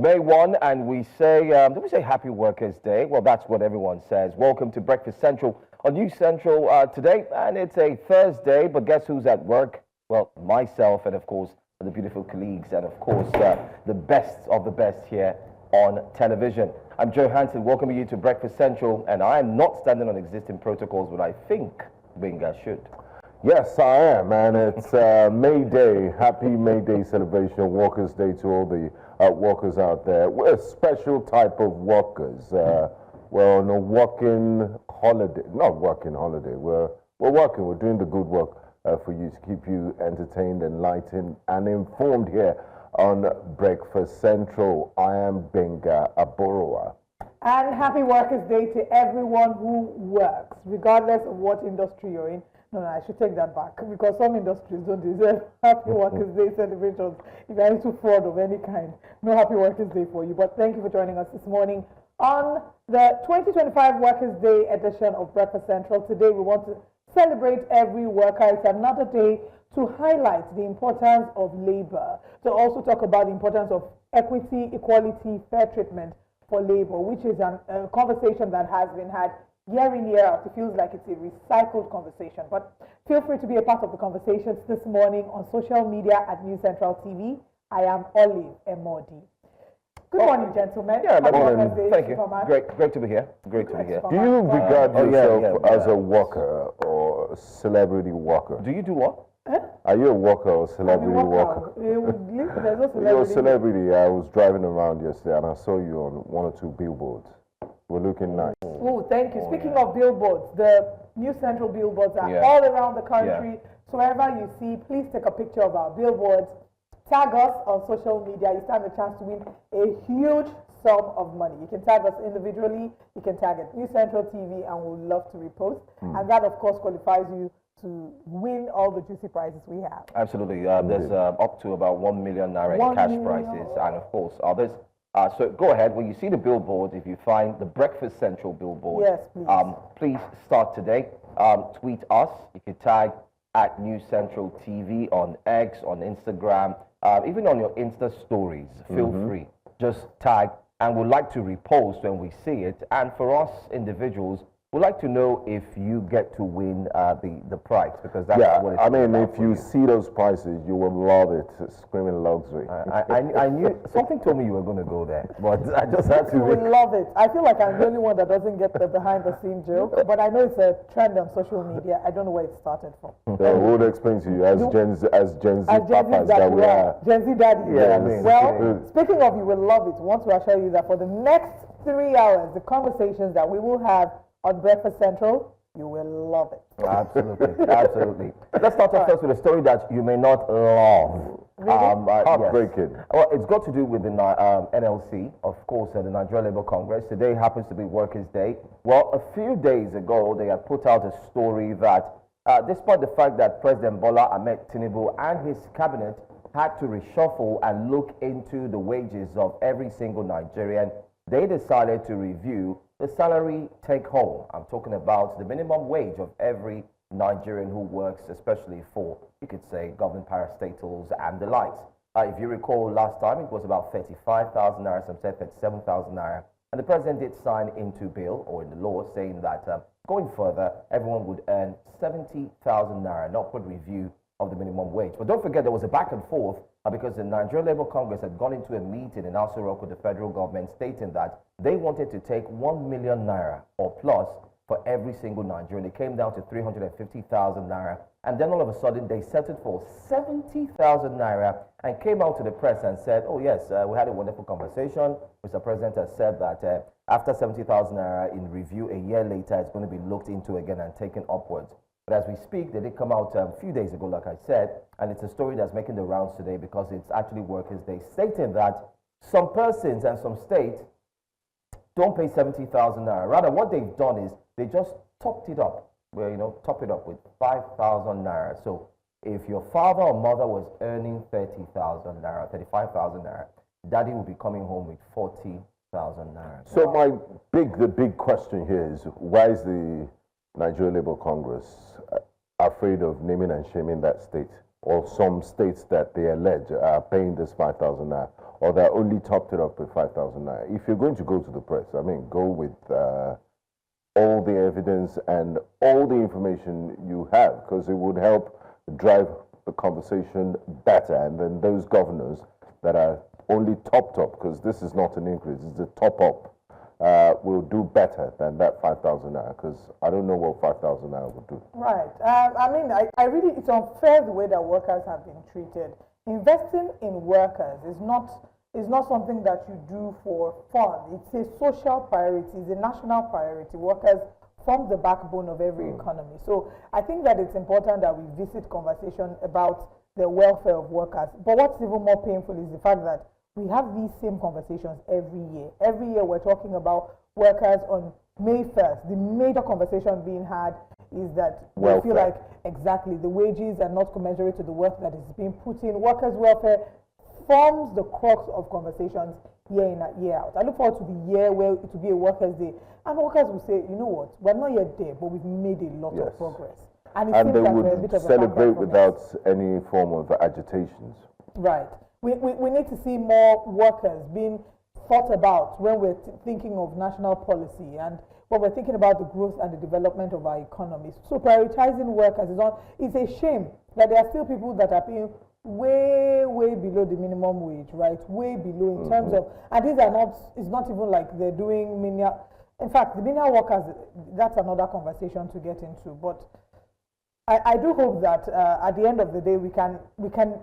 May 1, and we say, do we say Happy Workers' Day? Well, that's what everyone says. Welcome to Breakfast Central on News Central today, and it's a Thursday, but guess who's at work? Well, myself, and of course, the beautiful colleagues, and of course, the best of the best here on television. I'm Joe Hanson, welcoming you to Breakfast Central, and I am not standing on existing protocols, but I think Binga should. Yes, I am, and it's May Day. Happy May Day celebration, Workers' Day to all the workers out there. We're a special type of workers. We're on a working holiday, not working holiday. We're working. We're doing the good work for you to keep you entertained, enlightened, and informed here on Breakfast Central. I am Benga Aboroa. And Happy Workers' Day to everyone who works, regardless of what industry you're in. No, I should take that back, because some industries don't deserve Happy Workers' Day celebrations. If you're into fraud of any kind, no Happy Workers' Day for you. But thank you for joining us this morning on the 2025 Workers' Day edition of Breakfast Central. Today we want to celebrate every worker. It's another day to highlight the importance of labor, to also talk about the importance of equity, equality, fair treatment for labor, which is a conversation that has been had year in, year out. It feels like it's a recycled conversation, but feel free to be a part of the conversations this morning on social media at News Central TV. I am Olive Emodi. Good morning, gentlemen. Yeah, good morning. Thank you. Great to be here. Great to be here. Do you regard yourself as a worker or a celebrity worker? Do you do what? Are you a worker or celebrity worker? You're a celebrity. I was driving around yesterday and I saw you on one or two billboards. We're looking nice. Oh, thank you. Speaking of billboards, the New Central billboards are all around the country. So wherever you see, please take a picture of our billboards. Tag us on social media. You stand a chance to win a huge sum of money. You can tag us individually. You can tag at New Central TV, and we'd love to repost. And that, of course, qualifies you to win all the juicy prizes we have. Absolutely. There's up to about 1 million naira in cash prizes, and of course others. So go ahead, when you see the billboard, if you find the Breakfast Central billboard, yes, please. Please start today. Tweet us. You can tag at News Central TV on X, on Instagram, even on your Insta stories. Feel free. Just tag, and we'd like to repost when we see it. And for us individuals, we'd like to know if you get to win the prize, because that's what it's I mean, if you you see those prices, you will love it. Screaming luxury. I knew something told me you were going to go there, but I just had to. You will love it. I feel like I'm the only one that doesn't get the behind-the-scene joke, but I know it's a trend on social media. I don't know where it started from. Yeah, we would explain to you as Gen Z papas that we are. Gen Z daddy. Yeah, well, speaking of, you will love it. We want to assure you that for the next 3 hours, the conversations that we will have on Breakfast Central, you will love it. Absolutely, absolutely. Let's start off first with a story that you may not love. Heartbreaking. Yes. Well, it's got to do with the NLC, of course, the Nigerian Labour Congress. Today happens to be Workers' Day. Well, a few days ago, they had put out a story that despite the fact that President Bola Ahmed Tinubu and his cabinet had to reshuffle and look into the wages of every single Nigerian, they decided to review the salary take home. I'm talking about the minimum wage of every Nigerian who works, especially for, you could say, government parastatals and the likes. If you recall, last time it was about 35,000 naira, some said 37,000 naira. And the president did sign into bill or in the law saying that going further, everyone would earn 70,000 naira, an upward review of the minimum wage. But don't forget, there was a back and forth because the Nigerian Labour Congress had gone into a meeting in Aso Rock with the federal government stating that they wanted to take 1 million naira or plus for every single Nigerian. It came down to 350,000 naira. And then all of a sudden, they settled for 70,000 naira and came out to the press and said, oh, yes, we had a wonderful conversation. Mr. President has said that after 70,000 naira in review, a year later, it's going to be looked into again and taken upwards. But as we speak, they did come out a few days ago, like I said, and it's a story that's making the rounds today because it's actually Workers' Day, stating that some persons and some states don't pay 70,000 naira. Rather, what they've done is they just topped it up, top it up with 5,000 naira. So if your father or mother was earning 30,000 naira, 35,000 naira, daddy will be coming home with 40,000 naira. So the big question here is, why is the Nigerian Labour Congress afraid of naming and shaming that state? or some states that they allege are paying this 5,000 naira, or they're only topped it up with 5,000 naira. If you're going to go to the press, I mean, go with all the evidence and all the information you have, because it would help drive the conversation better. And then those governors that are only topped up, because this is not an increase, it's a top up, will do better than that 5,000 naira, because I don't know what 5,000 naira would do. Right. I mean, I really, it's unfair the way that workers have been treated. Investing in workers is not something that you do for fun. It's a social priority, it's a national priority. Workers form the backbone of every economy. So I think that it's important that we visit conversation about the welfare of workers. But what's even more painful is the fact that we have these same conversations every year. Every year we're talking about workers on May 1st. The major conversation being had is that we feel like exactly the wages are not commensurate to the work that is being put in. Workers' welfare forms the crux of conversations year in and year out. I look forward to the year where it will be a workers' day, and workers will say, you know what, we're not yet there, but we've made a lot of progress. And it seems they like would we're a bit of celebrate a without any form of agitations. Right. We need to see more workers being thought about when we're thinking of national policy and when we're thinking about the growth and the development of our economies. So prioritizing workers it's a shame that there are still people that are paying way below the minimum wage, right? Way below in terms of, and these are not, it's not even like they're doing menial. In fact, the menial workers, that's another conversation to get into. But I do hope that at the end of the day, we can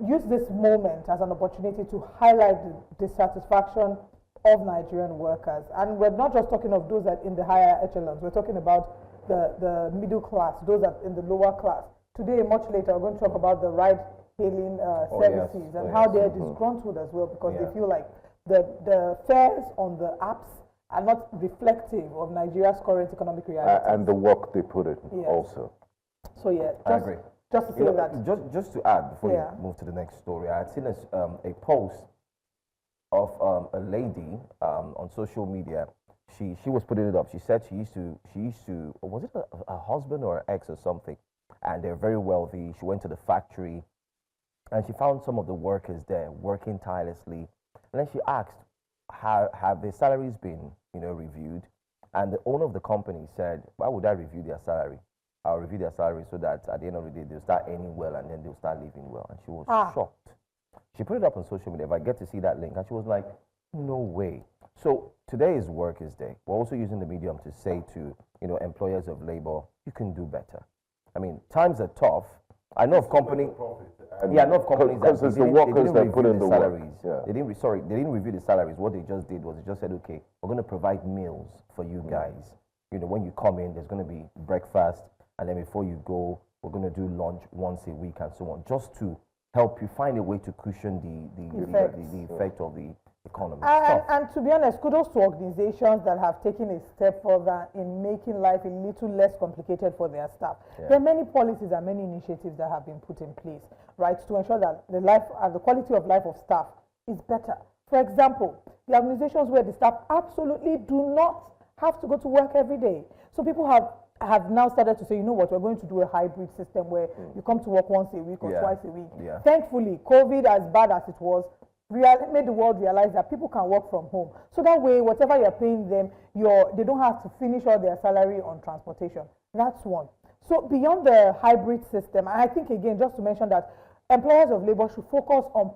use this moment as an opportunity to highlight the dissatisfaction of Nigerian workers. And we're not just talking of those that in the higher echelons. We're talking about the middle class, those that in the lower class. Today, much later, we're going to talk about the ride-hailing services and how they're disgruntled as well, because they feel like the fares on the apps are not reflective of Nigeria's current economic reality. And the work they put in also. So I agree. Just to say that. Just to add before you move to the next story, I had seen a post of a lady on social media. She was putting it up. She said she used to was it a husband or an ex or something, and they're very wealthy. She went to the factory and she found some of the workers there working tirelessly, and then she asked, have their salaries been reviewed? And the owner of the company said, why would I review their salary? I'll review their salary so that at the end of the day they'll start earning well and then they'll start living well. And she was shocked. She put it up on social media. If I get to see that link, and she was like, no way. So today is Workers' Day. We're also using the medium to say to employers of labor, you can do better. I mean, times are tough. I know of companies. I know of companies that it's the workers that put in the salaries. Work. They didn't review the salaries. What they just did was they just said, okay, we're going to provide meals for you guys. When you come in, there's going to be breakfast, and then before you go, we're going to do lunch once a week and so on, just to help you find a way to cushion the effect of the economy. And to be honest, kudos to organizations that have taken a step further in making life a little less complicated for their staff. There are many policies and many initiatives that have been put in place, right, to ensure that the quality of life of staff is better. For example, the organizations where the staff absolutely do not have to go to work every day. So people have now started to say, you know what, we're going to do a hybrid system where you come to work once a week or twice a week. Thankfully, COVID, as bad as it was, made the world realize that people can work from home. So that way, whatever you're paying them, they don't have to finish all their salary on transportation. That's one. So beyond the hybrid system, I think, again, just to mention that employers of labor should focus on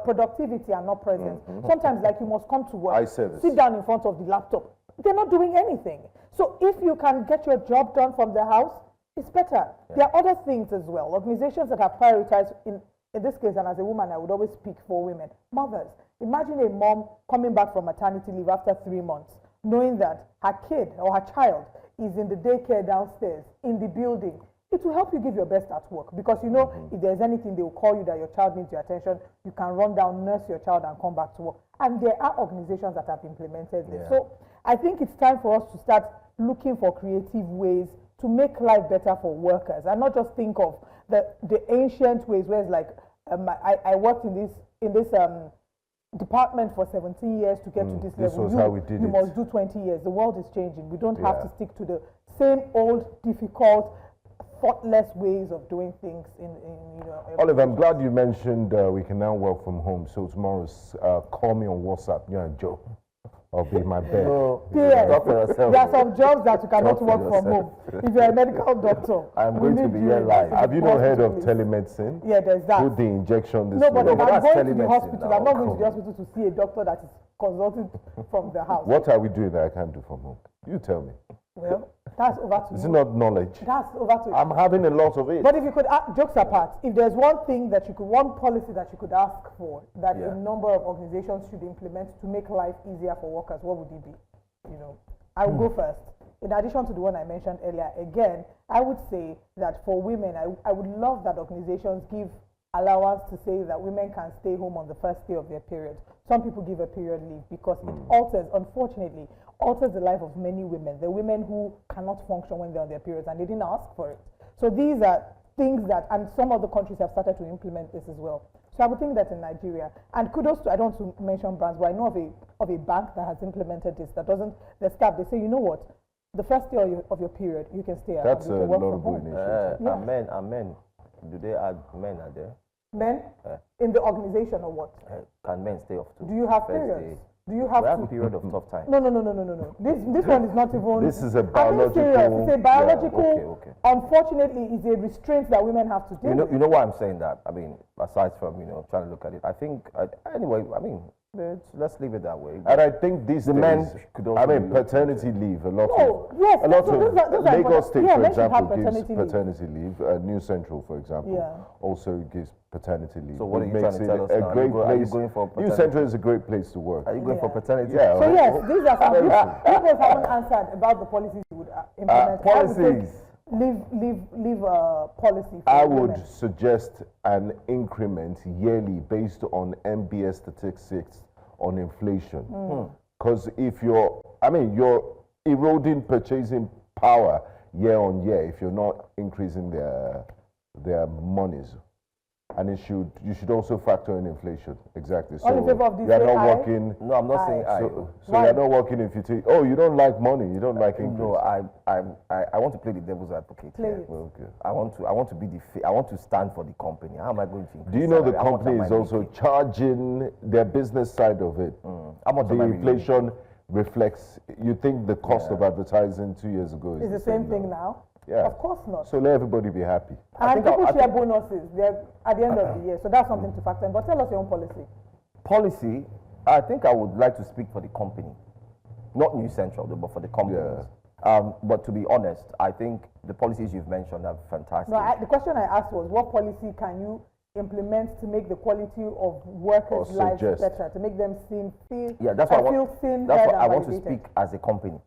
productivity and not presence. Sometimes, like, you must come to work, sit down in front of the laptop. They're not doing anything. So if you can get your job done from the house, it's better. There are other things as well. Organizations that have prioritized, in this case, and as a woman, I would always speak for women, mothers. Imagine a mom coming back from maternity leave after 3 months, knowing that her kid or her child is in the daycare downstairs, in the building. It will help you give your best at work, because if there's anything, they will call you that your child needs your attention. You can run down, nurse your child, and come back to work. And there are organizations that have implemented this. So I think it's time for us to start looking for creative ways to make life better for workers, and not just think of the ancient ways where it's like, I worked in this department for 17 years to get to this level. Was how we did you must do 20 years. The world is changing. We don't have to stick to the same old difficult thoughtless ways of doing things in Olive, I'm glad you mentioned we can now work from home. So tomorrow's call me on WhatsApp. You and Joe. I'll be in my bed. Yes. There are some jobs that you cannot work from home. If you're a medical doctor, I'm going to be here live. Have you not heard of telemedicine? Yeah, there's that. Put the injection this No, but way. if I'm going to the telemedicine hospital, now. I'm not going to the hospital to see a doctor that is consulting from the house. What are we doing that I can't do from home? You tell me. Well, that's over to Is you. it not knowledge? That's over to you. I'm having a lot of it. But if you could, jokes apart, if there's one thing that you could, one policy that you could ask for that a number of organizations should implement to make life easier for workers, what would it be? I will go first. In addition to the one I mentioned earlier, again, I would say that for women, I would love that organizations give allowance to say that women can stay home on the first day of their period. Some people give a period leave because it unfortunately, alters the life of many women. The women who cannot function when they're on their periods and they didn't ask for it. So these are things that, and some other countries have started to implement this as well. So I would think that in Nigeria, and kudos to, I don't want to mention brands, but I know of a bank that has implemented this, that doesn't, the staff, they say, you know what, the first day of your period, you can stay at home. That's a laudable initiative. Amen. Do they add men are there? Men? In the organization or what? Can men stay off too? Do you have First periods? day. Do you have We have to? a period of tough time. No. This one is not even. This is a I'm being serious. biological. It's a biological. Okay. Unfortunately, it's a restraint that women have to deal with. You know why I'm saying that? I mean, aside from trying to look at it, I think anyway. I mean, let's leave it that way. And I think these men days, could also I mean, be paternity leave. A lot Oh, of yes, a lot so of those are Lagos State, yeah, for men should have example, gives paternity leave. paternity leave. New Central, for example, also gives paternity leave. So what are It you trying makes to it tell us a now? great Are you place. going for New paternity? Central is a great place to work. Are you going for paternity? Yeah. So yes, these are some people haven't answered about the policies you would implement. Policies. Leave policy. For I women. would suggest an increment yearly based on MBS statistics on inflation. Because if you're eroding purchasing power year on year if you're not increasing their monies. And you should also factor in inflation. Exactly. So All in favor of this, you're say not aye? working. No, I'm not saying I. So you're not working if you take. Oh, you don't like money. You don't like increase. No, I want to play the devil's advocate. Play here. it. Okay. I want to be I want to stand for the company. How am I going to? Do you know the salary? How much company am I is also making? charging their business side of it? How much The am I really inflation reflects. You think the cost of advertising 2 years ago is It's the same thing now. Yeah. Of course not. So let everybody be happy. And people share bonuses at the end of the year, so that's something to factor in. But tell us your own policy. Policy, I think I would like to speak for the company, not New Central, but for the company. But to be honest, I think the policies you've mentioned are fantastic. No, the question I asked was, what policy can you implement to make the quality of workers' lives better, to make them feel That's what I want to validated. speak as a company.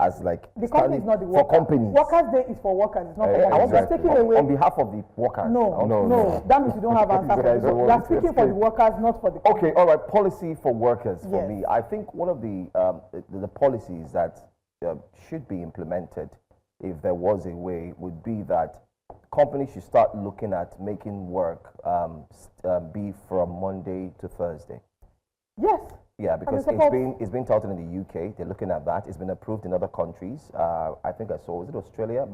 As like the company is not the worker. for companies. Workers' Day is for workers. It's not for I want workers. to Taking away. on behalf of the workers. No. That means you don't have answer for guys the don't workers. want You are to speaking for the workers, not for the company. Okay, all right. Policy for workers for Yes. me. I think one of the policies that should be implemented, if there was a way, would be that companies should start looking at making work be from Monday to Thursday. Yes. Yeah, because it's been touted in the UK. They're looking at that. It's been approved in other countries. I think I saw. Was it Australia?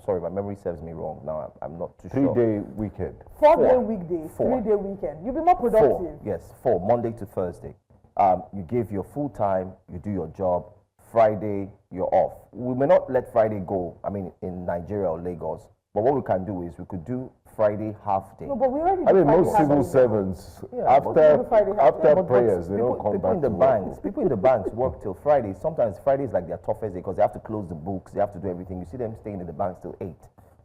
Sorry, my memory serves me wrong. Now I'm not too sure. 3-day weekend. 4-day weekdays, 3-day weekend. You'll be more productive. 4, yes, 4, Monday to Thursday. You give your full time. You do your job. Friday, you're off. We may not let Friday go. I mean, in Nigeria or Lagos. But what we can do is we could do Friday half day. No, but we already I mean, Friday most half civil day. servants, Friday half after day. prayers, they don't come people back in the to work. banks. People in the banks work till Friday. Sometimes Friday is like their toughest day because they have to close the books. They have to do everything. You see them staying in the banks till 8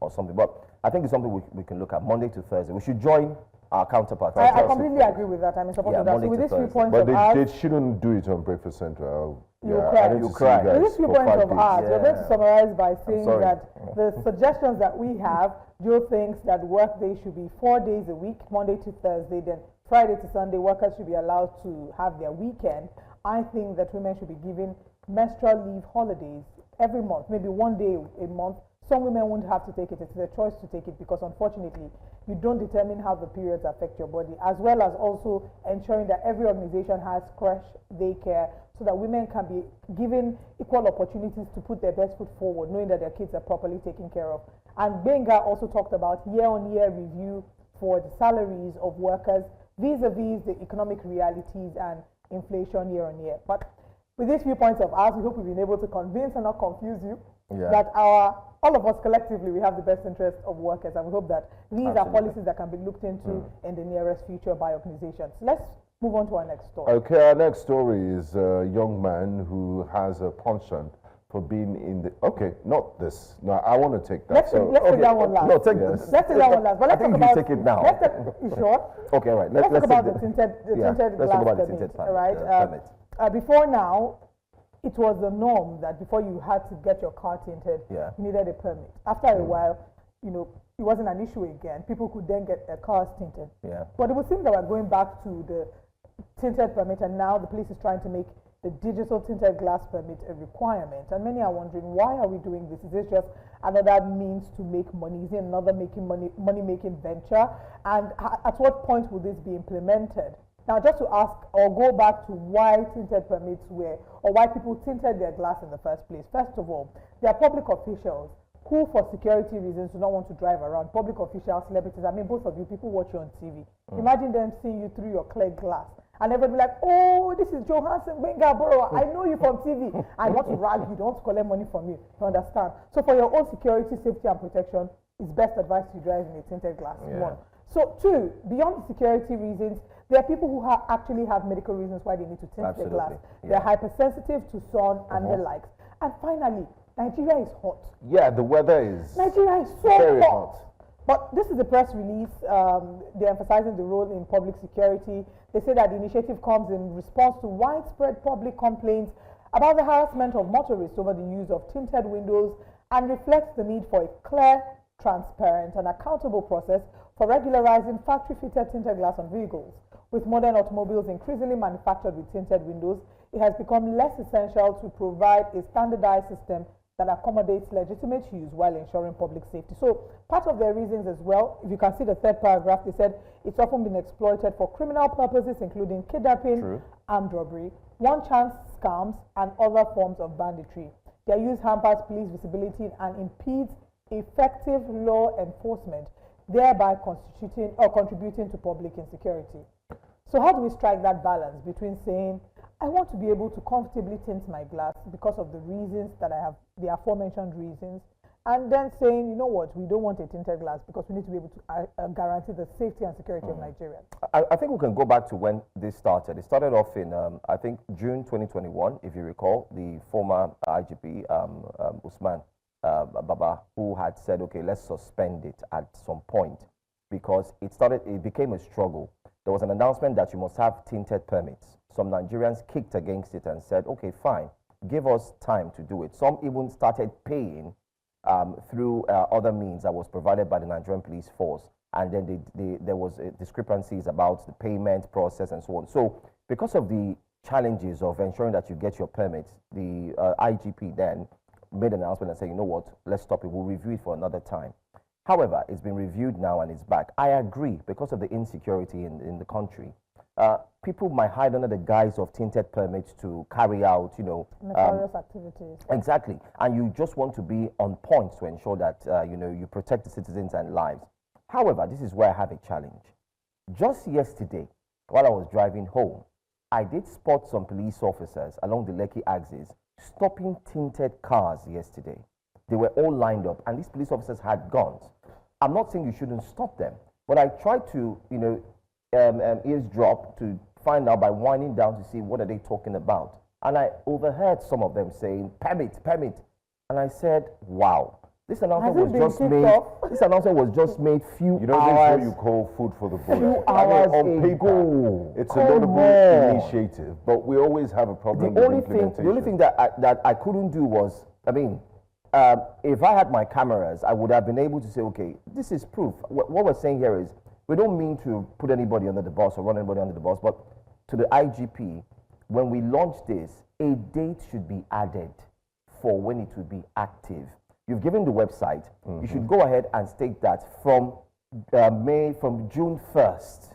or something. But I think it's something we can look at Monday to Thursday. We should join our counterparts. I completely agree with that. I'm in support of that. So Monday with to these 3 Thursday. points But of ours, they shouldn't do it on Breakfast Central. You I cry. need You to see cry. you guys with these 3 for points 5 of days. ours, we're going to summarize by saying sorry. that the suggestions that we have, Joe thinks that work day should be 4 days a week, Monday to Thursday, then Friday to Sunday, workers should be allowed to have their weekend. I think that women should be given menstrual leave holidays every month, maybe 1 day a month. Some women won't have to take it. It's their choice to take it because unfortunately, you don't determine how the periods affect your body, as well as also ensuring that every organization has crash daycare so that women can be given equal opportunities to put their best foot forward, knowing that their kids are properly taken care of. And Benga also talked about year-on-year review for the salaries of workers vis-a-vis the economic realities and inflation year-on-year. But with these few points of ours, we hope we've been able to convince and not confuse you that all of us collectively, we have the best interest of workers, and we hope that these are policies that can be looked into in the nearest future by organizations. Let's move on to our next story. Okay, our next story is a young man who has a penchant for being in the... Okay, not this. No, I want to take that. Let's take that one last. No, take Let's take that one last. But let's talk about... take it now. You sure? Okay, all right. Let's talk about the tinted glass permit, all right? Before now, it was the norm that before you had to get your car tinted, you needed a permit. After a while, you know, it wasn't an issue again. People could then get their cars tinted. But it would seem that we're going back to the tinted permit, and now the police is trying to make the digital tinted glass permit a requirement. And many are wondering, why are we doing this? Is this just another means to make money? Is it another money-making venture? And at what point will this be implemented? Now, just to ask or go back to why tinted permits were, or why people tinted their glass in the first place. First of all, there are public officials who, for security reasons, do not want to drive around. Public officials, celebrities, I mean, both of you, people watch you on TV. Imagine them seeing you through your clear glass. And everybody be like, oh, this is Johansson Giwa Barracks. I know you from TV. I want to rag you, don't collect money from you. You understand? So for your own security, safety, and protection, it's best advised you drive in a tinted glass. One. So two, beyond the security reasons, there are people who actually have medical reasons why they need to tint their glass. They're hypersensitive to sun and the likes. And finally, Nigeria is hot. Yeah, the weather is... Nigeria is so very hot. But this is a press release. They're emphasizing the role in public security. They say that the initiative comes in response to widespread public complaints about the harassment of motorists over the use of tinted windows, and reflects the need for a clear, transparent, and accountable process for regularizing factory-fitted tinted glass on vehicles. With modern automobiles increasingly manufactured with tinted windows, it has become less essential to provide a standardized system that accommodates legitimate use while ensuring public safety. So part of their reasons as well, if you can see the third paragraph, they said it's often been exploited for criminal purposes, including kidnapping, armed robbery, one-chance scams, and other forms of banditry. Their use hampers police visibility and impedes effective law enforcement, thereby contributing to public insecurity. So how do we strike that balance between saying, I want to be able to comfortably tint my glass because of the reasons that I have, the aforementioned reasons, and then saying, you know what, we don't want a tinted glass because we need to be able to guarantee the safety and security of Nigerians. I think we can go back to when this started. It started off in, I think, June 2021, if you recall, the former IGP, Usman Baba, who had said, okay, let's suspend it at some point because it became a struggle. There was an announcement that you must have tinted permits. Some Nigerians kicked against it and said, okay, fine, give us time to do it. Some even started paying through other means that was provided by the Nigerian police force. And then there was discrepancies about the payment process and so on. So because of the challenges of ensuring that you get your permits, the IGP then made an announcement and said, you know what, let's stop it. We'll review it for another time. However, it's been reviewed now and it's back. I agree, because of the insecurity in the country. People might hide under the guise of tinted permits to carry out, nefarious activities. Exactly. And you just want to be on point to ensure that, you protect the citizens and lives. However, this is where I have a challenge. Just yesterday, while I was driving home, I did spot some police officers along the Lekki axis stopping tinted cars yesterday. They were all lined up, and these police officers had guns. I'm not saying you shouldn't stop them, but I tried to, eavesdrop to find out by winding down to see what are they talking about. And I overheard some of them saying, permit. And I said, wow, this announcement was just made few hours. This is what you call food for the bullet. Few hours on paper, it's a notable initiative, but we always have a problem with implementation. The only thing that I couldn't do was, if I had my cameras, I would have been able to say, okay, this is proof. What we're saying here is, we don't mean to put anybody under the bus or run anybody under the bus, but to the IGP, when we launch this, a date should be added for when it will be active. You've given the website. You should go ahead and state that from June 1st.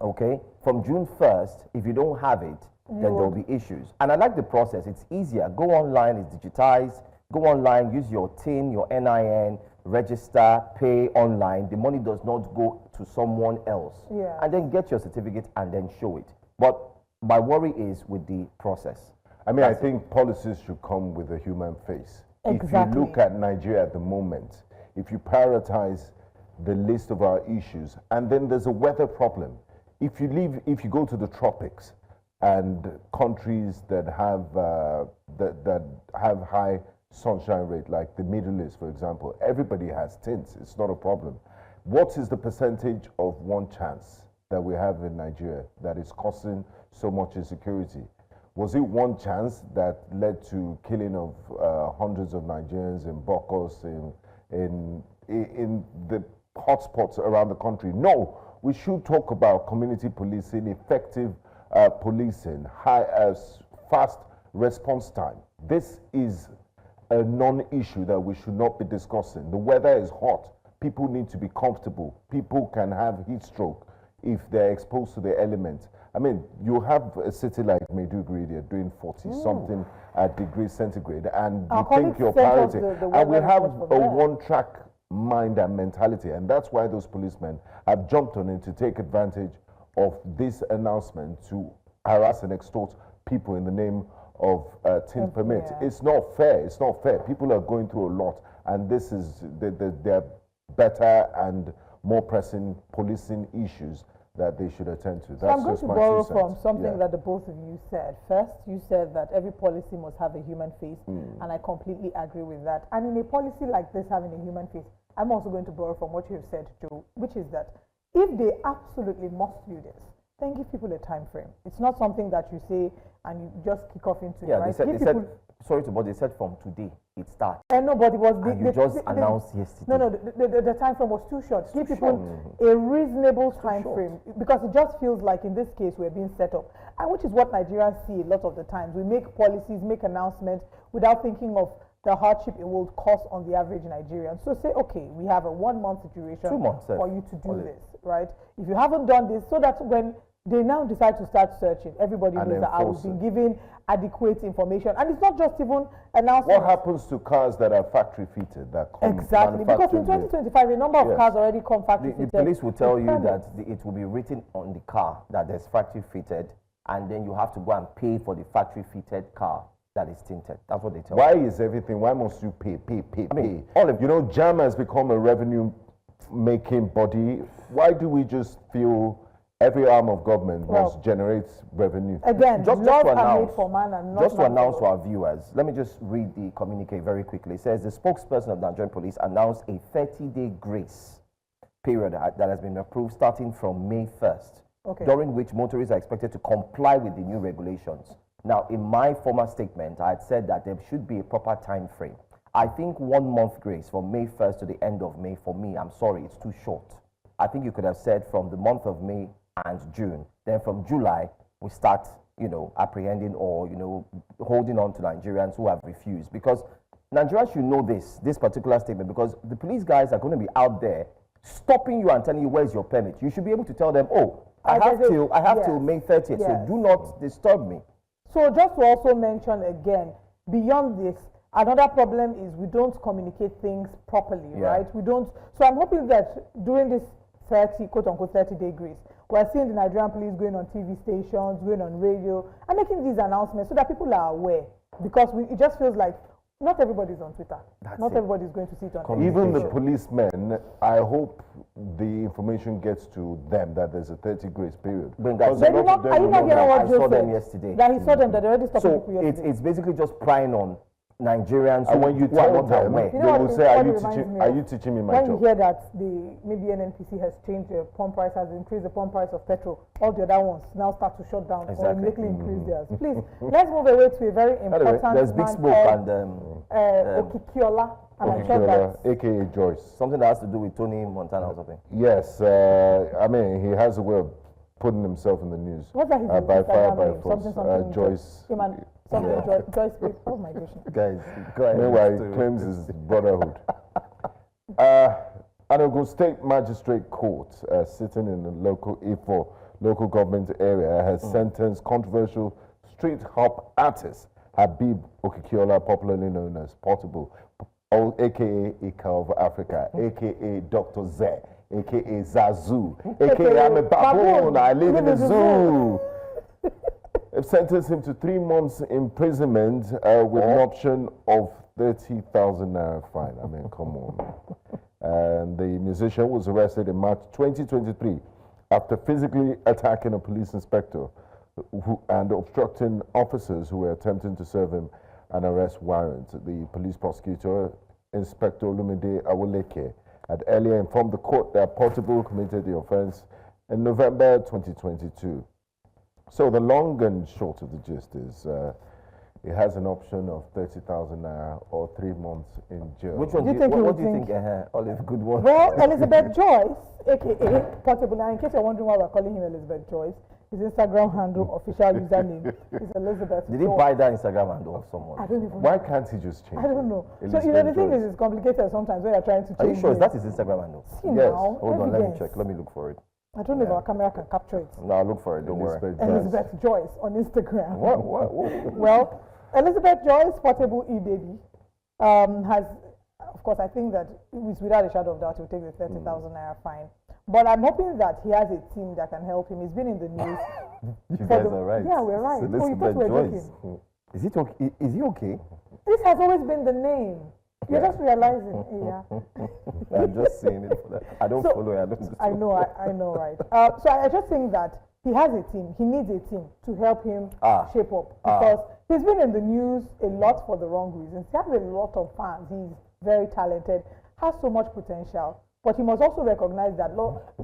Okay? From June 1st, if you don't have it, then there'll be issues. And I like the process. It's easier. Go online, it's digitized. Go online, use your TIN, your NIN, register, pay online. The money does not go to someone else. Yeah. And then get your certificate and then show it. But my worry is with the process. I mean, I think policies should come with a human face. Exactly. If you look at Nigeria at the moment, if you prioritize the list of our issues, and then there's a weather problem. If you go to the tropics and countries that have high sunshine rate, like the Middle East, for example, everybody has tints. It's not a problem. What is the percentage of one chance that we have in Nigeria that is causing so much insecurity? Was it one chance that led to killing of hundreds of Nigerians in Bokos, in the hotspots around the country? No, we should talk about community policing, effective policing, fast response time. This is a non-issue that we should not be discussing. The weather is hot. People need to be comfortable. People can have heat stroke if they're exposed to the elements. I mean, you have a city like Maiduguri, they're doing 40-something degrees centigrade, and you think you're priority. And we have a one-track mind and mentality, and that's why those policemen have jumped on it to take advantage of this announcement to harass and extort people in the name of tin permit. Yeah. It's not fair. It's not fair. People are going through a lot, and this is there are better and more pressing policing issues that they should attend to. That's so I'm going just to my borrow 2 cents. from something that the both of you said. First, you said that every policy must have a human face, and I completely agree with that. And in a policy like this having a human face, I'm also going to borrow from what you have said, Joe, which is that if they absolutely must do this, then give people a time frame. It's not something that you say and you just kick off into. Yeah, right? they said, sorry to, but they said from today it starts. And nobody was. And you just announced yesterday. No, the time frame was too short. Give people a reasonable time frame, because it just feels like in this case we're being set up, and which is what Nigerians see a lot of the times. We make policies, make announcements without thinking of the hardship it will cause on the average Nigerian. So say, okay, we have a 1 month duration 2 months for you to do this, right? If you haven't done this, so that when they now decide to start searching, everybody knows that I was being given adequate information. And it's not just even announcements. What happens to cars that are factory fitted, that come exactly, because in 2025 a number of cars already come factory fitted. The police will tell you that it will be written on the car that there's factory fitted, and then you have to go and pay for the factory fitted car that is tinted. That's what they tell you. Why must you pay? I mean, you know, JAM has become a revenue making body. Why do we just feel every arm of government must generate revenue? Again, just laws to are announce, made for man and not just to man announce for to our viewers, let me just read the communique very quickly. It says the spokesperson of the Nigerian police announced a 30-day grace period that has been approved starting from May 1st, during which motorists are expected to comply with the new regulations. Now, in my former statement, I had said that there should be a proper time frame. I think 1 month grace from May 1st to the end of May, for me, I'm sorry, it's too short. I think you could have said from the month of May and June. Then from July, we start, apprehending or, holding on to Nigerians who have refused. Because Nigerians should know this particular statement, because the police guys are going to be out there stopping you and telling you, where's your permit? You should be able to tell them, oh, I have till May 30th, so do not disturb me. So just to also mention again, beyond this, another problem is we don't communicate things properly, right? We don't. So I'm hoping that during this 30, quote-unquote, 30-day grace, we're seeing the Nigerian police going on TV stations, going on radio, and making these announcements so that people are aware. Because it just feels like not everybody's on Twitter. Not everybody's going to see it on Even the policemen, I hope the information gets to them that there's a 30 grace period. Are you not hearing what Joe said? I saw them yesterday. That he saw them, that they already stopped people yesterday. So it's basically just prying on Nigerians and when you tell them, they will say, are you teaching me my job? When you hear that maybe NNPC has changed the pump price, has increased the pump price of petrol, all the other ones now start to shut down or immediately increase theirs. Please, let's move away to a very important there's Big Smoke and Okikiola. aka Joyce. Something that has to do with Tony Montana or something. Yes, I mean, he has a way of putting himself in the news. What's that? By fire, by force. Joyce. Joyce. Oh my gosh. Guys, go ahead. Meanwhile, he claims his brotherhood. An Ogun State Magistrate Court sitting in the local government area has sentenced controversial street hop artist Habib Okikiola, popularly known as Portable, aka Ika of Africa, aka Dr. Z, aka Zazu, aka I'm a baboon, I live in a zoo. They've sentenced him to 3 months imprisonment with an option of 30,000 naira fine. I mean, come on. And the musician was arrested in March 2023 after physically attacking a police inspector and obstructing officers who were attempting to serve him an arrest warrant. The police prosecutor, Inspector Olumide Awoleke, had earlier informed the court that Portable committed the offense in November 2022. So the long and short of the gist is it has an option of 30,000 naira or 3 months in jail. Which one? What do you think? Olive, good one. Well, Elizabeth Joyce, aka Portable. Now, in case you're wondering why we're calling him Elizabeth Joyce, his Instagram handle, official username is Elizabeth. Did he buy that Instagram handle of someone? I don't even know. Why can't he just change I don't know. Elizabeth So, the thing Joyce. is, it's complicated sometimes when you're trying to change. Are you sure? Is it. that his Instagram handle? See Yes. now, Hold on, let me evidence. check. Let me look for it. I don't know if our camera can capture it. No, I'll look for it. Don't worry. Elizabeth Joyce on Instagram. What? Well, Elizabeth Joyce, Portable e-baby, has, of course, I think that it's without a shadow of doubt, he'll take the 30,000 naira fine. But I'm hoping that he has a team that can help him. He's been in the news. You guys are right. Yeah, we're right. It's Oh, you thought Elizabeth we were Joyce. joking. Is it okay? Is he okay? This has always been the name. You're just realizing. Yeah. I'm just saying it for that. I don't So, follow it. I don't. I know, I know, right? So I just think that he has a team. He needs a team to help him shape up because he's been in the news a lot for the wrong reasons. He has a lot of fans. He's very talented, has so much potential. But he must also recognize that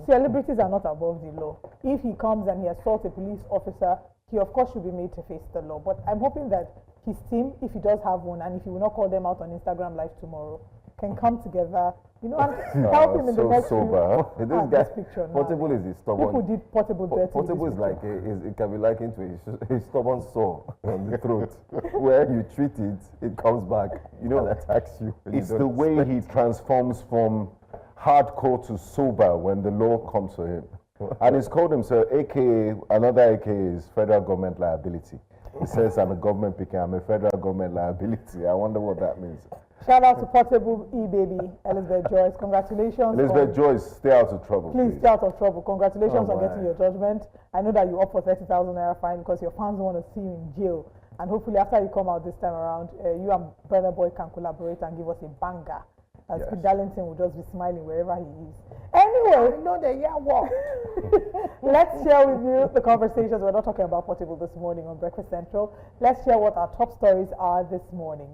celebrities are not above the law. If he comes and he assaults a police officer, he of course should be made to face the law. But I'm hoping that his team, if he does have one, and if he will not call them out on Instagram Live tomorrow, can come together, and help him in the next sober, few. This guy, This picture now. Portable is a stubborn. People did Portable dirty. Portable is like it can be likened to a stubborn sore on the throat, where you treat it, it comes back, and attacks you. It's the way he transforms from hardcore to sober when the law comes to him. And he's called himself AKA, another AKA is federal government liability. He says, I'm a government picker, I'm a federal government liability. I wonder what that means. Shout out to Portable e-baby, Elizabeth Joyce. Congratulations. Elizabeth Joyce, stay out of trouble, Please stay out of trouble. Congratulations on getting my. your judgment. I know that you're up for 30,000 naira fine because your fans want to see you in jail. And hopefully after you come out this time around, you and Burna Boy can collaborate and give us a banger. As Pete Darlington will just be smiling wherever he is. Anyway, let's share with you the conversations. We're not talking about Portable this morning on Breakfast Central. Let's share what our top stories are this morning.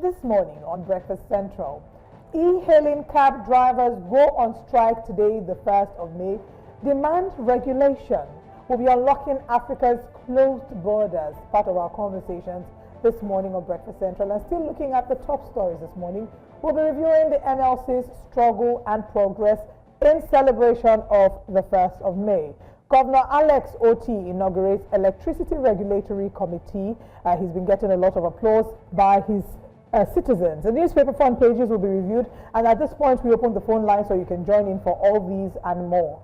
This morning on Breakfast Central, e-hailing cab drivers go on strike today, the 1st of May. Demand regulation. We'll be unlocking Africa's closed borders, part of our conversations this morning on Breakfast Central. And still looking at the top stories this morning, we'll be reviewing the NLC's struggle and progress in celebration of the 1st of May. Governor Alex Oti inaugurates Electricity Regulatory Committee. He's been getting a lot of applause by his citizens. The newspaper front pages will be reviewed, and at this point we open the phone line so you can join in for all these and more.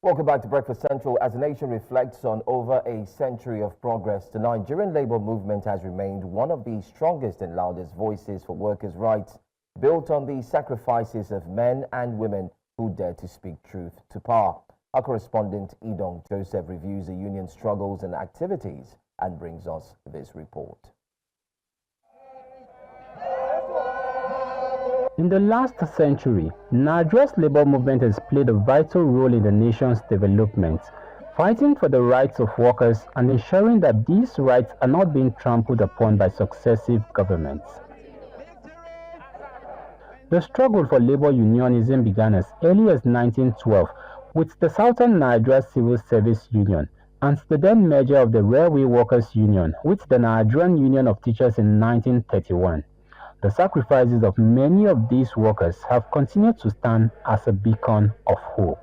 Welcome back to Breakfast Central. As the nation reflects on over a century of progress, the Nigerian labor movement has remained one of the strongest and loudest voices for workers' rights, built on the sacrifices of men and women who dare to speak truth to power. Our correspondent Idong Joseph reviews the union struggles and activities and brings us this report. In the last century, Nigeria's labor movement has played a vital role in the nation's development, fighting for the rights of workers and ensuring that these rights are not being trampled upon by successive governments. The struggle for labor unionism began as early as 1912 with the Southern Nigeria Civil Service Union and the then merger of the Railway Workers Union with the Nigerian Union of Teachers in 1931. The sacrifices of many of these workers have continued to stand as a beacon of hope.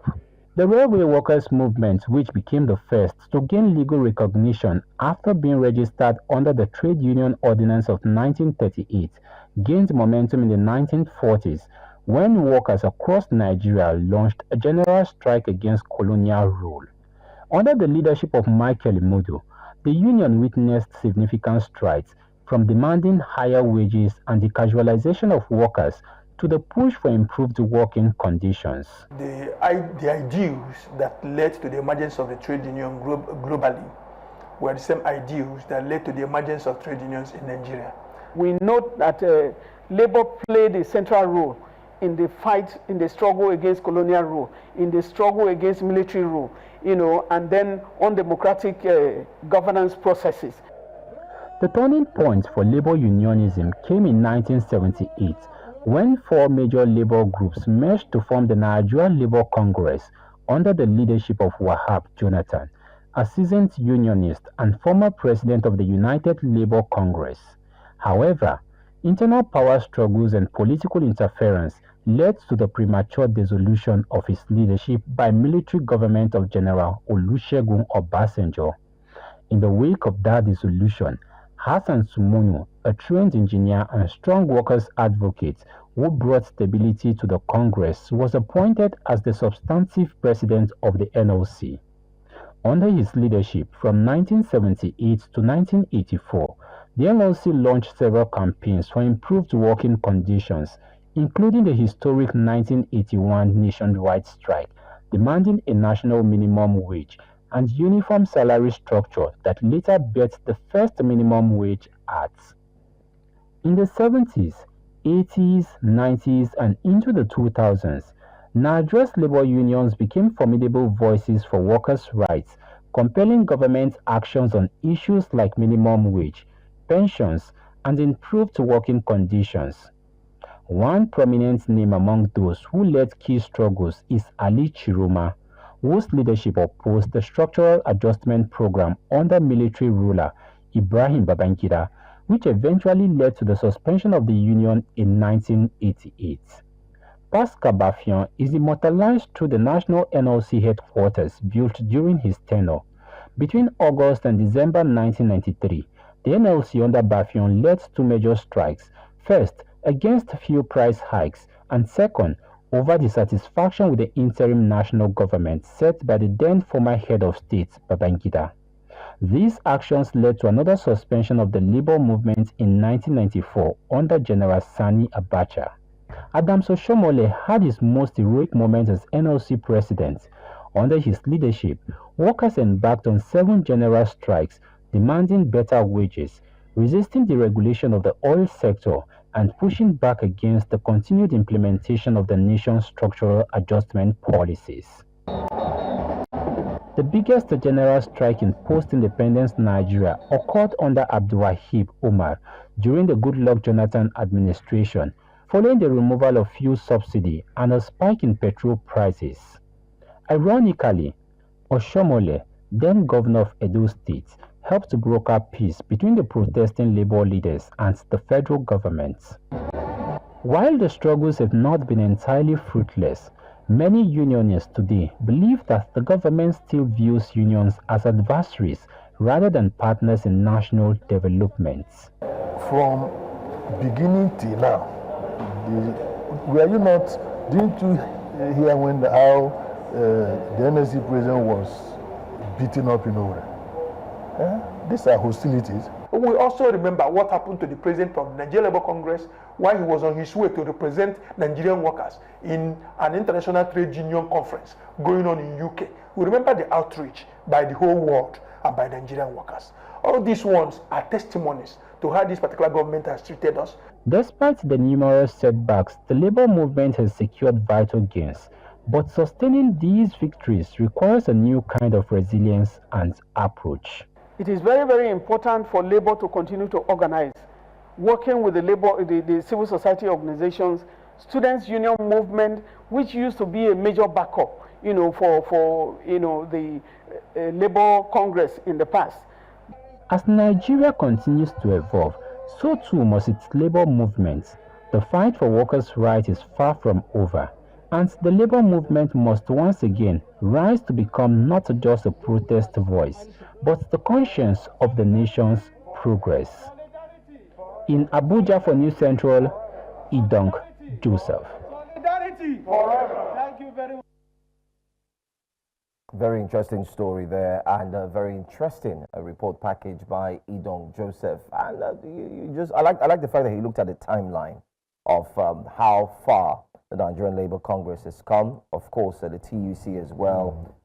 The railway workers' movement, which became the first to gain legal recognition after being registered under the Trade Union Ordinance of 1938, gained momentum in the 1940s when workers across Nigeria launched a general strike against colonial rule. Under the leadership of Michael Imodo, the union witnessed significant strides, from demanding higher wages and the casualization of workers to the push for improved working conditions. The ideals that led to the emergence of the trade union globally were the same ideals that led to the emergence of trade unions in Nigeria. We note that labor played a central role in the fight, in the struggle against colonial rule, in the struggle against military rule, and then undemocratic governance processes. The turning point for labor unionism came in 1978 when four major labor groups merged to form the Nigerian Labour Congress under the leadership of Wahab Jonathan, a seasoned unionist and former president of the United Labour Congress. However, internal power struggles and political interference led to the premature dissolution of his leadership by military government of General Olusegun Obasanjo. In the wake of that dissolution, Hassan Sumonu, a trained engineer and strong workers' advocate who brought stability to the Congress, was appointed as the substantive president of the NLC. Under his leadership from 1978 to 1984, the NLC launched several campaigns for improved working conditions, including the historic 1981 nationwide strike, demanding a national minimum wage and uniform salary structure that later birthed the first minimum wage acts. In the 70s, 80s, 90s, and into the 2000s, Nigeria's labor unions became formidable voices for workers' rights, compelling government actions on issues like minimum wage, pensions, and improved working conditions. One prominent name among those who led key struggles is Ali Chiroma, whose leadership opposed the structural adjustment program under military ruler Ibrahim Babangida, which eventually led to the suspension of the union in 1988. Pascal Bafion is immortalized through the National NLC headquarters built during his tenure. Between August and December 1993, the NLC under Bafion led two major strikes, first against fuel price hikes, and second, over dissatisfaction with the interim national government set by the then former head of state, Babangida. These actions led to another suspension of the labor movement in 1994 under General Sani Abacha. Adams Oshomole had his most heroic moment as NLC president. Under his leadership, workers embarked on 7 general strikes demanding better wages, resisting the regulation of the oil sector, and pushing back against the continued implementation of the nation's structural adjustment policies. The biggest general strike in post-independence Nigeria occurred under Abdulwahib Umar during the Goodluck Jonathan administration, following the removal of fuel subsidy and a spike in petrol prices. Ironically, Oshomole, then governor of Edo State, helped to broker peace between the protesting labor leaders and the federal government. While the struggles have not been entirely fruitless, many unionists today believe that the government still views unions as adversaries rather than partners in national development. From beginning till now, didn't you hear how the NSC president was beaten up in Ora. These are hostilities. We also remember what happened to the president of the Nigerian Labour Congress while he was on his way to represent Nigerian workers in an international trade union conference going on in UK. We remember the outreach by the whole world and by Nigerian workers. All these ones are testimonies to how this particular government has treated us. Despite the numerous setbacks, the labor movement has secured vital gains. But sustaining these victories requires a new kind of resilience and approach. It is very, very important for labor to continue to organize, working with the civil society organizations, students' union movement, which used to be a major backup, for the Labor Congress in the past. As Nigeria continues to evolve, so too must its labor movement. The fight for workers' rights is far from over, and the labor movement must once again rise to become not just a protest voice, but the conscience of the nation's progress. In Abuja for News Central, Idong Joseph. Solidarity forever. Thank you very much. Very interesting story there, and a very interesting report package by Idong Joseph. And I like the fact that he looked at the timeline of how far the Nigerian Labour Congress has come. Of course, the TUC as well.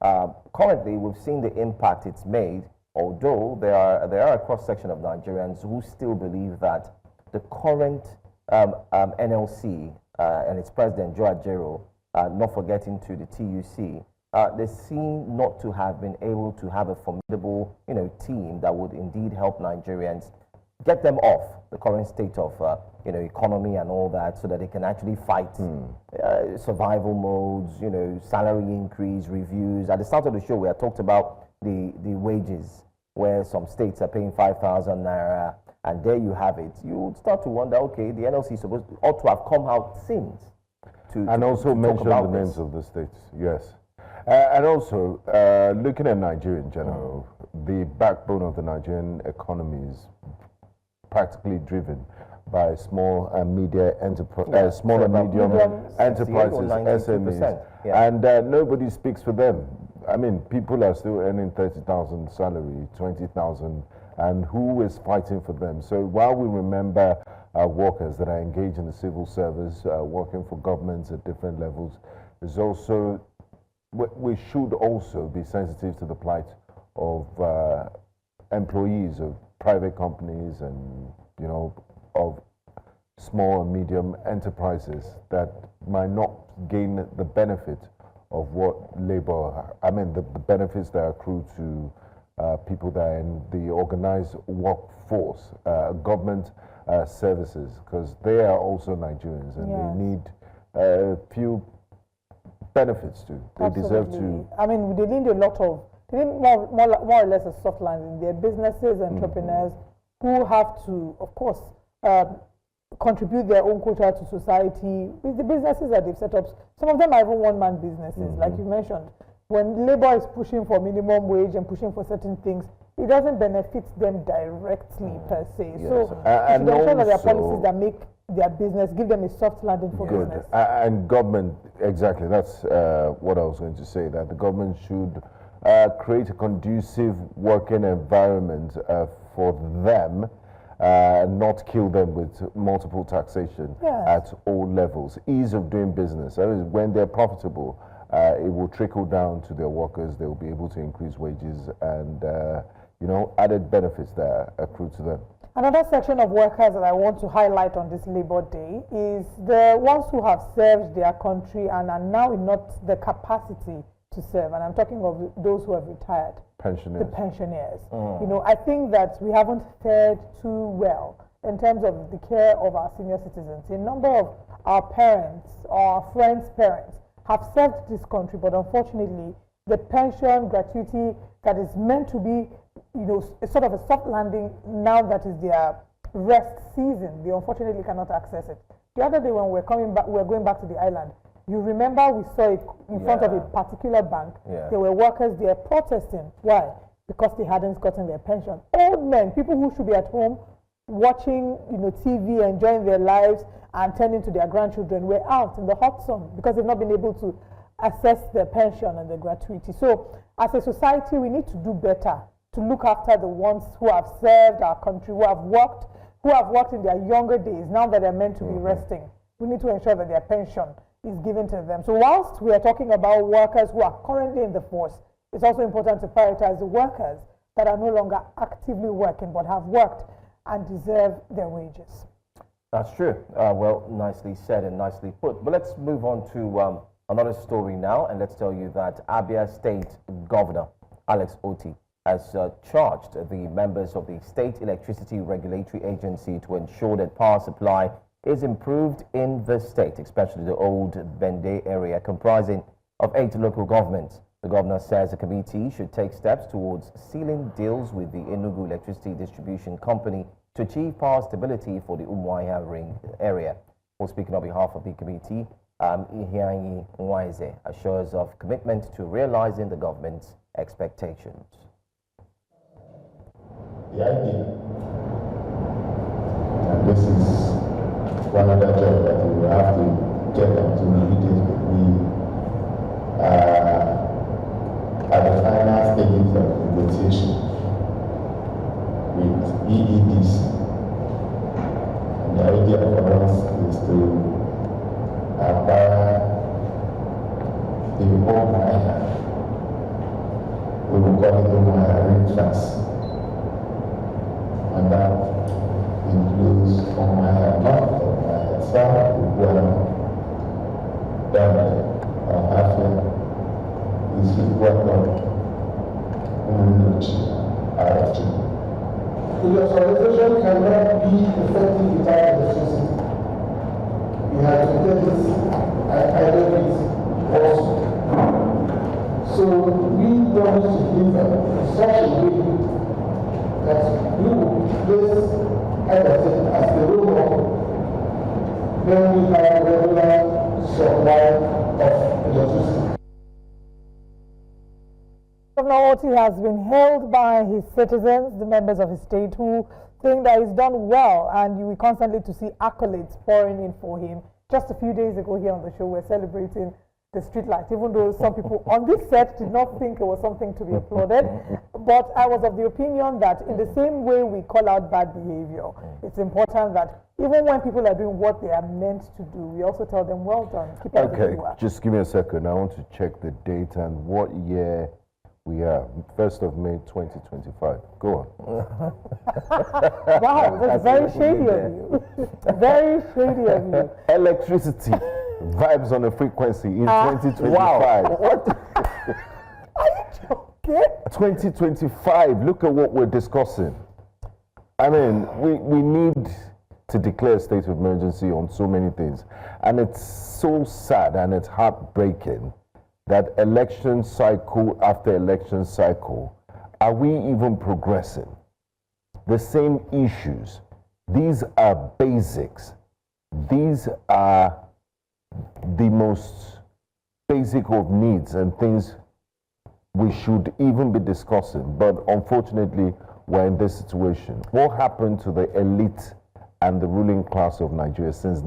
Currently, we've seen the impact it's made. Although there are a cross section of Nigerians who still believe that the current NLC and its president Joe Ajero, not forgetting to the TUC. They seem not to have been able to have a formidable, team that would indeed help Nigerians get them off the current state of, economy and all that, so that they can actually fight survival modes, salary increase, reviews. At the start of the show, we had talked about the wages, where some states are paying 5,000 naira, and there you have it. You would start to wonder, okay, the NLC ought to have come out since. And also mention the names of the states, yes. And also, looking at Nigeria in general, the backbone of the Nigerian economy is practically driven by small and medium enterprises, SMEs, and nobody speaks for them. I mean, people are still earning 30,000 salary, 20,000, and who is fighting for them? So while we remember workers that are engaged in the civil service, working for governments at different levels, there's also we should also be sensitive to the plight of employees of private companies and, of small and medium enterprises that might not gain the benefit of what the benefits that accrue to people that are in the organized workforce, government services, because they are also Nigerians and they need a few benefits too. They deserve to. I mean, they need more or less a soft landing. They're businesses, entrepreneurs who have to, of course, contribute their own quota to society. With the businesses that they've set up, some of them are even one-man businesses, like you mentioned. When labor is pushing for minimum wage and pushing for certain things, it doesn't benefit them directly per se. Yes. So and should ensure that there are policies that make their business, give them a soft landing for business. And government, exactly, that's what I was going to say, that the government should create a conducive working environment for them, not kill them with multiple taxation at all levels. Ease of doing business. That is, when they're profitable, it will trickle down to their workers. They will be able to increase wages and, added benefits that accrue to them. Another section of workers that I want to highlight on this Labor Day is the ones who have served their country and are now in not the capacity to serve. And I'm talking of those who have retired. Pensioners. The pensioners. I think that we haven't fared too well in terms of the care of our senior citizens. A number of our parents or our friends' parents have served this country, but unfortunately, the pension gratuity that is meant to be, sort of a soft landing now that is their rest season, they unfortunately cannot access it. The other day when we were going back to the island, you remember we saw it in front of a particular bank. There were workers there protesting. Why? Because they hadn't gotten their pension. Old men, people who should be at home watching, TV, enjoying their lives and tending to their grandchildren, were out in the hot sun because they've not been able to assess their pension and their gratuity. So as a society, we need to do better to look after the ones who have served our country, who have worked in their younger days, now that they're meant to be resting. We need to ensure that their pension is given to them. So whilst we are talking about workers who are currently in the force, it's also important to prioritize the workers that are no longer actively working but have worked and deserve their wages. That's true. Well, nicely said and nicely put. But let's move on to another story now, and let's tell you that Abia State Governor Alex Oti has charged the members of the State Electricity Regulatory Agency to ensure that power supply is improved in the state, especially the old Bende area comprising of 8 local governments. The governor says the committee should take steps towards sealing deals with the Enugu Electricity Distribution Company to achieve power stability for the Umuahia Ring area. Well, speaking on behalf of the committee, Ihianyi Nwaize assures of commitment to realizing the government's expectations. The idea, and this is one other job that we will have to get them to immediately. We at the final stages of negotiation with EEDC. And the idea for us is to acquire the Umuahia. We will call it Umuahia Ring Trust. And that includes Umuahia North, Umuahia South, Uganda, Dana, Afia, is work on RFG. Industrialization cannot be effective without electricity. We have to get this identity also. So we want to deliver in such a way that we will place everything as the role model. Then we have regular supply of electricity. Governor Oti has been hailed by his citizens, the members of his state, who think that he's done well, and we constantly to see accolades pouring in for him. Just a few days ago here on the show, we're celebrating the street lights, even though some people on this set did not think it was something to be applauded. But I was of the opinion that in the same way we call out bad behavior, it's important that even when people are doing what they are meant to do, we also tell them, well done, keep up the good work. Just give me a second. I want to check the date and what year we are. 1st of May 2025. Go on. Wow, that's very shady of you. Very shady of you. Electricity vibes on a frequency in 2025. Wow. What? Are you joking? 2025. Look at what we're discussing. I mean, we need to declare a state of emergency on so many things. And it's so sad and it's heartbreaking that election cycle after election cycle, are we even progressing? The same issues. These are basics. These are the most basic of needs and things we should even be discussing. But unfortunately, we're in this situation. What happened to the elite and the ruling class of Nigeria since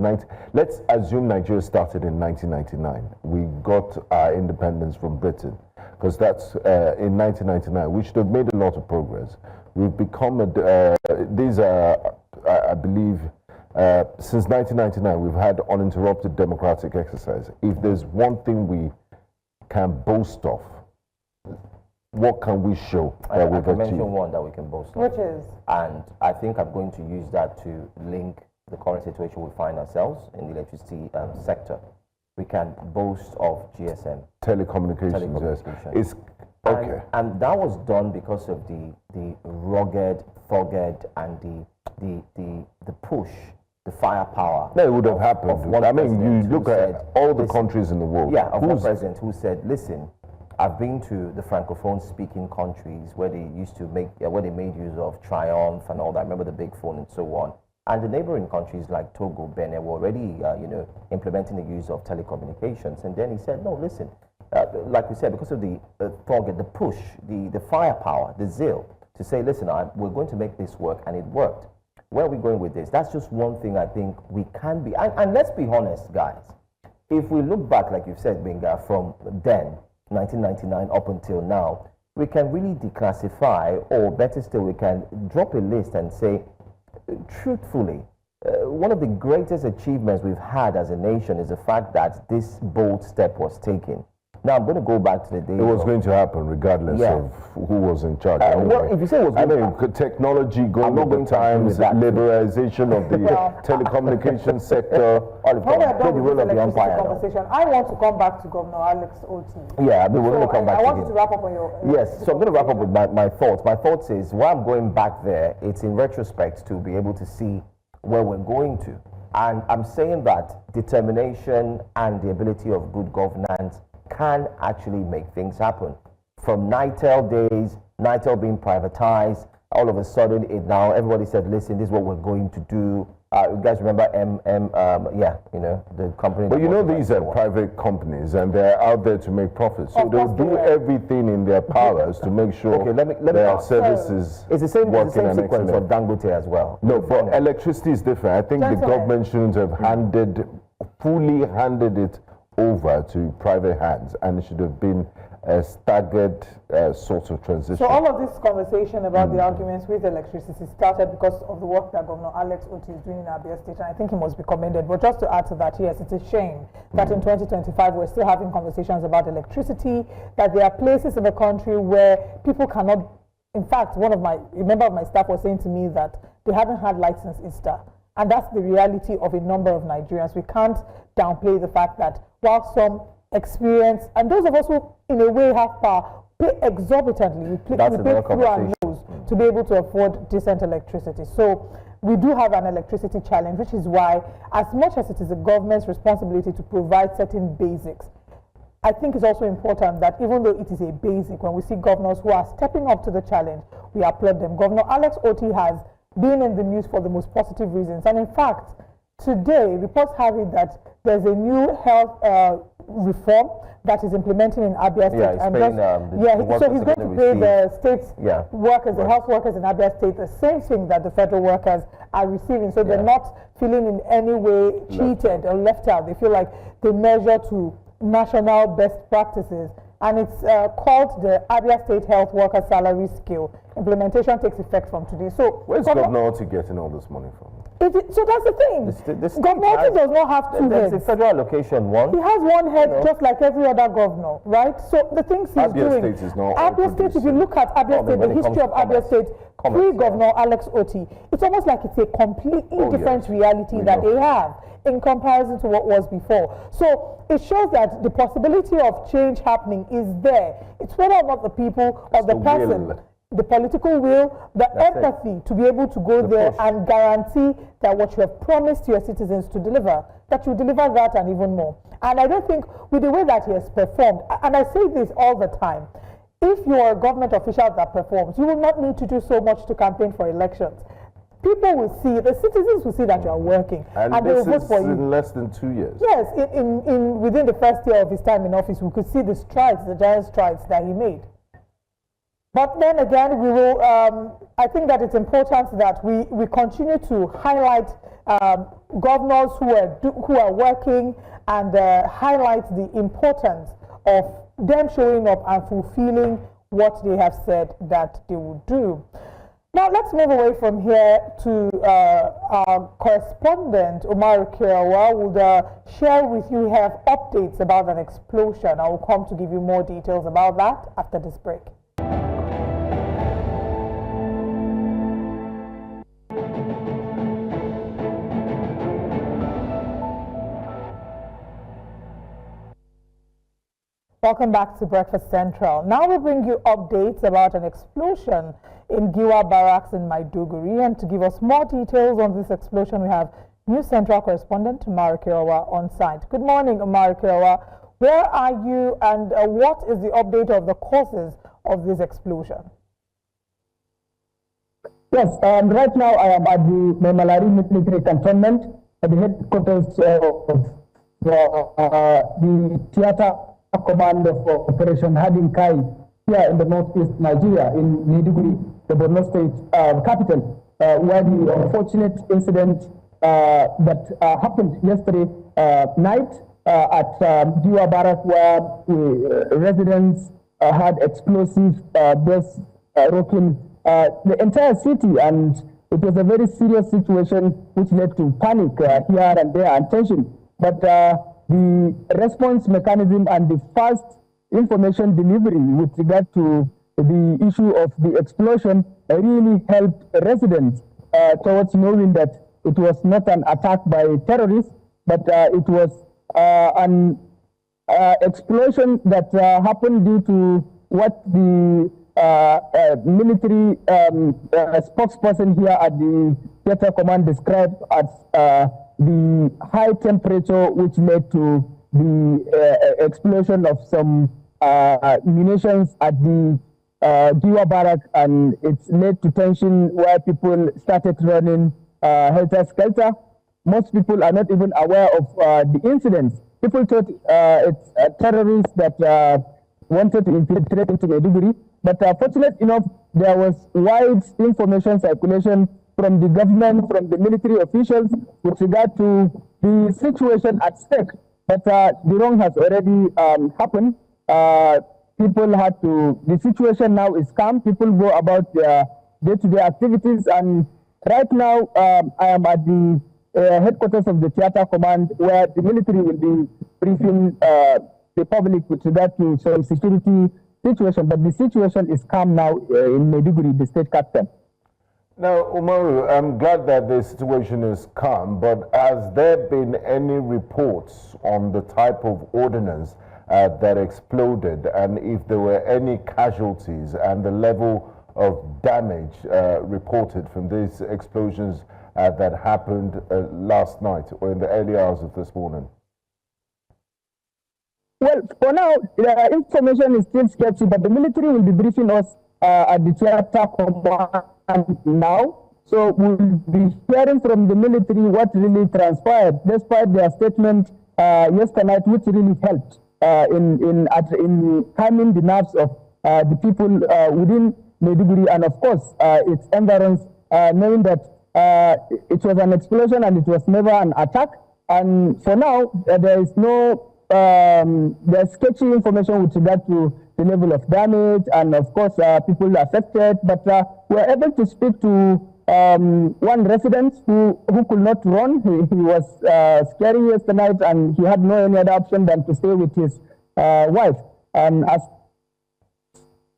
let's assume Nigeria started in 1999. We got our independence from Britain, because that's in 1999. We should have made a lot of progress. We've become I believe, since 1999, we've had uninterrupted democratic exercise. If there's one thing we can boast of, what can we show that we've achieved? I can mention one that we can boast of. Which is? And I think I'm going to use that to link the current situation we find ourselves in the electricity sector. We can boast of GSM. Telecommunications. Yes. It's, okay. And that was done because of the rugged, dogged, and the push, the firepower. No, it would have happened. I mean, you look at all the countries in the world. Yeah, of one president who said, listen, I've been to the francophone speaking countries where they used to where they made use of Triumph and all that. I remember the big phone and so on. And the neighboring countries like Togo, Benin were already, implementing the use of telecommunications. And then he said, no, listen, like we said, because of the the push, the firepower, the zeal to say, listen, we're going to make this work, and it worked. Where are we going with this? That's just one thing I think we can be. And let's be honest, guys. if we look back, like you've said, Benga, from then, 1999 up until now, we can really declassify, or better still, we can drop a list and say, truthfully, one of the greatest achievements we've had as a nation is the fact that this bold step was taken. Now, I'm going to go back to the day. It was going to happen regardless of who was in charge. Well, if you say it was going to happen, technology going with the times, liberalization of the telecommunications sector. Play the role of the umpire. I want to come back to Governor Alex Oti. Yeah, I mean, we're going to come back to him. I want you to wrap up on your... Yes, so I'm going to wrap up with my thoughts. My thoughts is, while I'm going back there, it's in retrospect to be able to see where we're going to. And I'm saying that determination and the ability of good governance can actually make things happen. From NITEL days, NITEL being privatized, all of a sudden everybody said, listen, this is what we're going to do. You guys remember the company. But you know, these are private companies and they're out there to make profits. So they'll do everything in their powers to make sure their services it's the same sequence excellent. for Dangote as well. No, but electricity is different. I think the government shouldn't have fully handed it over to private hands, and it should have been a staggered sort of transition. So all of this conversation about the arguments with electricity started because of the work that Governor Alex Oti is doing in Abia State, and I think he must be commended. But just to add to that, yes, it's a shame that in 2025 we're still having conversations about electricity, that there are places in the country where people cannot... In fact, a member of my staff was saying to me that they haven't had lights since Easter. And that's the reality of a number of Nigerians. We can't downplay the fact that while some experience, and those of us who in a way have power, pay exorbitantly, we pay through our nose to be able to afford decent electricity. So we do have an electricity challenge, which is why, as much as it is the government's responsibility to provide certain basics, I think it's also important that even though it is a basic, when we see governors who are stepping up to the challenge, we applaud them. Governor Alex Oti has been in the news for the most positive reasons. And in fact, today, reports have it that there's a new health reform that is implementing in Abia State. So he's going to pay the state workers, the health workers in Abia State, the same thing that the federal workers are receiving. So they're not feeling in any way cheated or left out. They feel like they measure to national best practices. And it's called the Abia State Health Worker Salary Scale. Implementation takes effect from today. So where's Governor Oti getting all this money from? So that's the thing. Governor Oti does not have two heads. There's a federal allocation one. He has one head, just like every other governor, right? So the things he's doing. State is not Abia State, if you look at Abia State, the history of Abia State, pre-Governor Alex Oti, it's almost like it's a completely different reality that they have in comparison to what was before. So it shows that the possibility of change happening is there. It's whether or not the people or the person, the political will, the empathy to be able to go there and guarantee that what you have promised your citizens to deliver, that you deliver that and even more. And I don't think with the way that he has performed, and I say this all the time, if you are a government official that performs, you will not need to do so much to campaign for elections. People will see, the citizens will see that you are working, and they will vote for you. In less than 2 years. Yes, within the first year of his time in office, we could see the strides, the giant strides that he made. But then again, we will. I think that it's important that we continue to highlight governors who are working and highlight the importance of them showing up and fulfilling what they have said that they would do. Now let's move away from here to our correspondent, Omar Kirawa, who will share with you have updates about an explosion. I will come to give you more details about that after this break. Welcome back to Breakfast Central. Now we bring you updates about an explosion in Giwa Barracks in Maiduguri. And to give us more details on this explosion, we have News Central correspondent Omar Kirawa on site. Good morning, Omar Kirawa. Where are you and what is the update of the causes of this explosion? Yes, right now I am at the Memalari military cantonment at the headquarters of the theater command of Operation Harding Kai here in the northeast Nigeria, in Maiduguri, the Borno State capital, where the unfortunate incident that happened yesterday night at Giwa Barracks, where residents had explosive bursts rocking the entire city, and it was a very serious situation which led to panic here and there and tension. But the response mechanism and the fast information delivery with regard to the issue of the explosion really helped residents towards knowing that it was not an attack by terrorists, but it was an explosion that happened due to what the military spokesperson here at the theater command described as the high temperature which led to the explosion of some munitions at the Giwa Barracks, and it led to tension where people started running helter-skelter. Most people are not even aware of the incidents. People thought it's terrorists that wanted to infiltrate into Maiduguri, but fortunately enough, there was wide information circulation from the government, from the military officials with regard to the situation at stake. But the wrong has already happened. People had to, the situation now is calm. People go about their day-to-day activities, and right now I am at the headquarters of the theater command, where the military will be briefing the public with regard to some security situation. But the situation is calm now in Maiduguri, the state capital. Now, Umaru, I'm glad that the situation is calm, but has there been any reports on the type of ordnance that exploded, and if there were any casualties and the level of damage reported from these explosions that happened last night or in the early hours of this morning? Well, for now, the information is still sketchy, but the military will be briefing us at the theater command now. So we'll be hearing from the military what really transpired, despite their statement yesterday night, which really helped in calming the nerves of the people within Maiduguri, and of course its environs, knowing that it was an explosion and it was never an attack. And for now, there is no there's sketchy information with regard to the level of damage and of course people affected. But we're able to speak to one resident who could not run. He was scary yesterday night, and he had no any other option than to stay with his wife. And as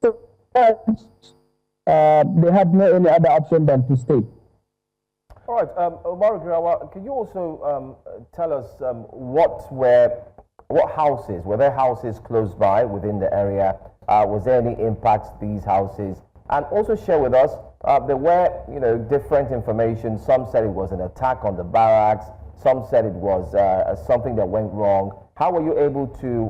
they had no any other option than to stay. All right, Omar Girawa, can you also tell us what houses, were there houses close by within the area? Was there any impact to these houses? And also share with us, there were, different information. Some said it was an attack on the barracks. Some said it was something that went wrong. How were you able to,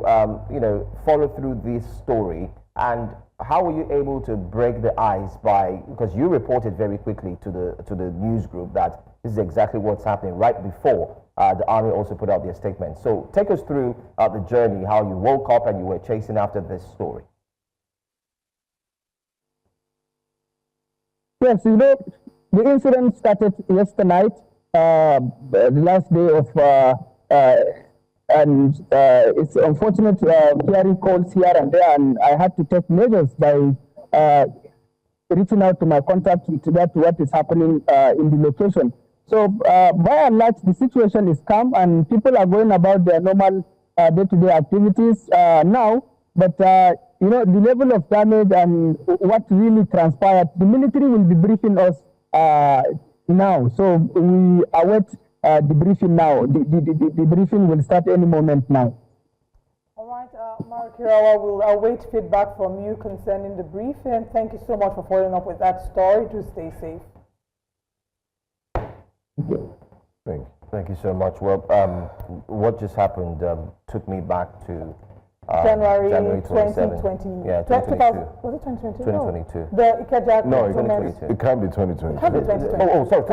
follow through this story? And how were you able to break the ice because you reported very quickly to the news group that this is exactly what's happening right before the army also put out their statement. So take us through the journey, how you woke up and you were chasing after this story. Yes, the incident started yesterday night, the last day of, and it's unfortunate hearing calls here and there, and I had to take measures by reaching out to my contacts with regard to what is happening in the location. So by and large, the situation is calm, and people are going about their normal day-to-day activities now. But the level of damage and what really transpired, the military will be briefing us now. So we await the briefing now. The briefing will start any moment now. All right, Mark Kirawa, we'll await feedback from you concerning the briefing. Thank you so much for following up with that story. Do stay safe. Thank you so much. Well, what just happened took me back to January 27. 2020. Yeah, 2022. Was it 2022? 2022. No. The Ikeja No, cantonment. it can't be 2020. It can't be 2020. Sorry,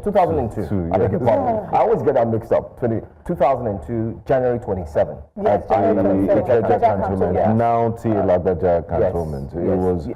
2002. I beg your pardon. Yeah. I always get that mixed up. 2002, January 27. Yes, January 27. Ikeja cantonment, Yeah. now T. Lagbaja cantonment. It was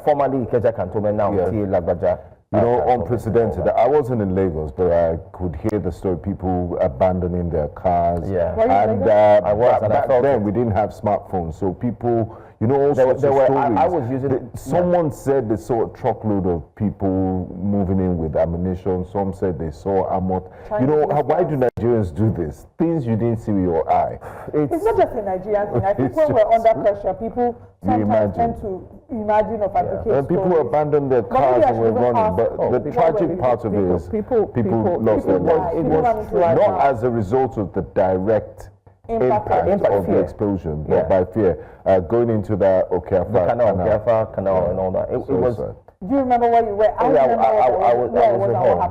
formerly Ikeja cantonment, now Yes. T. Lagbaja You know, unprecedented. I wasn't in Lagos, but I could hear the story, people abandoning their cars. Yeah. And I was, and back then we didn't have smartphones, so people, you know, all sorts of stories. I was using someone said they saw a truckload of people moving in with ammunition. Some said they saw armor. You know, why do Nigerians do this? Things you didn't see with your eye. It's not just a Nigerian thing. I think when we're under pressure, people sometimes tend to imagine or fabricate people abandoned their cars and were running, but the tragic part of it is people lost their lives. It was not as a result of the direct impact of the explosion, but by fear. Going into that Okafa canal and all that. It was. Do you remember where you were? I was at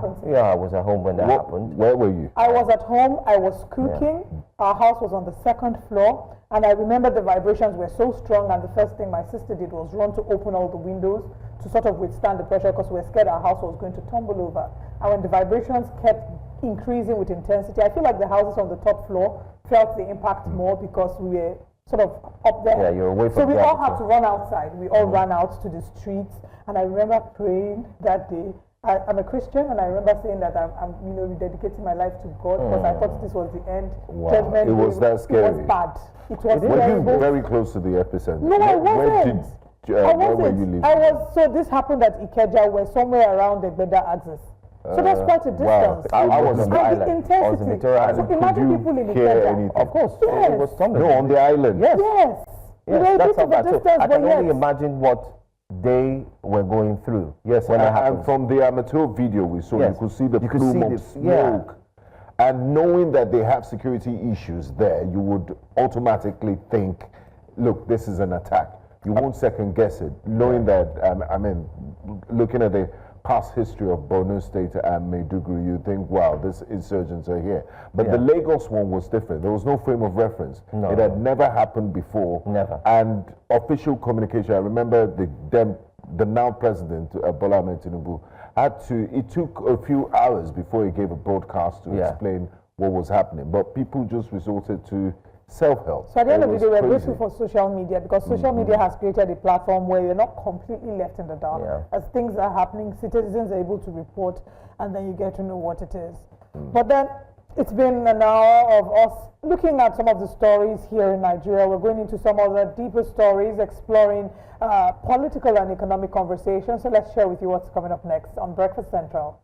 home. Yeah, I was at home when that happened. Where were you? I was at home. I was cooking. Our house was on the second floor. And I remember the vibrations were so strong, and the first thing my sister did was run to open all the windows to sort of withstand the pressure, because we were scared our house was going to tumble over. And when the vibrations kept increasing with intensity, I feel like the houses on the top floor felt the impact more because we were sort of up there. Yeah, you're away from So we all had to run outside. We all ran out to the streets, and I remember praying that day. I'm a Christian, and I remember saying that I'm rededicating my life to God, because I thought this was the end. Wow. Judgment. It was that scary. It was bad. It was Were you very close to the epicenter? No, I wasn't. Where were you living? So this happened at Ikeja, where somewhere around the Beda axis. So that's quite a distance. Wow. I was on the island. Intensity. I was in Victoria Island. So imagine people in Ikeja. Of course. Yes. It was thunder. No, on the island. Yes. Yes, that's how bad. So I can only imagine what they were going through. Yes, and from the amateur video we saw, you could see the plume of smoke. And knowing that they have security issues there, you would automatically think, look, this is an attack. You won't second guess it, knowing that, looking at the past history of Borno State and Maiduguri, you think, wow, these insurgents are here. But the Lagos one was different. There was no frame of reference. No. It had never happened before. Never. And official communication, I remember the now president, Bola Ahmed Tinubu, it took a few hours before he gave a broadcast to explain what was happening. But people just resorted to self-help. So at the end of the day, we're grateful for social media, because social media has created a platform where you're not completely left in the dark. As things are happening, citizens are able to report, and then you get to know what it is. But then it's been an hour of us looking at some of the stories here in Nigeria. We're going into some of the deeper stories, exploring political and economic conversations. So let's share with you what's coming up next on Breakfast Central.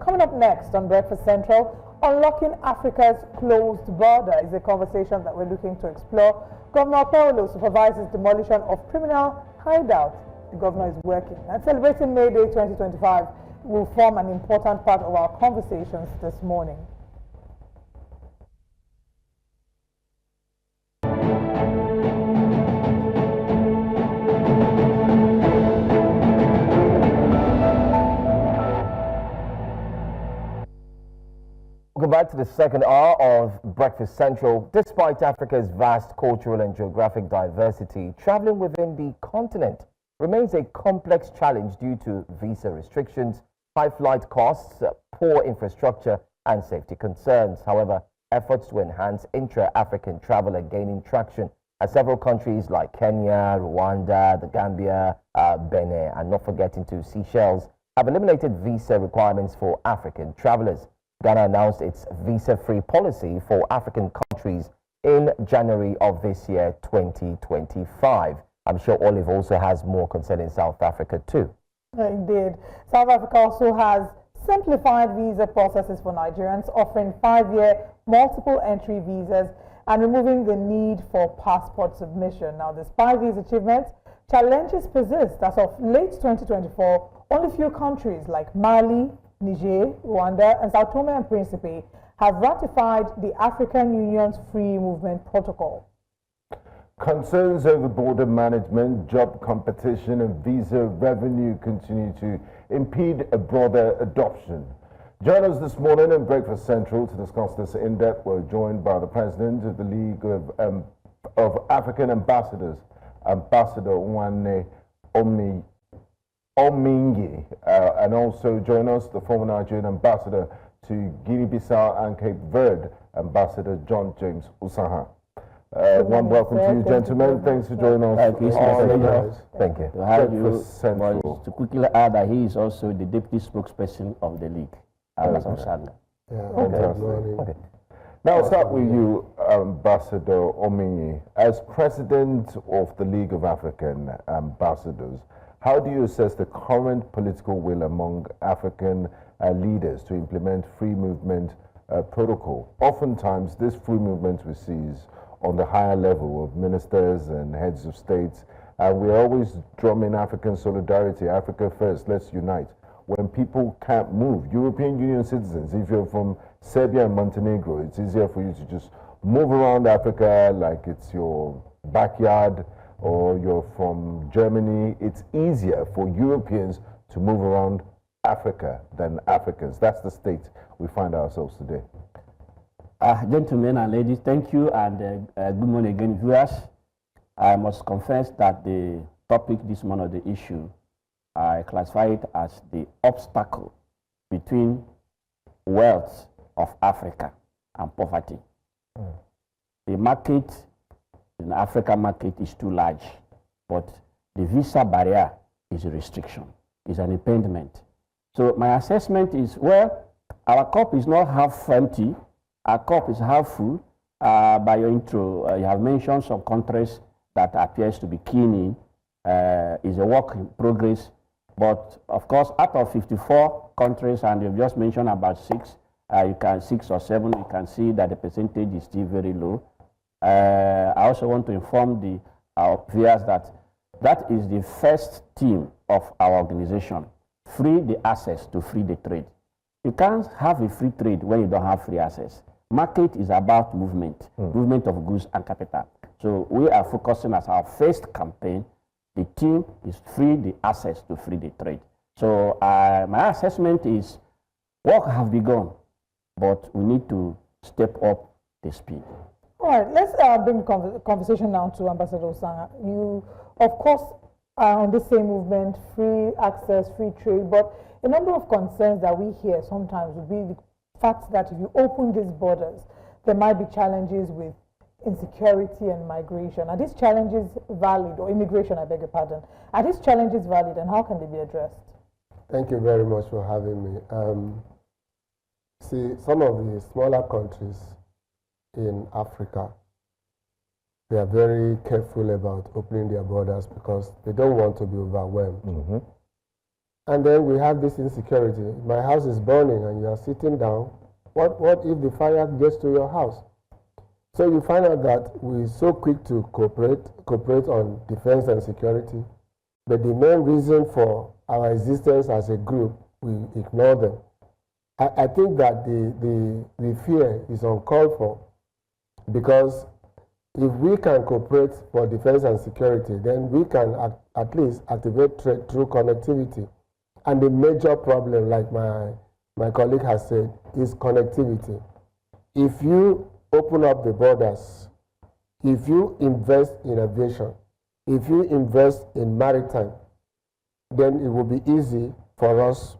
Coming up next on Breakfast Central, unlocking Africa's closed border is a conversation that we're looking to explore. Governor Paulo supervises demolition of criminal hideouts. The governor is working. And celebrating May Day 2025 will form an important part of our conversations this morning. Welcome back to the second hour of Breakfast Central. Despite Africa's vast cultural and geographic diversity, traveling within the continent remains a complex challenge due to visa restrictions, high flight costs, poor infrastructure, and safety concerns. However, efforts to enhance intra-African travel are gaining traction as several countries like Kenya, Rwanda, the Gambia, Benin, and not forgetting to Seychelles, have eliminated visa requirements for African travelers. Ghana announced its visa-free policy for African countries in January of this year, 2025. I'm sure Olive also has more concerning South Africa too. Indeed. South Africa also has simplified visa processes for Nigerians, offering 5-year multiple entry visas and removing the need for passport submission. Now, despite these achievements, challenges persist. As of late 2024, only few countries like Mali, Niger, Rwanda, and Sao Tome and Principe have ratified the African Union's Free Movement Protocol. Concerns over border management, job competition, and visa revenue continue to impede a broader adoption. Join us this morning in Breakfast Central to discuss this in depth. We're joined by the president of the League of African Ambassadors, Ambassador Nwane Omingi, and also join us the former Nigerian ambassador to Guinea-Bissau and Cape Verde, Ambassador John James Usaha. Warm welcome to you, gentlemen. Thanks for joining us. Thank you. Thank you. To have you, Central. but to quickly add that he is also the deputy spokesperson of the league. Okay. Now I'll start with you, Ambassador Ominyi. As president of the League of African Ambassadors, how do you assess the current political will among African leaders to implement free movement protocol? Oftentimes, this free movement we see is on the higher level of ministers and heads of states, and we're always drumming African solidarity, Africa first, let's unite. When people can't move, European Union citizens, if you're from Serbia and Montenegro, it's easier for you to just move around Africa like it's your backyard, or you're from Germany. It's easier for Europeans to move around Africa than Africans. That's the state we find ourselves today. Gentlemen and ladies, thank you, and good morning again, viewers. I must confess that the topic this morning, the issue, I classify it as the obstacle between wealth of Africa and poverty. The market, the African market, is too large, but the visa barrier is a restriction, is an impediment. So my assessment is, well, our cup is not half empty, our cup is half full. By your intro, you have mentioned some countries that appears to be keen in, is a work in progress. But of course, out of 54 countries, and you've just mentioned about 6 or 7, you can see that the percentage is still very low. I also want to inform our viewers that is the first theme of our organization: free the access to free the trade. You can't have a free trade when you don't have free access. Market is about movement, movement of goods and capital. So we are focusing as our first campaign. The theme is free the access to free the trade. So my assessment is work have begun, but we need to step up the speed. All right, let's bring conversation now to Ambassador Osanga. You, of course, are on the same movement, free access, free trade, but a number of concerns that we hear sometimes would be the fact that if you open these borders, there might be challenges with insecurity and migration. Are these challenges valid, or immigration, I beg your pardon? Are these challenges valid, and how can they be addressed? Thank you very much for having me. See, some of the smaller countries in Africa, they are very careful about opening their borders because they don't want to be overwhelmed. And then we have this insecurity. My house is burning and you are sitting down. What if the fire gets to your house? So you find out that we're so quick to cooperate on defense and security, but the main reason for our existence as a group, we ignore them. I think that the fear is uncalled for, because if we can cooperate for defense and security, then we can at least activate trade through connectivity. And the major problem, like my colleague has said, is connectivity. If you open up the borders, if you invest in aviation, if you invest in maritime, then it will be easy for us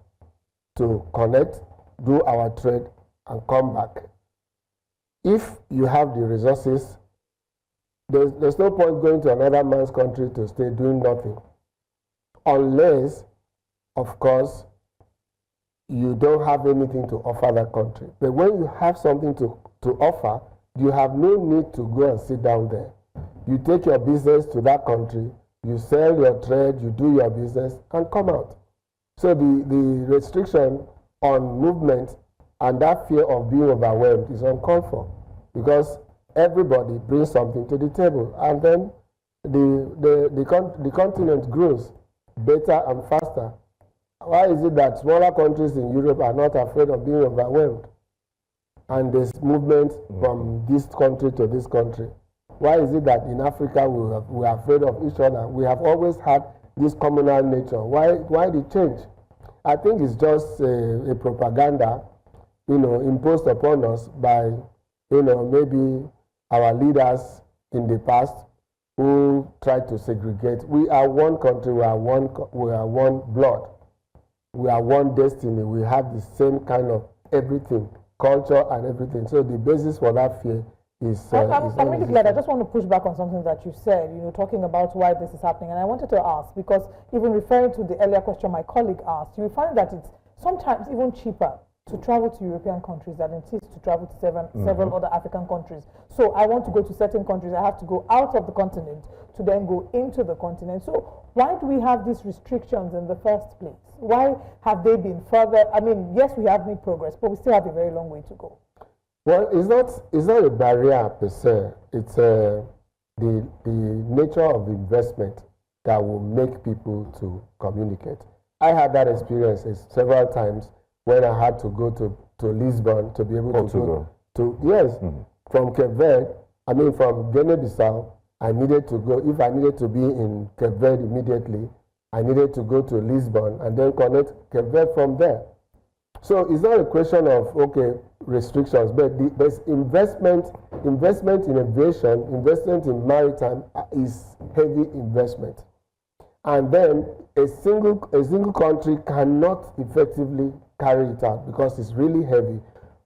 to connect, do our trade, and come back. If you have the resources, there's no point going to another man's country to stay doing nothing, unless, of course, you don't have anything to offer that country. But when you have something to offer, you have no need to go and sit down there. You take your business to that country, you sell your trade, you do your business, and come out. So the restriction on movement and that fear of being overwhelmed is uncalled for, because everybody brings something to the table, and then the continent grows better and faster. Why is it that smaller countries in Europe are not afraid of being overwhelmed? And there's movement from this country to this country. Why is it that in Africa we are afraid of each other? We have always had this communal nature. Why the change? I think it's just a propaganda, imposed upon us by, maybe our leaders in the past who tried to segregate. We are one country. We are one blood. We are one destiny. We have the same kind of everything, culture and everything. So the basis for that fear I'm really glad. I just want to push back on something that you said, talking about why this is happening. And I wanted to ask, because even referring to the earlier question my colleague asked, you find that it's sometimes even cheaper to travel to European countries than it is to travel to several other African countries. So I want to go to certain countries, I have to go out of the continent to then go into the continent. So why do we have these restrictions in the first place? Why have they been further? I mean, yes, we have made progress, but we still have a very long way to go. Well, it's not a barrier per se. It's the nature of investment that will make people to communicate. I had that experience several times when I had to go to Lisbon to be able to go to, yes, from Cape Verde, from Guinea-Bissau, I needed to go, if I needed to be in Cape Verde immediately, I needed to go to Lisbon and then connect Cape Verde from there. So it's not a question of, okay, restrictions, but there's investment in aviation, investment in maritime is heavy investment. And then a single country cannot effectively carry it out because it's really heavy.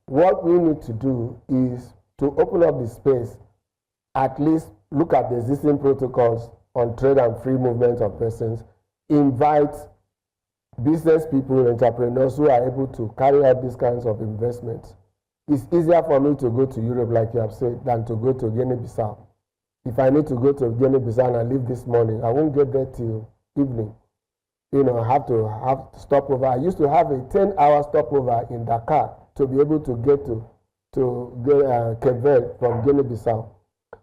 What we need to do is to open up the space, at least look at the existing protocols on trade and free movement of persons, invite business people, entrepreneurs who are able to carry out these kinds of investments. It's easier for me to go to Europe, like you have said, than to go to Guinea-Bissau. If I need to go to Guinea-Bissau and I leave this morning, I won't get there till evening. I have to stopover. I used to have a 10-hour stopover in Dakar to be able to get to Cape Verde from Guinea-Bissau.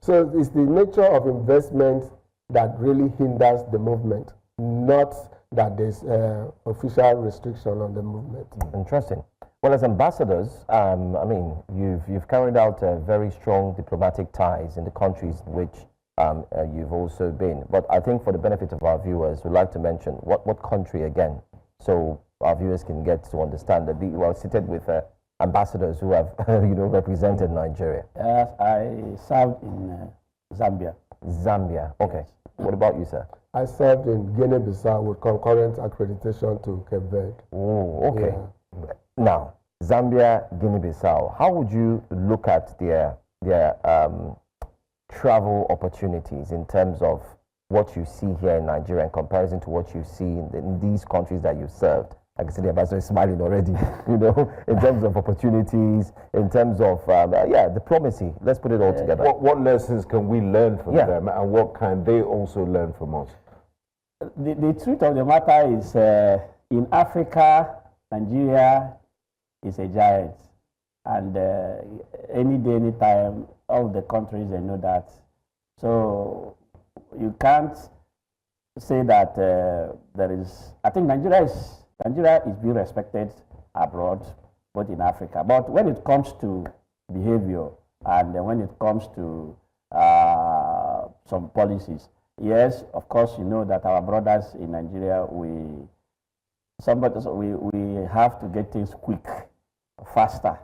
So it's the nature of investment that really hinders the movement, not that there's official restriction on the movement. Interesting. Well, as ambassadors, you've carried out very strong diplomatic ties in the countries in which you've also been. But I think for the benefit of our viewers, we'd like to mention what country again, so our viewers can get to understand that we are seated with ambassadors who have represented Nigeria. Yes, I served in Zambia. Zambia. Okay. What about you, sir? I served in Guinea-Bissau with concurrent accreditation to Cape Verde. Oh, okay. Yeah. Now, Zambia, Guinea-Bissau, how would you look at their travel opportunities in terms of what you see here in Nigeria in comparison to what you see in these countries that you served? I can see the ambassador is smiling already, in terms of opportunities, in terms of, diplomacy. Let's put it all together. What lessons can we learn from them, and what can they also learn from us? The truth of the matter is, in Africa, Nigeria is a giant. And any day, any time, all the countries, they know that. So you can't say that there is, I think Nigeria is being respected abroad, both in Africa. But when it comes to behavior and when it comes to some policies, yes, of course, you know that our brothers in Nigeria, we have to get things quick, faster.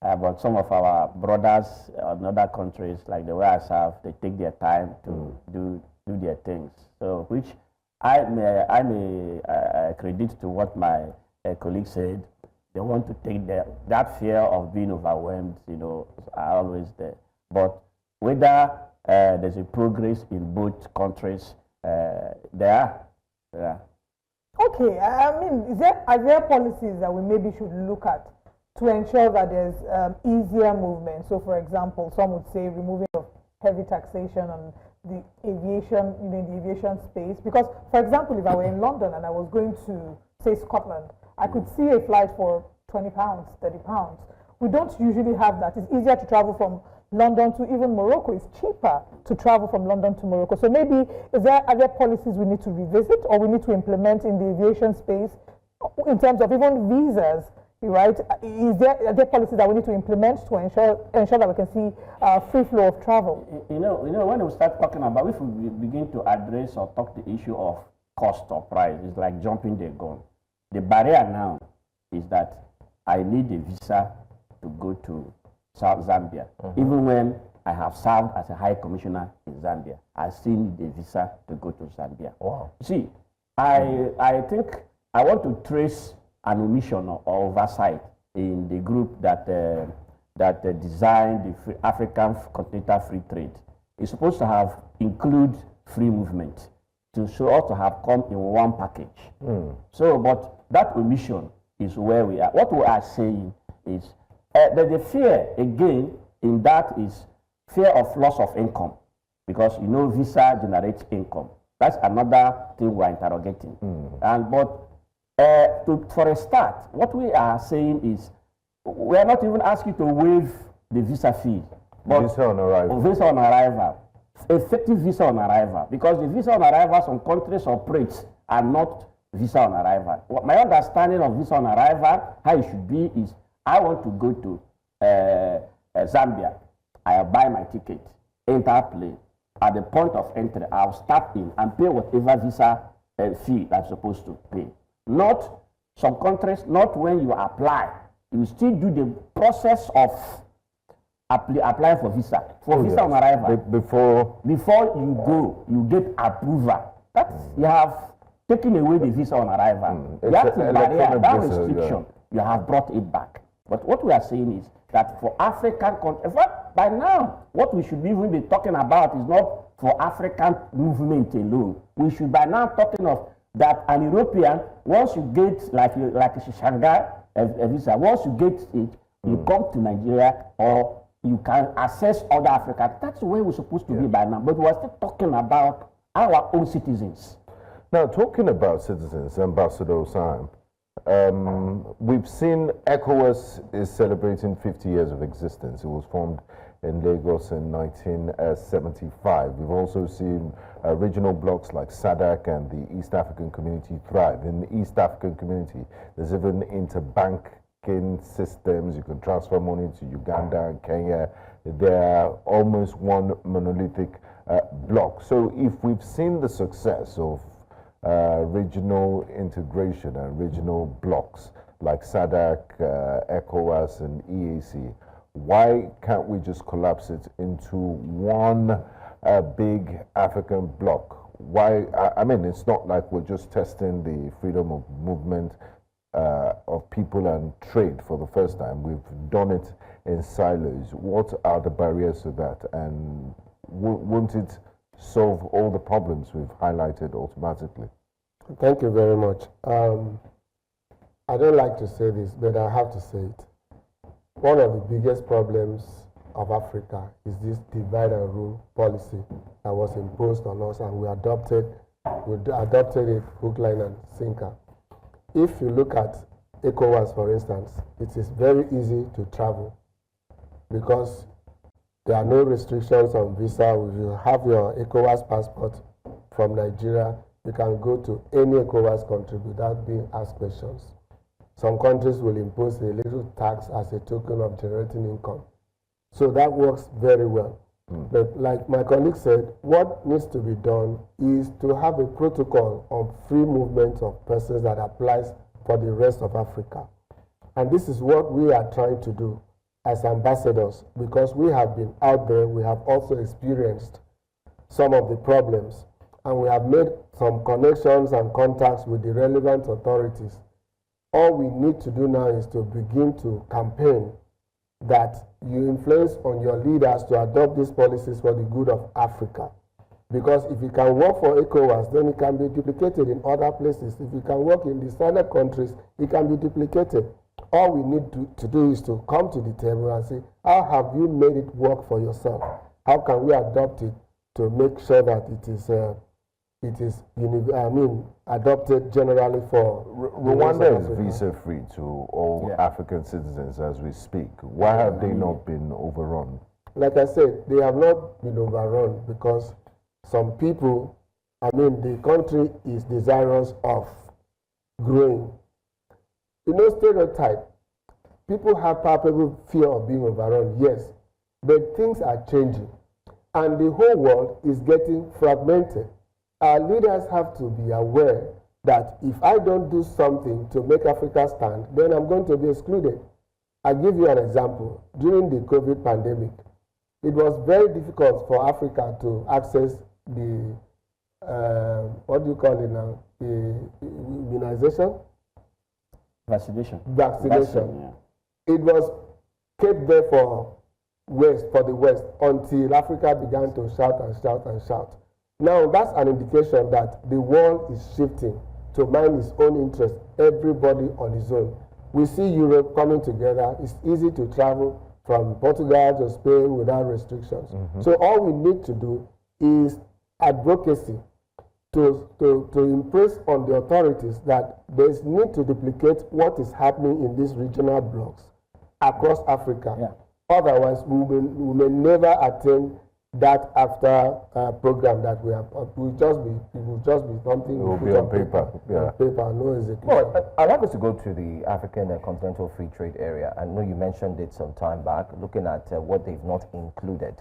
But some of our brothers in other countries, like the way I serve, they take their time to do their things. So, which I may credit to what my colleague said. They want to take that fear of being overwhelmed, are always there. But whether there's a progress in both countries, there are. Okay, are there policies that we maybe should look at to ensure that there's easier movement? So, for example, some would say removing of heavy taxation on the aviation, in the aviation space. Because, for example, if I were in London and I was going to, say, Scotland, I could see a flight for £20, £30. We don't usually have that. It's easier to travel from London to even Morocco. It's cheaper to travel from London to Morocco. So maybe, are there policies we need to revisit or we need to implement in the aviation space in terms of even visas? Right? Are there policies that we need to implement to ensure that we can see free flow of travel? When we start talking about, if we begin to address or talk the issue of cost or price, it's like jumping the gun. The barrier now is that I need a visa to go to South Zambia. Even when I have served as a high commissioner in Zambia, I still need a visa to go to Zambia. Wow. See, I think I want to trace an omission or oversight in the group that that designed the African Continental Free Trade is supposed to have include free movement to show us to have come in one package. So, but that omission is where we are. What we are saying is that the fear again in that is fear of loss of income, because you know visa generates income. That's another thing we are interrogating. And but for a start, what we are saying is we are not even asking to waive the visa fee, but visa on arrival. Visa on arrival, effective visa on arrival, because the visa on arrival some countries operate are not visa on arrival. My understanding of visa on arrival, how it should be is, I want to go to Zambia. I buy my ticket, enter plane. At the point of entry, I'll step in and pay whatever visa fee I'm supposed to pay. Not some countries, not when you apply. You still do the process of applying for visa. Visa on arrival. Before you go, you get approval. That's, you have taken away the visa on arrival. That's the barrier, that restriction, you have brought it back. But what we are saying is that for African countries, by now, what we should even be talking about is not for African movement alone. We should by now talking of that an European, once you get like Shanghai a visa, once you get it, you come to Nigeria or you can access other Africa. That's where we're supposed to be by now. But we're still talking about our own citizens. Now, talking about citizens, Ambassador Osam, we've seen ECOWAS is celebrating 50 years of existence. It was formed in Lagos in 1975. We've also seen regional blocks like SADC and the East African Community thrive. In the East African Community, there's even interbanking systems. You can transfer money to Uganda and Kenya. They're almost one monolithic block. So if we've seen the success of regional integration and regional blocks like SADC, ECOWAS, and EAC, why can't we just collapse it into one big African bloc? Why? I mean, it's not like we're just testing the freedom of movement of people and trade for the first time. We've done it in silos. What are the barriers to that? And won't it solve all the problems we've highlighted automatically? Thank you very much. I don't like to say this, but I have to say it. One of the biggest problems of Africa is this divide and rule policy that was imposed on us, and we adopted it hook, line, and sinker. If you look at ECOWAS, for instance, it is very easy to travel because there are no restrictions on visa. If you have your ECOWAS passport from Nigeria, you can go to any ECOWAS country without being asked questions. Some countries will impose a little tax as a token of generating income. So that works very well. But like my colleague said, what needs to be done is to have a protocol on free movement of persons that applies for the rest of Africa. And this is what we are trying to do as ambassadors, because we have been out there, we have also experienced some of the problems, and we have made some connections and contacts with the relevant authorities. All we need to do now is to begin to campaign that you influence on your leaders to adopt these policies for the good of Africa. Because if it can work for ECOWAS, then it can be duplicated in other places. If it can work in the standard countries, it can be duplicated. All we need to do is to come to the table and say, how have you made it work for yourself? How can we adopt it to make sure that it is adopted generally for Rwanda is visa-free to all African citizens as we speak. Why have they not been overrun? Like I said, they have not been overrun because some people, the country is desirous of growing. Stereotype. People have palpable fear of being overrun, yes, but things are changing. And the whole world is getting fragmented. Our leaders have to be aware that if I don't do something to make Africa stand, then I'm going to be excluded. I'll give you an example. During the COVID pandemic, it was very difficult for Africa to access the, what do you call it now, the immunization? Vaccination. Vaccination. It was kept there for the West until Africa began to shout and shout and shout. Now that's an indication that the world is shifting to mind its own interest, everybody on his own. We see Europe coming together. It's easy to travel from Portugal to Spain without restrictions. So all we need to do is advocacy to impress on the authorities that there is need to duplicate what is happening in these regional blocks across Africa. Yeah. Otherwise, we may never attain that after program that we have. It will just be something. It will be on paper. Yeah. On paper, no execution. Well, I'd like us to go to the African Continental Free Trade Area. I know you mentioned it some time back, looking at what they've not included.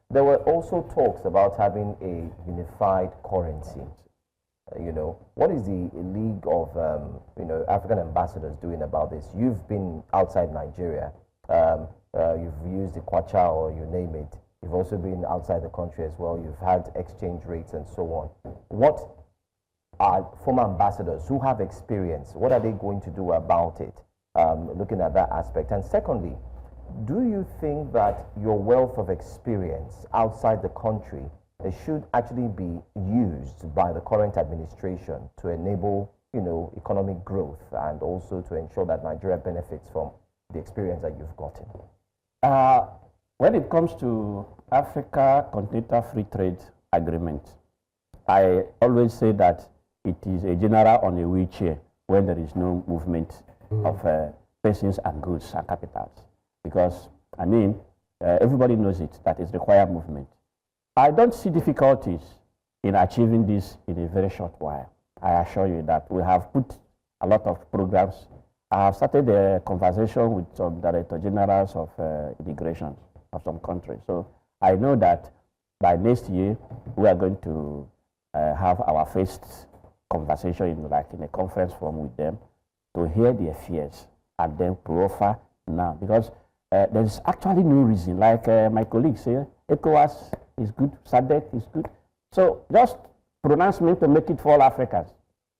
There were also talks about having a unified currency. What is the League of African Ambassadors doing about this? You've been outside Nigeria. You've used the kwacha, or you name it. You've also been outside the country as well. You've had exchange rates and so on. What are former ambassadors who have experience? What are they going to do about it? Looking at that aspect. And secondly, do you think that your wealth of experience outside the country should actually be used by the current administration to enable, economic growth and also to ensure that Nigeria benefits from the experience that you've gotten? When it comes to Africa Continental Free Trade Agreement, I always say that it is a general on a wheelchair when there is no movement of persons and goods and capitals. Because, everybody knows it, that it requires movement. I don't see difficulties in achieving this in a very short while. I assure you that we have put a lot of programs. I have started a conversation with some director generals of immigration of some countries. So I know that by next year, we are going to have our first conversation in a conference forum with them to hear their fears and then to offer now. Because there is actually no reason, like my colleagues say, ECOWAS is good, SADC is good. So just pronouncement to make it for all Africans.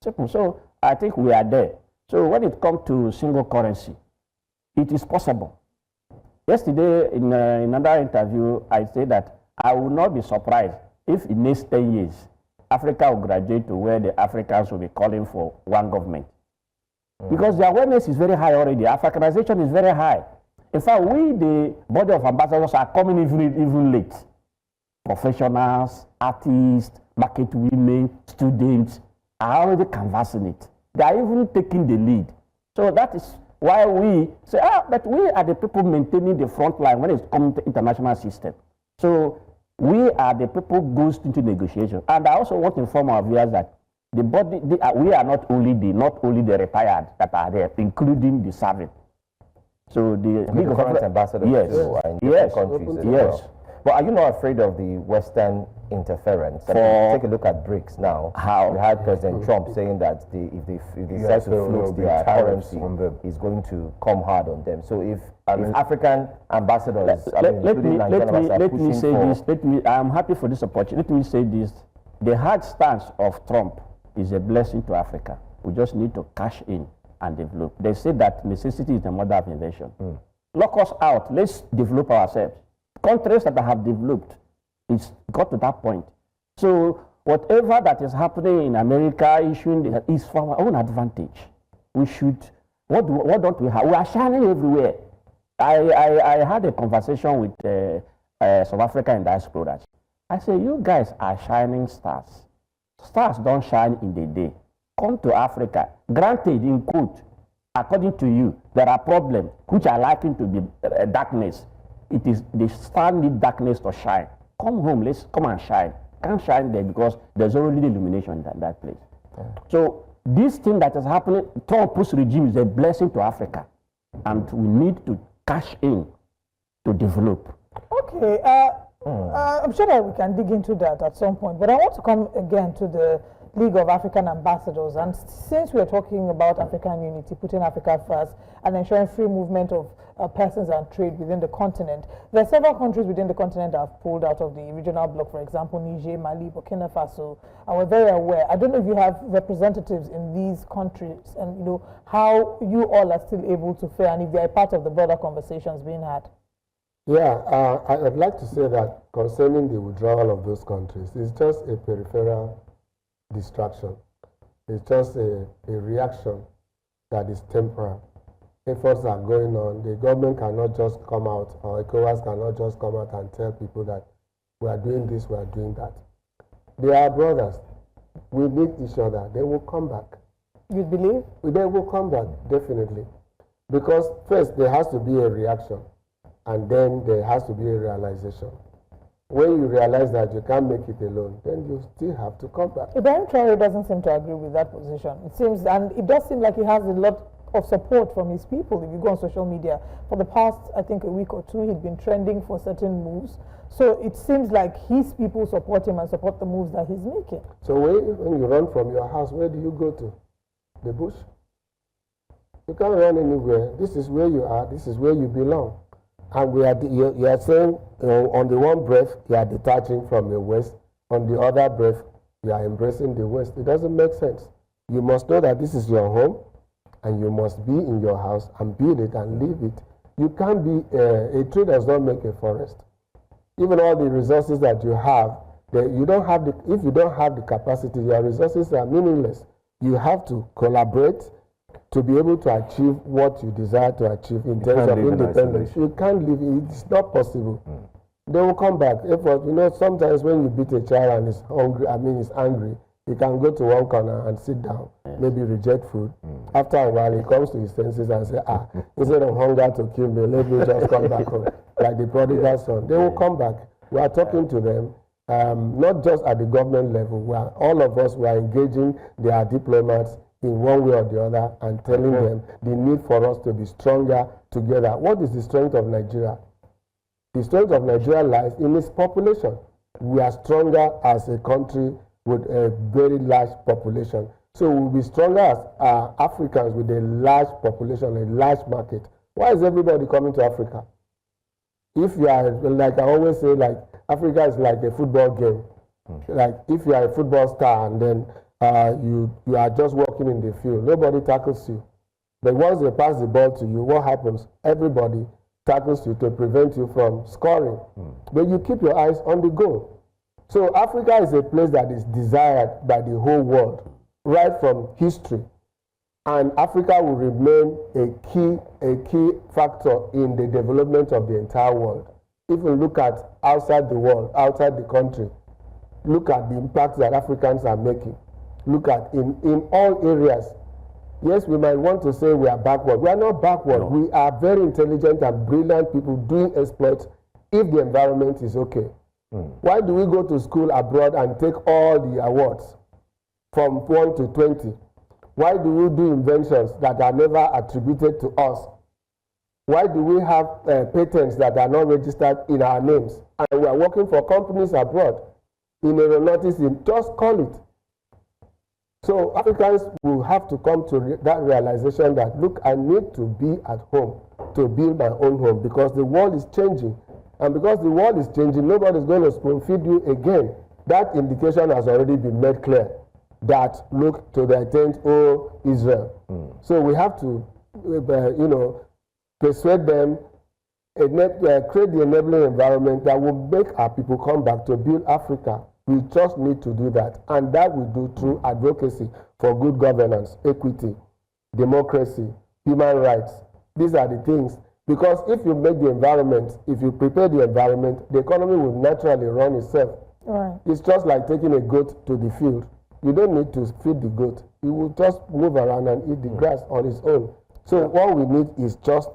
Simple. So I think we are there. So when it comes to single currency, it is possible. Yesterday, in another interview, I said that I will not be surprised if in the next 10 years, Africa will graduate to where the Africans will be calling for one government. Because the awareness is very high already. Africanization is very high. In fact, we, the body of ambassadors, are coming even late. Professionals, artists, market women, students are already canvassing it. They are even taking the lead. So that is why we say, but we are the people maintaining the front line when it comes to international system. So we are the people who goes into negotiation. And I also want to inform our viewers that we are not only the retired that are there, including the serving. So the current ambassadors in different countries as well. But are you not afraid of the Western interference? Take a look at BRICS now. How? We had President Trump saying that if they decide to float their currency, he's going to come hard on them. So if African ambassadors, let me say this. I'm happy for this opportunity. Let me say this. The hard stance of Trump is a blessing to Africa. We just need to cash in and develop. They say that necessity is the mother of invention. Lock us out. Let's develop ourselves. Countries that have developed, it's got to that point. So whatever that is happening in America is for our own advantage. We should, what don't we have? We are shining everywhere. I had a conversation with South Africa in diaspora. I say, you guys are shining stars. Stars don't shine in the day. Come to Africa. Granted, in quote, according to you, there are problems which are likely to be darkness. It is the star need darkness to shine. Come home, let's come and shine. Can't shine there because there's already illumination in that place. So this thing that is happening, Trump's regime is a blessing to Africa. And we need to cash in to develop. Okay, I'm sure that we can dig into that at some point. But I want to come again to the League of African Ambassadors, and since we're talking about African unity, putting Africa first, and ensuring free movement of persons and trade within the continent, there are several countries within the continent that have pulled out of the regional bloc, for example, Niger, Mali, Burkina Faso. We're very aware. I don't know if you have representatives in these countries and you know how you all are still able to fare and if they are part of the broader conversations being had. Yeah, I'd like to say that concerning the withdrawal of those countries, it's just a peripheral distraction. It's just a reaction that is temporal. Efforts are going on. The government cannot just come out, or ECOWAS cannot just come out and tell people that we are doing this, we are doing that. They are brothers. We need each other. They will come back. You believe? They will come back, definitely. Because first, there has to be a reaction, and then there has to be a realization. When you realize that you can't make it alone, then you still have to come back. Ibrahim Traore doesn't seem to agree with that position. It seems, and it does seem like he has a lot of support from his people. If you go on social media, for the past, I think, a week or two, he'd been trending for certain moves. So it seems like his people support him and support the moves that he's making. So when you run from your house, where do you go to? The bush? You can't run anywhere. This is where you are. This is where you belong. And we are you are saying, on the one breath, you are detaching from the West. On the other breath, you are embracing the West. It doesn't make sense. You must know that this is your home, and you must be in your house and build it and live it. You can't be, a tree does not make a forest. Even all the resources that you have, if you don't have the capacity, your resources are meaningless. You have to collaborate to be able to achieve what you desire to achieve in terms of independence. You can't live, it's not possible. They will come back. Sometimes when you beat a child and he's angry, he can go to one corner and sit down, maybe reject food. After a while, he comes to his senses and say, instead of hunger to kill me, let me just come back home. Like the prodigal son. They will come back. We are talking to them, not just at the government level, where all of us were engaging their diplomats in one way or the other and telling them the need for us to be stronger together. What is the strength of Nigeria? The strength of Nigeria lies in its population. We are stronger as a country with a very large population. So we'll be stronger as Africans with a large population, a large market. Why is everybody coming to Africa? If you are, like I always say, like Africa is like a football game. Like if you are a football star and then you are just walking in the field, nobody tackles you. But once they pass the ball to you, what happens? Everybody tackles you to prevent you from scoring. But you keep your eyes on the goal. So Africa is a place that is desired by the whole world, right from history. And Africa will remain a key factor in the development of the entire world. If you look at outside the world, outside the country, look at the impact that Africans are making. Look at in all areas. Yes, we might want to say we are backward. We are not backward. No. We are very intelligent and brilliant people doing exploits if the environment is okay. Why do we go to school abroad and take all the awards from 1 to 20? Why do we do inventions that are never attributed to us? Why do we have patents that are not registered in our names? And we are working for companies abroad in aeronautics, just call it. So Africans will have to come to that realization that, look, I need to be at home to build my own home because the world is changing. And because the world is changing, nobody is going to spoon feed you again. That indication has already been made clear. That look to the intent, oh, Israel. So we have to, persuade them, create the enabling environment that will make our people come back to build Africa. We just need to do that. And that we do through advocacy for good governance, equity, democracy, human rights. These are the things. Because if you make the environment, if you prepare the environment, the economy will naturally run itself. Right. It's just like taking a goat to the field. You don't need to feed the goat. It will just move around and eat the grass on its own. So what we need is just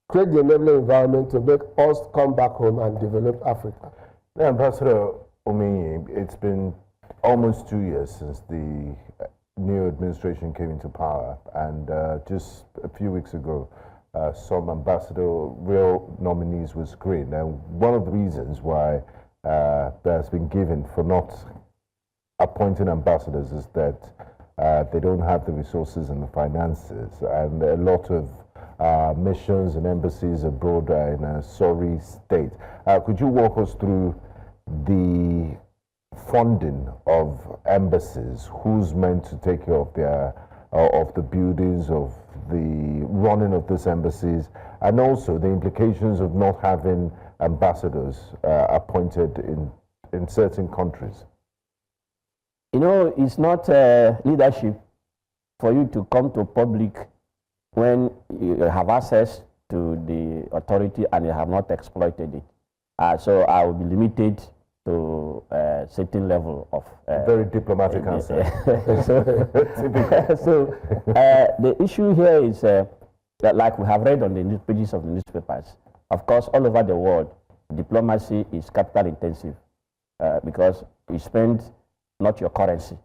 create the enabling environment to make us come back home and develop Africa. Now, Ambassador Ominyi, it's been almost 2 years since the new administration came into power, and just a few weeks ago, some ambassadorial nominees were screened. And one of the reasons why that's been given for not appointing ambassadors is that they don't have the resources and the finances, and a lot of missions and embassies abroad are in a sorry state. Could you walk us through the funding of embassies? Who's meant to take care of their of the buildings, of the running of these embassies, and also the implications of not having ambassadors appointed in certain countries? You know, it's not leadership for you to come to public when you have access to the authority and you have not exploited it. So I will be limited to a certain level of... Very diplomatic answer. So the issue here is that, like we have read on the pages of the newspapers, of course, all over the world, diplomacy is capital intensive because you spend not your currency.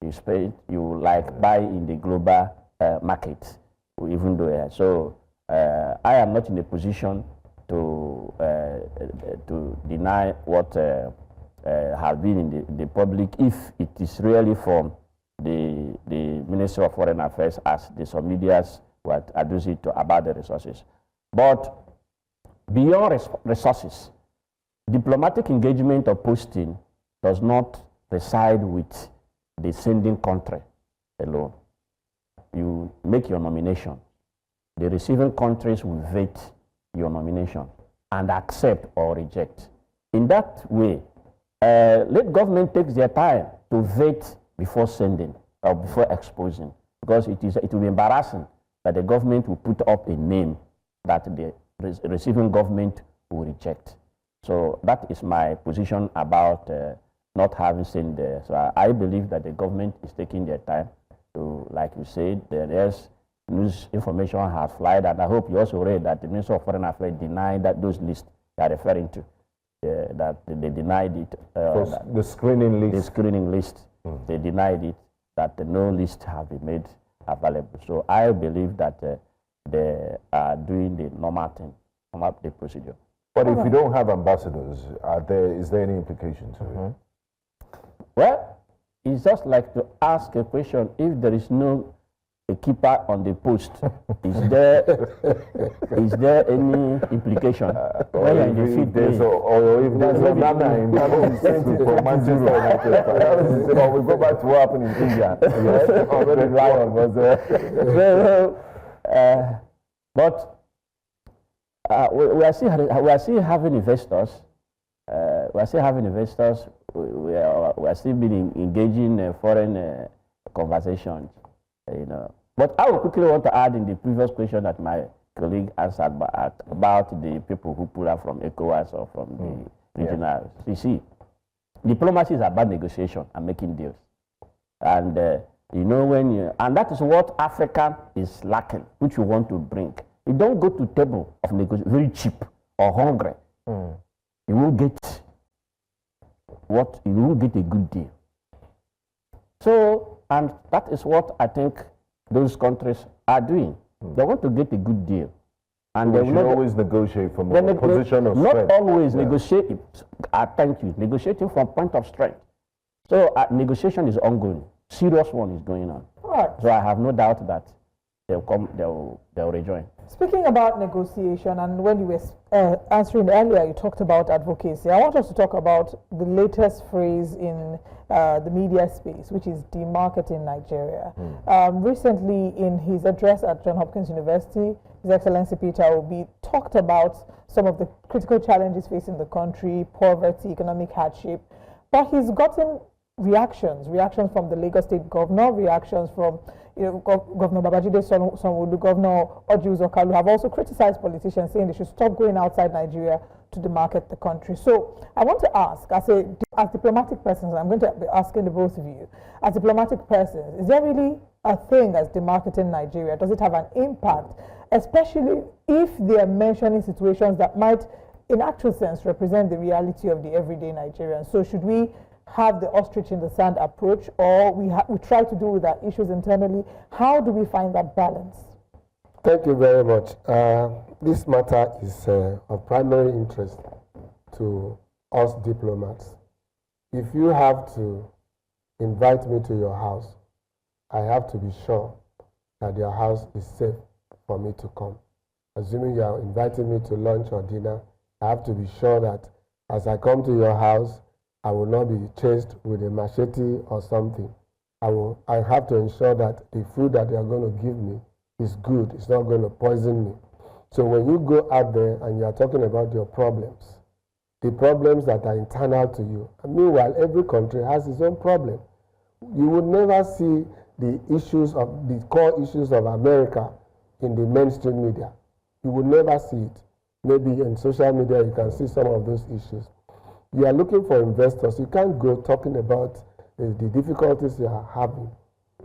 You like buy in the global market, even though so I am not in a position to deny what has been in the public if it is really from the Ministry of Foreign Affairs, as the some medias were adducing to about the resources. But beyond resources, diplomatic engagement or posting does not reside with the sending country alone. You make your nomination. The receiving countries will vet your nomination and accept or reject. In that way, let government take their time to vet before sending or before exposing, because it will be embarrassing that the government will put up a name that the receiving government will reject. So that is my position about not having sent there. So I believe that the government is taking their time to, like you said, there's news information has flied, and I hope you also read that the Minister of Foreign Affairs denied that those lists they are referring to, that they denied it. The screening list. The screening list, they denied it, that no list have been made available. So I believe that they are doing the normal thing, the procedure. But if you don't have ambassadors, is there any implication to it? Well, it's just like to ask a question, if there is no a keeper on the post, is there any implication? Or if there's Onana for Manchester United, or we go back to what happened in India. Yes, already Lion was there. But we are still having investors. We are still having investors. We are still being engaging in foreign conversations. You know. But I would quickly want to add in the previous question that my colleague answered about the people who pull out from ECOWAS or from the regional. You see, diplomacy is about negotiation and making deals. And you know and that is what Africa is lacking, which we want to bring. You don't go to table of negotiation very cheap or hungry. You won't get a good deal. So, and that is what I think those countries are doing. They want to get a good deal. And they will always negotiate from a position of strength. Not always negotiate. Thank you. Negotiating from point of strength. So negotiation is ongoing. Serious one is going on. Right. So I have no doubt that they'll rejoin. Speaking about negotiation, and when you were answering earlier, you talked about advocacy. I want us to talk about the latest phrase in the media space, which is demarketing Nigeria. Recently, in his address at Johns Hopkins University, His Excellency Peter Obi talked about some of the critical challenges facing the country, poverty, economic hardship, but he's gotten reactions from the Lagos State Governor, reactions from Governor Babajide Sanwo-Olu, Governor Orji Uzor have also criticized politicians, saying they should stop going outside Nigeria to demarket the country. So I want to ask, as diplomatic persons, I'm going to be asking the both of you, as diplomatic persons, is there really a thing as demarketing Nigeria? Does it have an impact, especially if they are mentioning situations that might, in actual sense, represent the reality of the everyday Nigerian? So should we have the ostrich in the sand approach, or we try to deal with our issues internally? How do we find that balance? Thank you very much. This matter is of primary interest to us diplomats. If you have to invite me to your house, I have to be sure that your house is safe for me to come. Assuming you are inviting me to lunch or dinner, I have to be sure that as I come to your house, I will not be chased with a machete or something. I have to ensure that the food that you are going to give me is good. It's not going to poison me. So when you go out there and you are talking about your problems, the problems that are internal to you, and meanwhile, every country has its own problem. You would never see the core issues of America in the mainstream media. You would never see it. Maybe in social media you can see some of those issues. You are looking for investors. You can't go talking about the difficulties you are having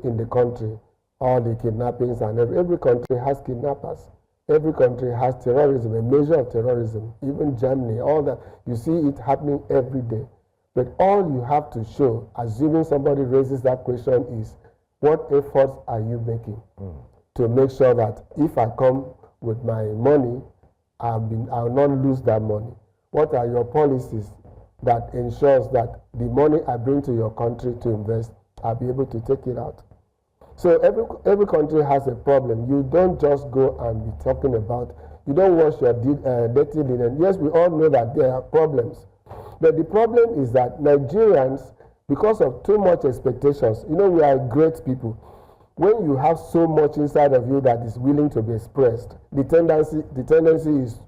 in the country, all the kidnappings, and every country has kidnappers. Every country has terrorism, a measure of terrorism, even Germany, all that. You see it happening every day. But all you have to show, assuming somebody raises that question, is what efforts are you making to make sure that if I come with my money, I will not lose that money? What are your policies that ensures that the money I bring to your country to invest, I'll be able to take it out? So every country has a problem. You don't just go and be talking about, you don't wash your dirty linen. Yes, we all know that there are problems. But the problem is that Nigerians, because of too much expectations, we are great people. When you have so much inside of you that is willing to be expressed, the tendency is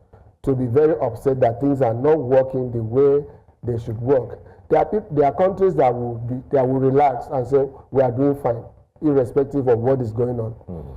to be very upset that things are not working the way they should work. There are countries that will relax and say, we are doing fine, irrespective of what is going on.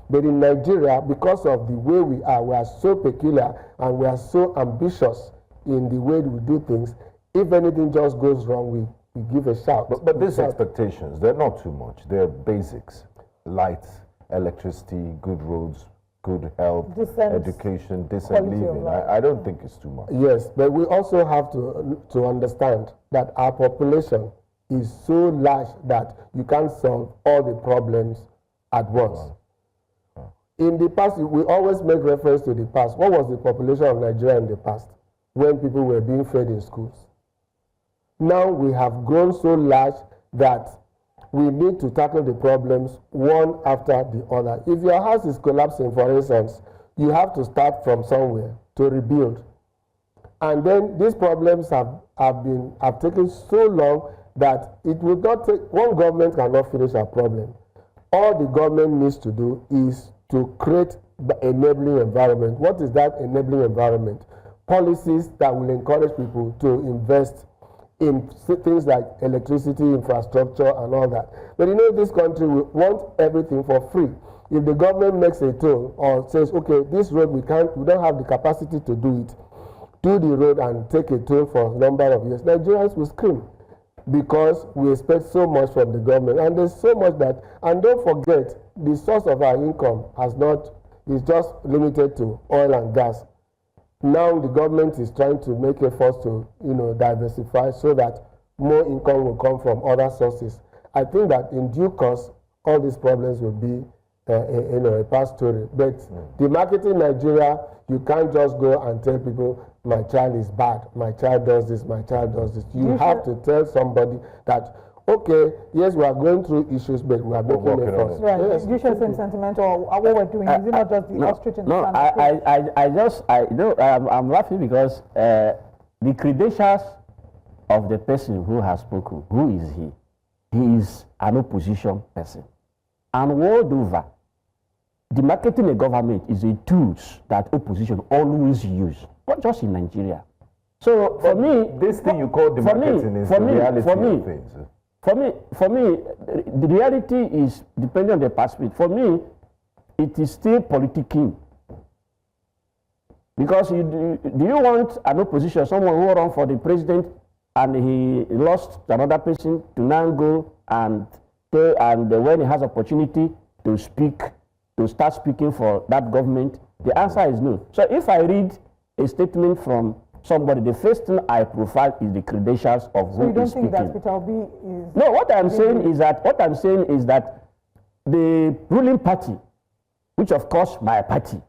But in Nigeria, because of the way we are so peculiar and we are so ambitious in the way we do things. If anything just goes wrong, we give a shout. But these expectations, they're not too much. They're basics. Light, electricity, good roads, good health, education, decent living. I don't think it's too much. Yes, but we also have to understand that our population is so large that you can't solve all the problems at once. In the past, we always make reference to the past. What was the population of Nigeria in the past when people were being fed in schools? Now we have grown so large that we need to tackle the problems one after the other. If your house is collapsing, for instance, you have to start from somewhere to rebuild. And then these problems have taken so long that it will not take, one government cannot finish a problem. All the government needs to do is to create the enabling environment. What is that enabling environment? Policies that will encourage people to invest in things like electricity, infrastructure, and all that. But this country will want everything for free. If the government makes a toll or says, okay, this road we don't have the capacity to do it, do the road and take a toll for a number of years, Nigerians will scream because we expect so much from the government. And there's so much that, and don't forget, the source of our income is just limited to oil and gas. Now the government is trying to make efforts to, diversify so that more income will come from other sources. I think that in due course, all these problems will be, a past story. But the marketing in Nigeria, you can't just go and tell people, my child is bad, my child does this, my child does this. You have to tell somebody that, okay, yes, we are going through issues, but we are making efforts. Right. Yes. You should say sentiment or what we're doing. Is it not just the ostrich in the sand? I'm laughing because the credentials of the person who has spoken, who is he? He is an opposition person. And world over, the marketing of government is a tool that opposition always use, not just in Nigeria. So for me, this thing you call the marketing is the reality of things. For me, the reality is depending on the perspective. For me, it is still politicking. Because do you want an opposition, someone who run for the president and he lost another person to now go and when he has opportunity to speak, to start speaking for that government? The answer is no. So if I read a statement from somebody, the first thing I profile is the credentials of who is speaking. So you don't think that Peter Obi is... No, what I'm saying is that the ruling party, which of course my party,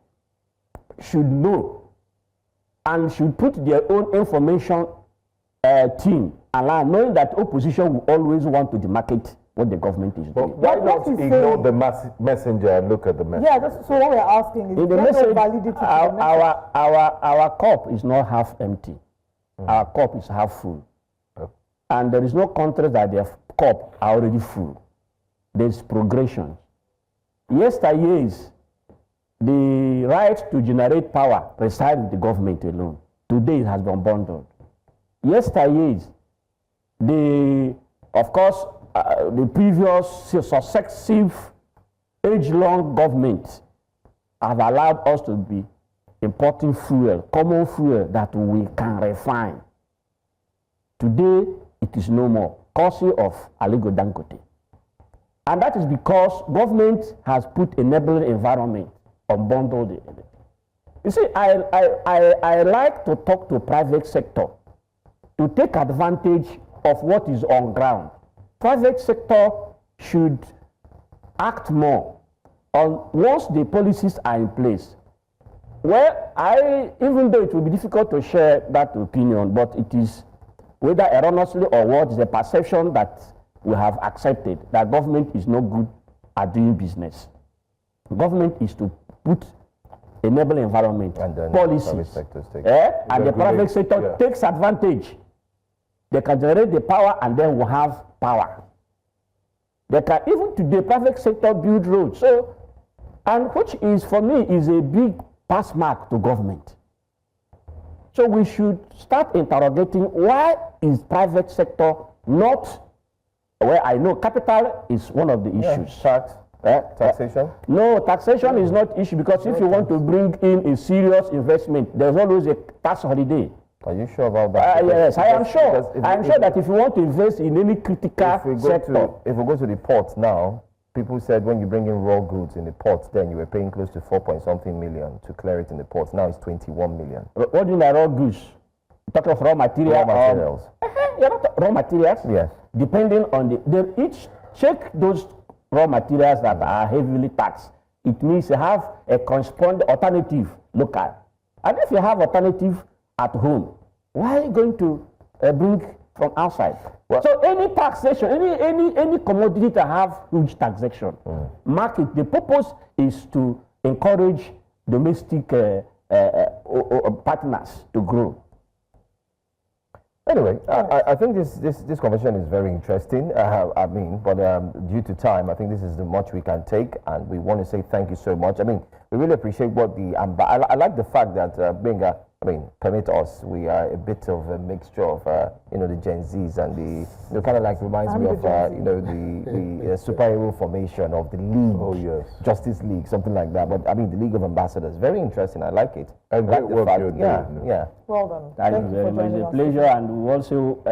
should know and should put their own information team aligned, knowing that opposition will always want to demarcate what the government is doing. Why What not he's ignore saying- the messenger and look at the message? Yeah, so what we're asking is, In the there's message, no validity to the message. our cup is not half empty. Our cup is half full. And there is no country that their cup are already full. There's progression. Yesteryears, the right to generate power resides with the government alone. Today it has been bundled. Yesteryears, of course, the previous successive age-long government have allowed us to be importing fuel, common fuel that we can refine. Today, it is no more, courtesy of Aligo Dangote. And that is because government has put enabling environment on bundled. You see, I like to talk to private sector to take advantage of what is on ground. Private sector should act more on once the policies are in place. Well, even though it will be difficult to share that opinion, but it is whether erroneously or what is the perception that we have accepted that government is not good at doing business. Government is to put enable environment, And then policies, private sectors take and the private sector takes advantage. They can generate the power and then we'll have power. They can, even today, private sector build roads. So, and which is, for me, is a big pass mark to government. So we should start interrogating why is private sector not, well, I know capital is one of the issues. Taxation? No, taxation is not issue because if you want to bring in a serious investment, there's always a tax holiday. Are you sure about that? Yes, I am sure. I am sure that if you want to invest in any critical sector. If we go to the ports now, people said when you bring in raw goods in the ports, then you were paying close to 4-point-something million to clear it in the ports. Now it's 21 million. What do you mean by raw goods? Talk of raw material. Raw materials. You're not raw materials? Yes. Depending on each check those raw materials that are heavily taxed. It means you have a corresponding alternative local. And if you have alternative at home, why are you going to bring from outside? Well, so any taxation, any commodity that have huge taxation, market, the purpose is to encourage domestic partners to grow. Anyway, I think this conversation is very interesting. But due to time, I think this is the much we can take, and we want to say thank you so much. I mean, we really appreciate what I like the fact that permit us. We are a bit of a mixture of the Gen Zs and the kind of like reminds me of the superhero formation of the League. Oh yes, Justice League, something like that. But I mean, the League of Ambassadors, very interesting. I like it. And great work you're doing. Yeah. Well done. Thank you very much. It's a pleasure, and we also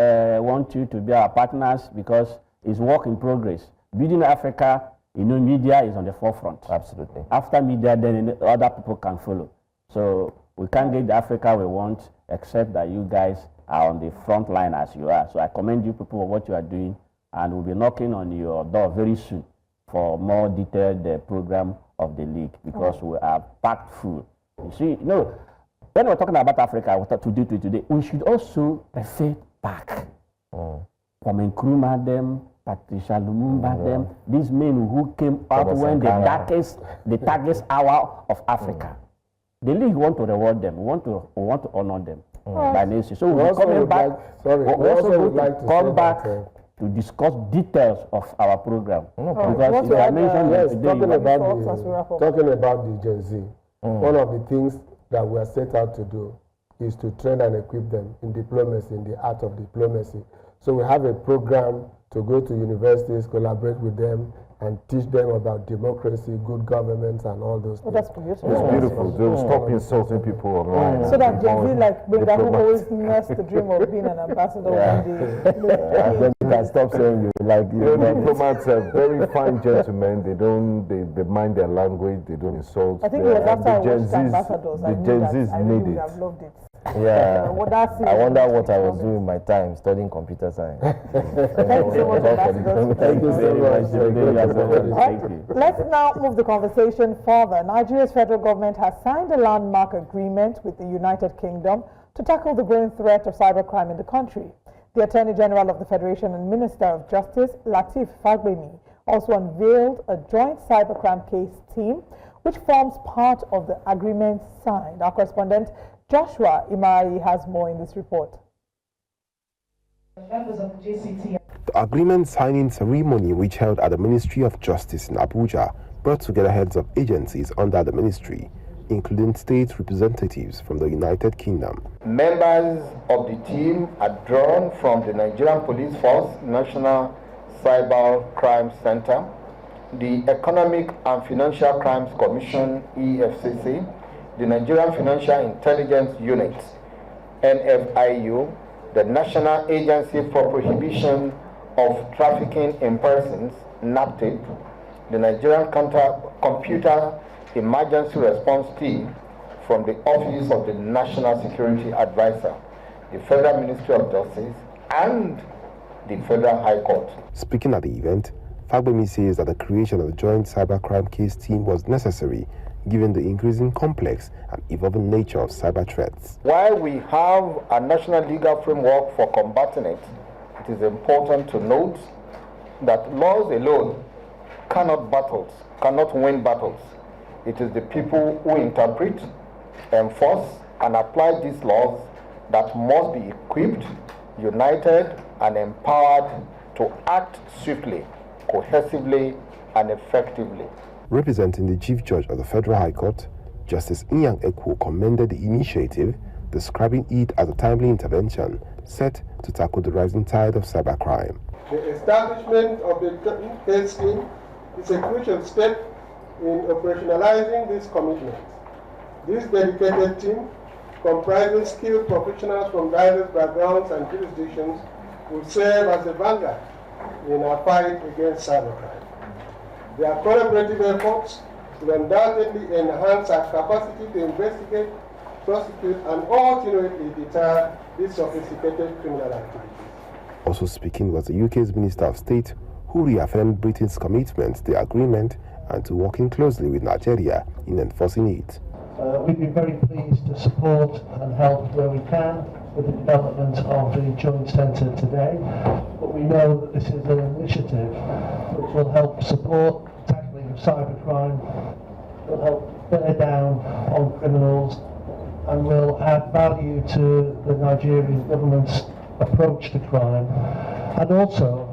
want you to be our partners because it's work in progress. Building Africa, media is on the forefront. Absolutely. After media, then other people can follow. So we can't get the Africa we want, except that you guys are on the front line as you are. So I commend you people for what you are doing, and we'll be knocking on your door very soon for more detailed program of the league, because we are packed full. You see, when we're talking about Africa, what to do today, we should also refer back. Kwame Nkrumah them, Patricia Lumumba them, these men who came out when the darkest hour of Africa. The league want to reward them. We want to honor them by nation. So we're coming back. We also would like to come back to discuss details of our program. Because if I mentioned talking about the Gen Z, one of the things that we are set out to do is to train and equip them in diplomacy, in the art of diplomacy. So we have a program to go to universities, collaborate with them, and teach them about democracy, good governance, and all those things. That's beautiful. It's beautiful. They'll stop insulting people online. So that Gen Z, like Benga, who always nursed the dream of being an ambassador one day. And then you can stop saying you like diplomats are very fine gentlemen. They mind their language. They don't insult. I think it was after I watched Ambassadors. The Gen Zs need would it. have loved it. Yeah. I wonder what I was doing in my time studying computer science. Thank you so much, Ambassadors. Thank you very much. Let's now move the conversation further. Nigeria's federal government has signed a landmark agreement with the United Kingdom to tackle the growing threat of cybercrime in the country. The Attorney General of the Federation and Minister of Justice, Lateef Fagbemi, also unveiled a joint cybercrime case team which forms part of the agreement signed. Our correspondent Joshua Imai has more in this report. Members of the JCT. The agreement signing ceremony, which held at the Ministry of Justice in Abuja, brought together heads of agencies under the ministry, including state representatives from the United Kingdom. Members of the team are drawn from the Nigerian Police Force, National Cyber Crime Center, the Economic and Financial Crimes Commission, EFCC, the Nigerian Financial Intelligence Unit, NFIU, the National Agency for Prohibition of Trafficking in Persons, NAPTIP, the Nigerian Computer Emergency Response Team from the Office of the National Security Advisor, the Federal Ministry of Justice, and the Federal High Court. Speaking at the event, Fagbemi says that the creation of the joint cybercrime case team was necessary given the increasing complex and evolving nature of cyber threats. While we have a national legal framework for combating it, it is important to note that laws alone cannot win battles. It is the people who interpret, enforce, and apply these laws that must be equipped, united, and empowered to act swiftly, cohesively, and effectively. Representing the Chief Judge of the Federal High Court, Justice Inyang Ekwo commended the initiative, describing it as a timely intervention set to tackle the rising tide of cybercrime. The establishment of the case team is a crucial step in operationalizing this commitment. This dedicated team, comprising skilled professionals from diverse backgrounds and jurisdictions, will serve as a vanguard in our fight against cybercrime. Their collaborative efforts will undoubtedly enhance our capacity to investigate, prosecute, and ultimately deter these sophisticated criminal activities. Also speaking was the UK's Minister of State, who reaffirmed Britain's commitment to the agreement and to working closely with Nigeria in enforcing it. We've been very pleased to support and help where we can with the development of the joint centre today, but we know that this is an initiative which will help support tackling of cybercrime, will help bear down on criminals, and will add value to the Nigerian government's approach to crime, and also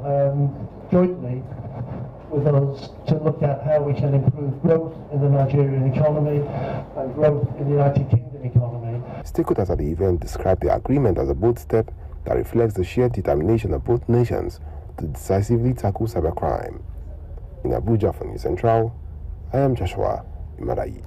jointly with us to look at how we can improve growth in the Nigerian economy and growth in the United Kingdom economy. Stakeholders at the event described the agreement as a bold step that reflects the shared determination of both nations to decisively tackle cybercrime. In Abuja for News Central, I am Joshua Imarayi.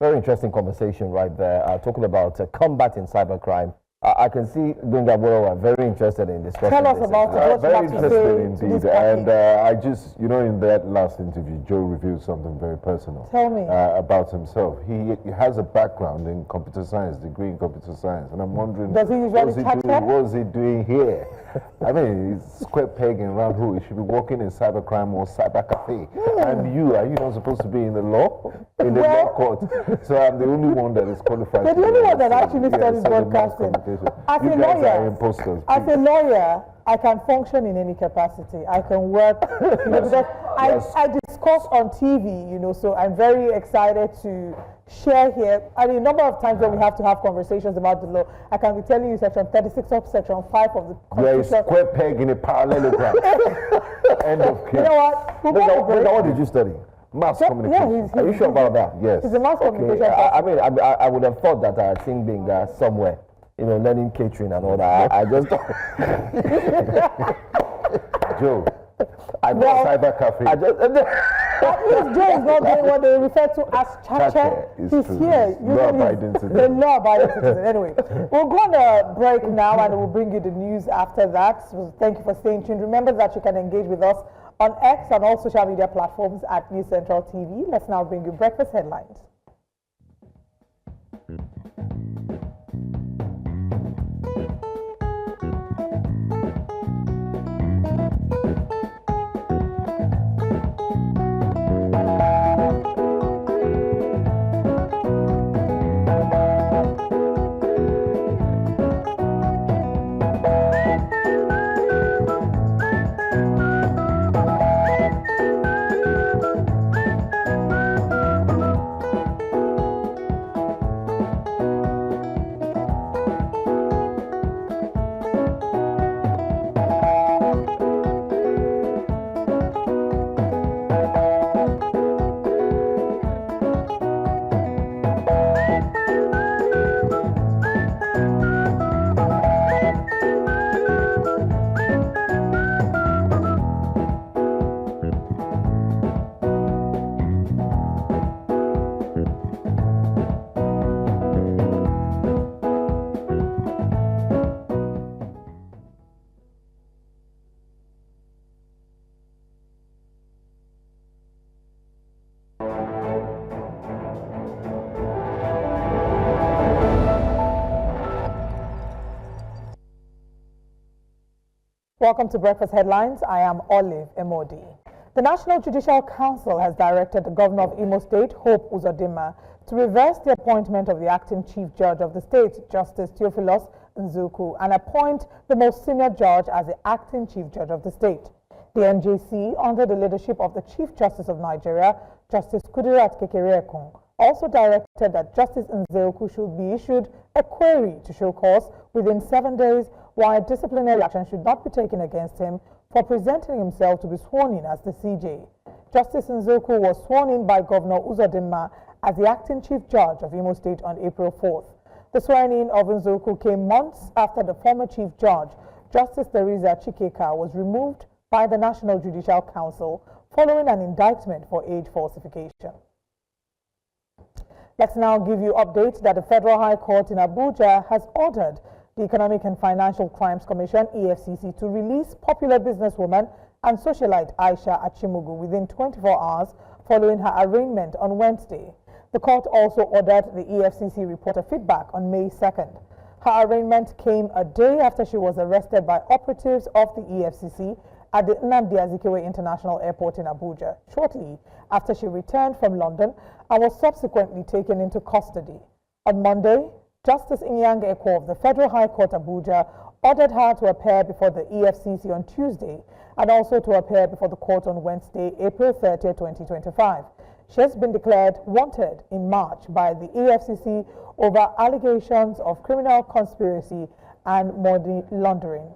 Very interesting conversation right there, talking about combating cybercrime. I can see Gunga Boro are very interested in discussing Tell us this. about it. Very interested indeed. And I just, in that last interview, Joe revealed something very personal. Tell me. About himself. He has a background in computer science, degree in computer science, and I'm wondering, does he usually what is he doing here? I mean, he's square peg and round hole. He should be working in cybercrime or cyber cafe. And are you not supposed to be in the law? In the law court. So I'm the only one that is qualified. But the only one that actually studies broadcasting. As a lawyer, I can function in any capacity. I can work, because I discuss on TV, so I'm very excited to share here. I mean, a number of times when we have to have conversations about the law, I can be telling you section 36 of section 5 of the Constitution. You're a square peg in a parallelogram. End of case. You know what? What did you study? Mass communication. Are you sure about that? Yes. It's a mass communication. I would have thought that I had seen being somewhere, learning catering and all that. I just Joe, I got cyber cafe. At least Joe is not doing what they refer to as chacha. He's here. The law-abiding citizen. Anyway, we'll go on a break now and we'll bring you the news after that. So thank you for staying tuned. Remember that you can engage with us on X and all social media platforms at News Central TV. Let's now bring you breakfast headlines. Welcome to Breakfast Headlines. I am Olive Emodi. The National Judicial Council has directed the Governor of Imo State, Hope Uzodinma, to reverse the appointment of the acting Chief Judge of the state, Justice Theophilus Nzuku, and appoint the most senior judge as the acting Chief Judge of the state. The NJC, under the leadership of the Chief Justice of Nigeria, Justice Kudirat Kekereekun, also directed that Justice Nzuku should be issued a query to show cause within 7 days, while disciplinary action should not be taken against him for presenting himself to be sworn in as the CJ. Justice Nzuku was sworn in by Governor Uzodinma as the acting Chief Judge of Imo State on April 4th. The swearing-in of Nzuku came months after the former Chief Judge, Justice Teresa Chikeka, was removed by the National Judicial Council following an indictment for age falsification. Let's now give you updates that the Federal High Court in Abuja has ordered the Economic and Financial Crimes Commission, EFCC, to release popular businesswoman and socialite Aisha Achimugu within 24 hours following her arraignment on Wednesday. The court also ordered the EFCC report a feedback on May 2nd. Her arraignment came a day after she was arrested by operatives of the EFCC at the Nnamdi Azikiwe International Airport in Abuja, shortly after she returned from London and was subsequently taken into custody. On Monday, Justice Inyang Ekwo of the Federal High Court Abuja ordered her to appear before the EFCC on Tuesday and also to appear before the court on Wednesday, April 30, 2025. She has been declared wanted in March by the EFCC over allegations of criminal conspiracy and money laundering.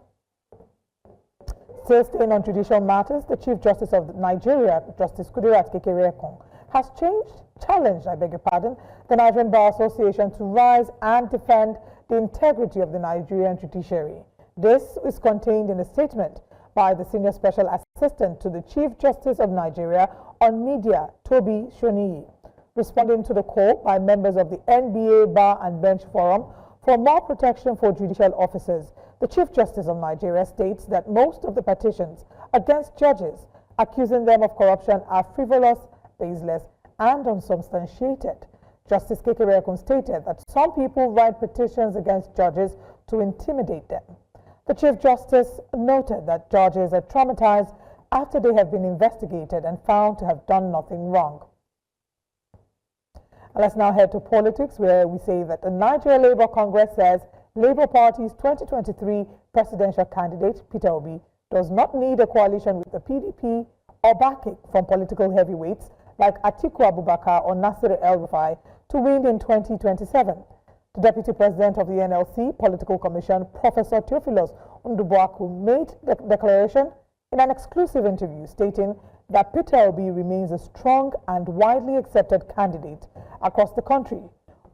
Still staying on judicial matters, the Chief Justice of Nigeria, Justice Kudirat Kekereekun, has challenged the Nigerian Bar Association to rise and defend the integrity of the Nigerian judiciary. This is contained in a statement by the Senior Special Assistant to the Chief Justice of Nigeria on Media, Toby Shoniyi. Responding to the call by members of the NBA Bar and Bench Forum for more protection for judicial officers, the Chief Justice of Nigeria states that most of the petitions against judges accusing them of corruption are frivolous, baseless, and unsubstantiated. Justice Kekereekun stated that some people write petitions against judges to intimidate them. The Chief Justice noted that judges are traumatized after they have been investigated and found to have done nothing wrong. Let's now head to politics, where we say that the Nigeria Labour Congress says Labour Party's 2023 presidential candidate, Peter Obi, does not need a coalition with the PDP or backing from political heavyweights like Atiku Abubakar or Nasir El-Rufai to win in 2027. The Deputy President of the NLC Political Commission, Professor Theophilus Ndubuaku, made the declaration in an exclusive interview stating that Peter Obi remains a strong and widely accepted candidate across the country.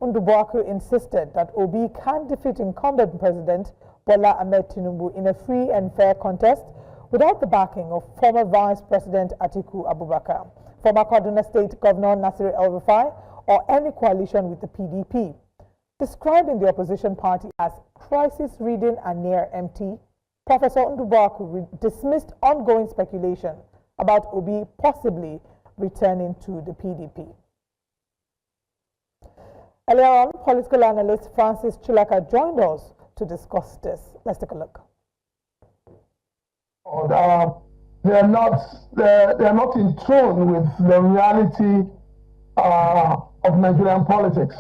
Ndubuaku insisted that Obi can defeat incumbent President Bola Ahmed Tinubu in a free and fair contest without the backing of former Vice President Atiku Abubakar, former Kaduna State Governor Nasir El-Rufai, or any coalition with the PDP. Describing the opposition party as crisis-ridden and near empty, Professor Ndubuaku dismissed ongoing speculation about Obi possibly returning to the PDP. Earlier on, political analyst Francis Chilaka joined us to discuss this. Let's take a look. They are not in tune with the reality of Nigerian politics.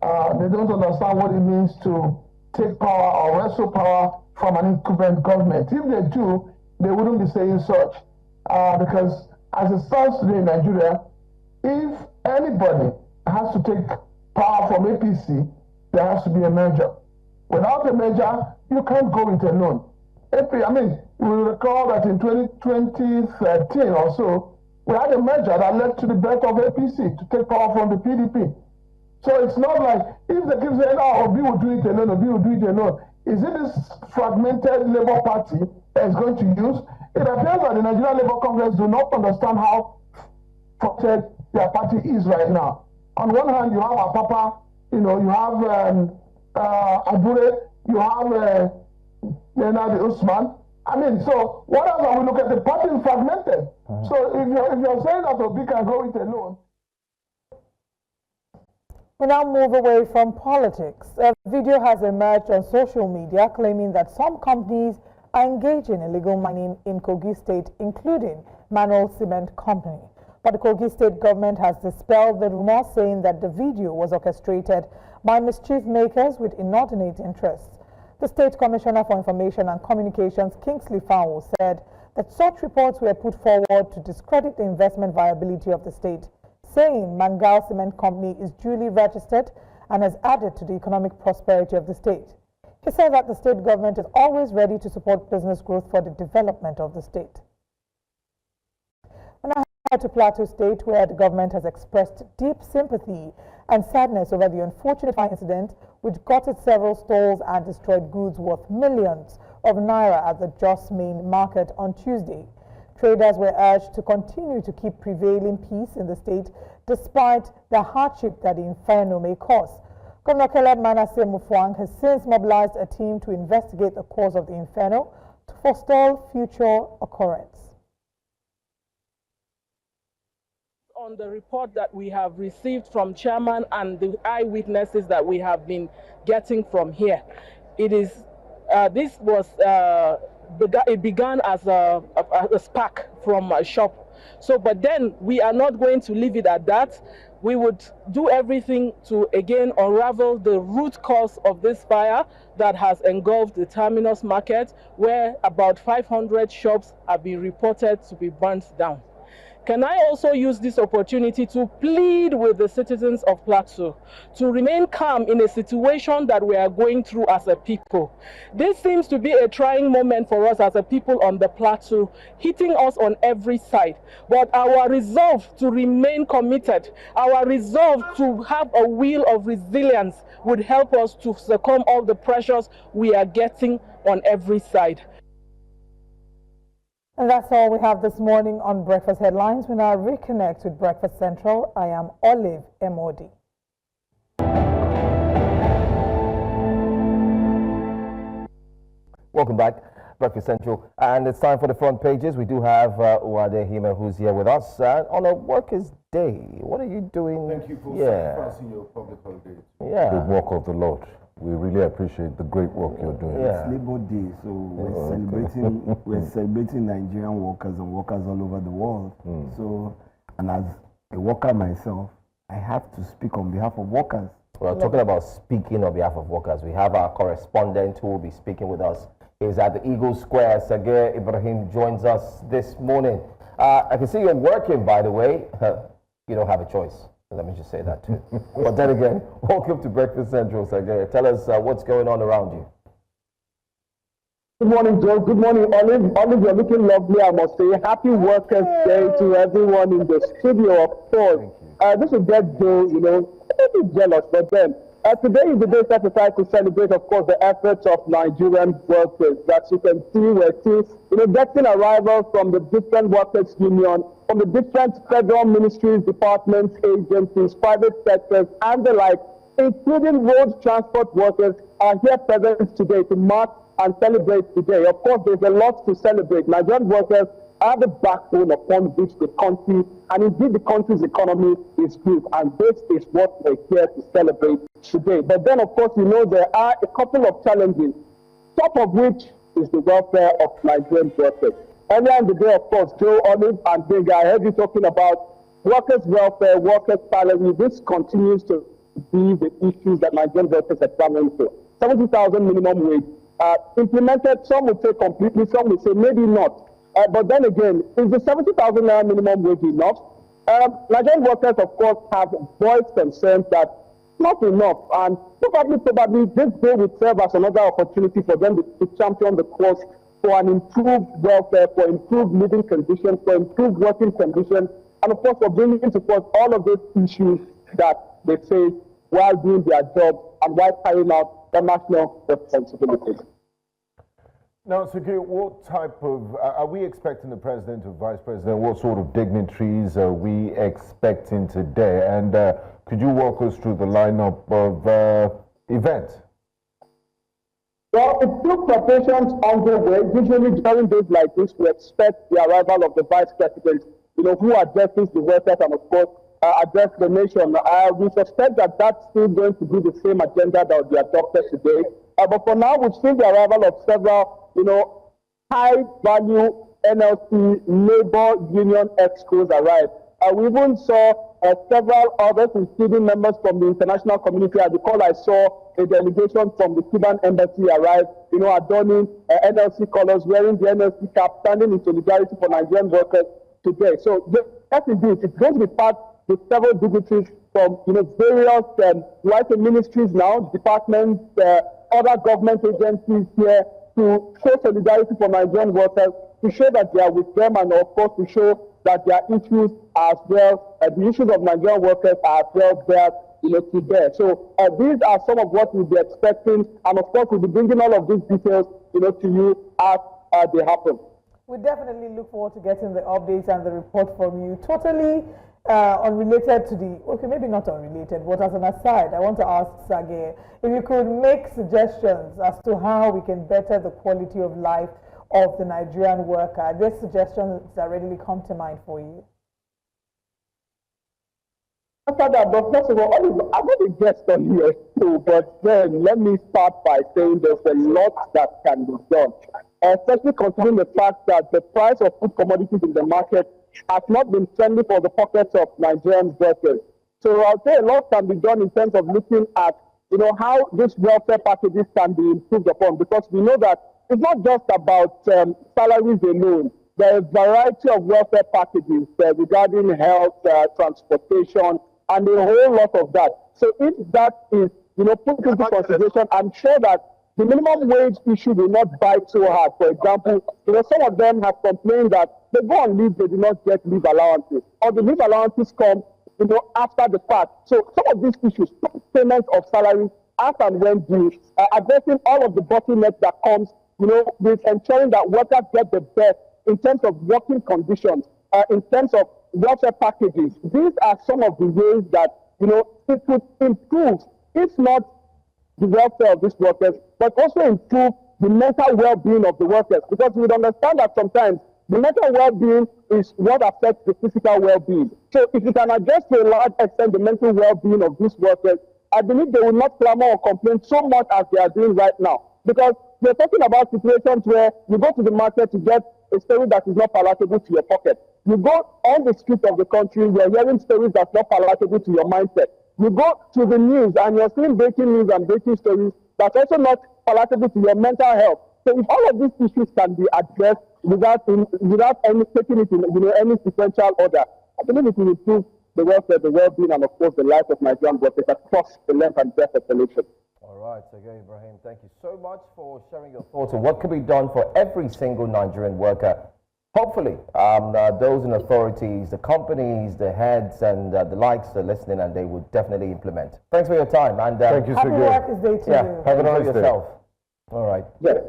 They don't understand what it means to take power or wrestle power from an incumbent government. If they do, they wouldn't be saying such. Because as it stands today in Nigeria, if anybody has to take power from APC, there has to be a merger. Without a merger, you can't go it alone. We recall that in 2013 or so, we had a merger that led to the birth of APC to take power from the PDP. So it's not like, if they keep saying, oh, Obi will do it alone, Obi will do it alone. Is it this fragmented Labour Party that is going to use? It appears that the Nigerian Labour Congress do not understand how fragmented their party is right now. On one hand, you have Apapa, you have Abure, you have Leonard Usman. So what else are we looking at? The party is fragmented. So if you're saying that Obi can go it alone. We now move away from politics. A video has emerged on social media claiming that some companies are engaging in illegal mining in Kogi State, including Manual Cement Company. But the Kogi State government has dispelled the rumor, saying that the video was orchestrated by mischief makers with inordinate interests. The State Commissioner for Information and Communications, Kingsley Fowl, said that such reports were put forward to discredit the investment viability of the state, saying Mangal Cement Company is duly registered and has added to the economic prosperity of the state. He said that the state government is always ready to support business growth for the development of the state. When I head to Plateau State, where the government has expressed deep sympathy and sadness over the unfortunate fire incident which gutted several stalls and destroyed goods worth millions of naira at the Jos Main Market on Tuesday. Traders were urged to continue to keep prevailing peace in the state despite the hardship that the inferno may cause. Governor Caleb Manasseh Mufwang has since mobilized a team to investigate the cause of the inferno to forestall future occurrence. On the report that we have received from chairman and the eyewitnesses that we have been getting from here, it began as a spark from a shop. So, but then we are not going to leave it at that. We would do everything to again unravel the root cause of this fire that has engulfed the terminus market, where about 500 shops have been reported to be burnt down. Can I also use this opportunity to plead with the citizens of Plateau to remain calm in a situation that we are going through as a people? This seems to be a trying moment for us as a people on the Plateau, hitting us on every side. But our resolve to remain committed, our resolve to have a will of resilience would help us to succumb all the pressures we are getting on every side. And that's all we have this morning on Breakfast Headlines. We now reconnect with Breakfast Central. I am Olive Modi. Welcome back, Breakfast Central. And it's time for the front pages. We do have Uwade Hima, who's here with us on a workers' day. What are you doing? Thank you for sacrificing your public holiday. Yeah. The work of the Lord. We really appreciate the great work you're doing. It's Labor Day, so we're celebrating Nigerian workers and workers all over the world. So, and as a worker myself, I have to speak on behalf of workers. Well, talking about speaking on behalf of workers, we have our correspondent who will be speaking with us. He's at the Eagle Square. Sagir Ibrahim joins us this morning. I can see you're working, by the way. You don't have a choice. Let me just say that too. But then again, welcome to Breakfast Central, Sergey. Tell us what's going on around you. Good morning, Joe. Good morning, Olive. Olive, you're looking lovely, I must say. Happy Workers' Day to everyone in the studio, of course. This is that day, you know, a bit jealous, but then today is the day set aside to celebrate, of course, the efforts of Nigerian workers. That you can see, we're still, getting arrivals from the different workers' union, from the different federal ministries, departments, agencies, private sectors, and the like, including road transport workers, are here present today to mark and celebrate today. Of course, there's a lot to celebrate. Nigerian workers are the backbone upon which the country, and indeed the country's economy, is built. And this is what we're here to celebrate today. But then, of course, there are a couple of challenges, top of which is the welfare of Nigerian workers. Earlier in the day, of course, Joe, Olive, and Big, I heard you talking about workers' welfare, workers' salary. This continues to be the issues that Nigerian workers are clamoring for. 70,000 minimum wage. Implemented, some would say completely, some would say maybe not. But then again, is the 70,000 minimum wage enough? Nigerian workers, of course, have voiced concerns that not enough, and probably this day will serve as another opportunity for them to champion the cause for an improved welfare, for improved living conditions, for improved working conditions, and of course for bringing into forth all of those issues that they face while doing their job and while carrying out their national responsibilities. Now, Sakir, what type of, are we expecting the president or vice president, what sort of dignitaries are we expecting today? And could you walk us through the lineup of events? Well, it's still preparations underway. Usually during days like this, we expect the arrival of the vice president, who addresses the workers and, of course, address the nation. We suspect that that's still going to be the same agenda that will be adopted today. But for now, we've seen the arrival of several, high-value NLC labor union excos arrive. We even saw several others, including members from the international community. At the call, I saw a delegation from the Cuban embassy arrive, adorning NLC colors, wearing the NLC cap, standing in solidarity for Nigerian workers today. So that is it. It's going to be part with several dignitaries from various ministries now, departments, other government agencies here to show solidarity for Nigerian workers, to show that they are with them, and of course to show that their issues as well, the issues of Nigerian workers are as well there to bear. So these are some of what we'll be expecting, and of course we'll be bringing all of these details to you as they happen. We definitely look forward to getting the updates and the report from you. Totally unrelated to the, okay, maybe not unrelated, but as an aside, I want to ask Sage if you could make suggestions as to how we can better the quality of life of the Nigerian worker. These suggestions that readily come to mind for you. After that, but first of all, I'm not a guest on here too, but then let me start by saying there's a lot that can be done, especially considering the fact that the price of food commodities in the market has not been friendly for the pockets of Nigerian workers. So I'll say a lot can be done in terms of looking at, how these welfare packages can be improved upon, because we know that it's not just about salaries alone. There are a variety of welfare packages regarding health, transportation, and a whole lot of that. So if that is, put into consideration, I'm sure that the minimum wage issue will not bite so hard. For example, some of them have complained that they go on leave, they do not get leave allowances, or the leave allowances come, after the fact. So some of these issues, payment of salaries as and when due, addressing all of the bottlenecks that comes, with ensuring that workers get the best in terms of working conditions, in terms of welfare packages. These are some of the ways that, it would improve, if not the welfare of these workers, but also improve the mental well-being of the workers. Because we would understand that sometimes the mental well-being is what affects the physical well-being. So if you can address to a large extent the mental well-being of these workers, I believe they will not clamor or complain so much as they are doing right now. Because we're talking about situations where you go to the market to get a story that is not palatable to your pocket. You go on the street of the country, you're hearing stories that's not palatable to your mindset. You go to the news and you're seeing breaking news and breaking stories that's also not palatable to your mental health. So if all of these issues can be addressed without any taking it in any sequential order, I believe it will improve the welfare, the well-being, and of course the life of Nigerian workers across the length and breadth of the nation. All right, again, Ibrahim, thank you so much for sharing your thoughts on what could be done for every single Nigerian worker. Hopefully, those in authorities, the companies, the heads, and the likes are listening, and they would definitely implement. Thanks for your time, and thank you, happy Workers' Day to you. Have a nice yourself. All right. Yes.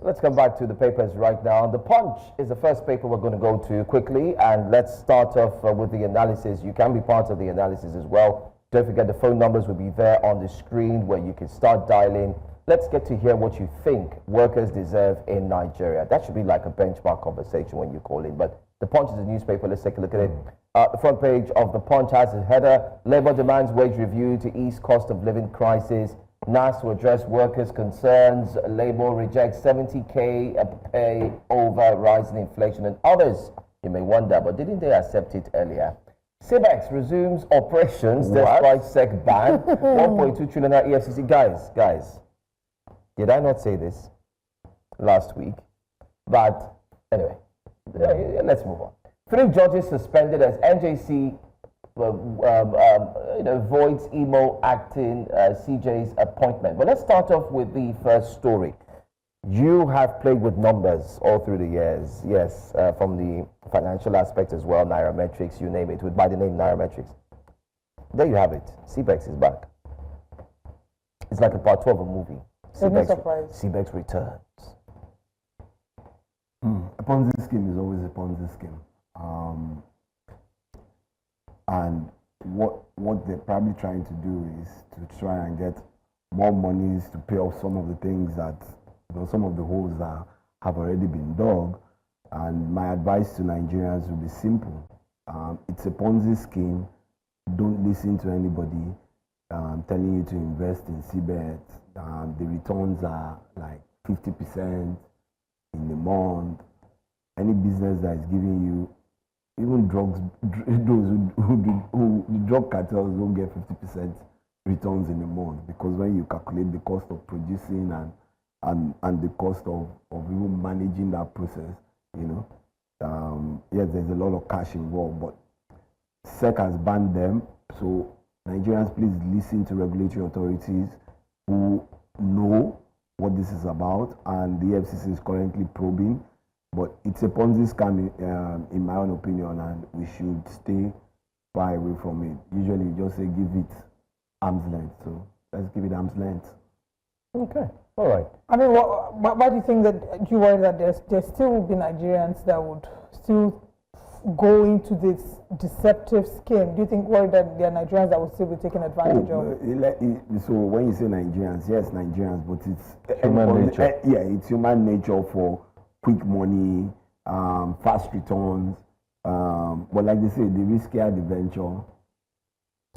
Let's come back to the papers right now. The Punch is the first paper we're going to go to quickly, and let's start off with the analysis. You can be part of the analysis as well. Don't forget the phone numbers will be there on the screen where you can start dialing. Let's get to hear what you think workers deserve in Nigeria. That should be like a benchmark conversation when you call in. But the Punch is a newspaper. Let's take a look at it. The front page of the Punch has a header: Labour demands wage review to ease cost of living crisis. NAS to address workers' concerns. Labour rejects 70K pay over rising inflation and others. You may wonder, but didn't they accept it earlier? CBEX resumes operations despite SEC ban. 1.2 trillion EFCC. Guys, did I not say this last week? But anyway, let's move on. 3 judges suspended as NJC voids Imo acting CJ's appointment. But let's start off with the first story. You have played with numbers all through the years, yes, from the financial aspect as well, Nairametrics, you name it, by the name Nairametrics. There you have it. CBEX is back. It's like a part 2 of a movie. CBEX returns. A Ponzi scheme is always a Ponzi scheme. And what they're probably trying to do is to try and get more monies to pay off some of the things that, some of the holes that have already been dug. And my advice to Nigerians would be simple. It's a Ponzi scheme. Don't listen to anybody telling you to invest in CBEX. The returns are like 50%. in a month. Any business that is giving you, even drugs, those who the drug cartels don't get 50% returns in a month, because when you calculate the cost of producing and the cost of even managing that process, you know, yes, there's a lot of cash involved, but SEC has banned them. So Nigerians, please listen to regulatory authorities who know what this is about, and the FCC is currently probing. But it's a Ponzi scam, in my own opinion, and we should stay far away from it. Usually, you just say give it arm's length. So let's give it arm's length. Okay, all right. I mean, why do you think that, do you worry that there still will be Nigerians that would still go into this deceptive scheme? Do you think worry that there are Nigerians that will still be taken advantage of? So when you say Nigerians, yes, Nigerians, but it's human nature. Yeah, it's human nature for quick money, fast returns. But like they say, the riskier the venture,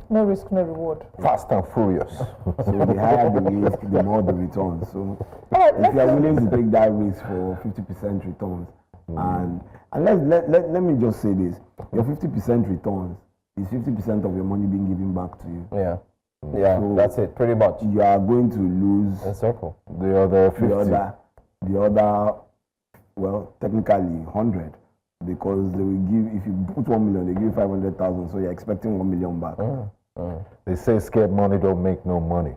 no risk, no reward. Fast and furious. So the higher the risk, the more the returns. So if you are willing to take that risk for 50% returns, and let me just say this: your 50% returns is 50% of your money being given back to you. Yeah, yeah, so that's it, pretty much. You are going to lose a circle. The other 50. The other, well, technically 100, because they will give, if you put 1 million, they give you 500,000, so you're expecting 1 million back. They say scared money don't make no money.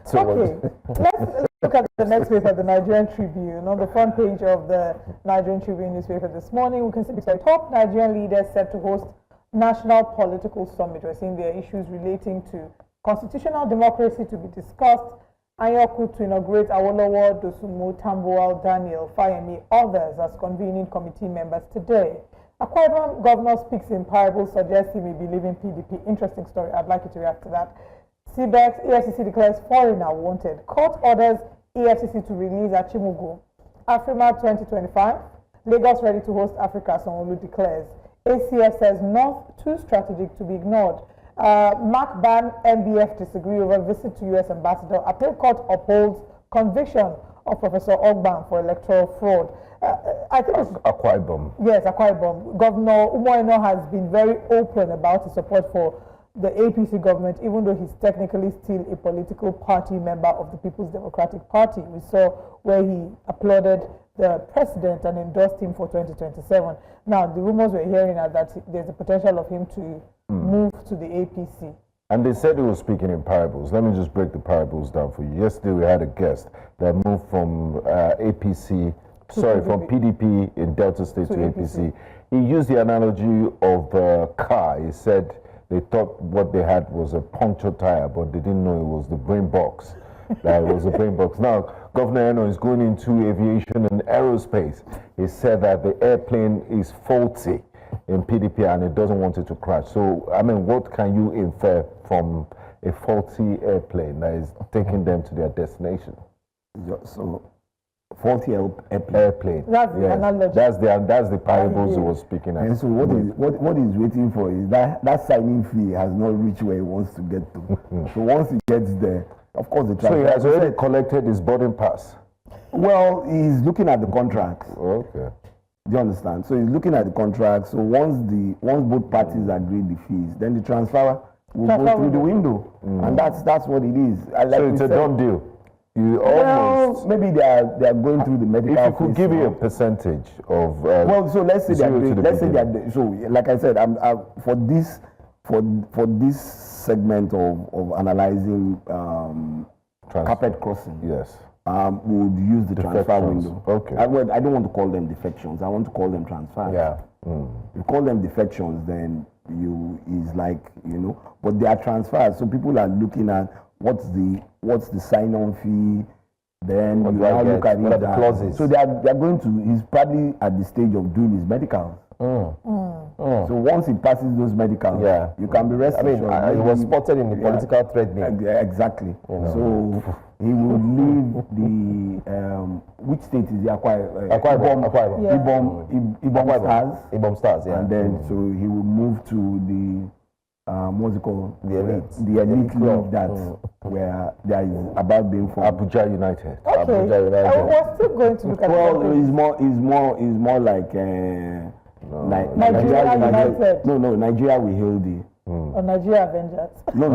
So okay, let's look at the next paper, the Nigerian Tribune. On the front page of the Nigerian Tribune newspaper this morning, we can see the top Nigerian leaders set to host National Political Summit. We're seeing there are issues relating to constitutional democracy to be discussed. Anyoku to inaugurate Awolowo, Dosumu, Tambuwal, Daniel, Fayemi, others as convening committee members today. Akwa Ibom governor speaks in parables, suggests he may be leaving PDP. Interesting story. I'd like you to react to that. CBEX, EFCC declares foreigner wanted. Court orders EFCC to release Achimugu. Afrima 2025. Lagos ready to host Africa, Sanwo-Olu declares. ACF says North too strategic to be ignored. Mark Ban, MBF disagree over visit to U.S. ambassador. Appeal court upholds conviction of Professor Ogban for electoral fraud. I think Akwa Ibom. Yes, Akwa Ibom. Governor Umoeno has been very open about his support for the APC government, even though he's technically still a political party member of the People's Democratic Party. We saw where he applauded the president and endorsed him for 2027. Now, the rumors we're hearing are that there's a potential of him to move to the APC. And they said he was speaking in parables. Let me just break the parables down for you. Yesterday we had a guest that moved from from PDP in Delta State to APC. He used the analogy of the car. He said they thought what they had was a puncture tire, but they didn't know it was the brain box. That it was a brain box. Now, Governor Eno is going into aviation and aerospace. He said that the airplane is faulty in PDP and it doesn't want it to crash. So, I mean, what can you infer from a faulty airplane that is taking them to their destination? So, faulty airplane. That's the analogy. That's the parables he was speaking at. And so what he's waiting for is that signing fee has not reached where he wants to get to. So once he gets there, of course the transfer. So he has already collected his boarding pass. Well, he's looking at the contracts. Okay. Do you understand? So he's looking at the contract. So once both parties agree the fees, then the transfer will go through the window, and that's what it is. So it's a done deal. You almost, maybe they are going through the medical. If you could give you a percentage of well, so let's say so like I said, I'm for this segment of analyzing carpet crossing. Yes. We would use the transfer window. Okay. I don't want to call them defections. I want to call them transfers. Yeah. If you call them defections, then is like, but they are transfers. So people are looking at what's the sign-on fee. Then you now look at what are the clauses? So they are going to. He's probably at the stage of doing his medicals. So once he passes those medicals, you can be rested. I mean, he was spotted in the political thread. Exactly. So he would leave the which state is he? Akwa Ibom Stars. Ibom Stars, yeah. And then so he will move to what's it called? The elite. The elite league that where there is about being formed. Abuja United. Okay. Abuja United. We're still going to look at Well, it's more like Nigeria United. No, Nigeria will hail the. Or Nigeria Avengers. No.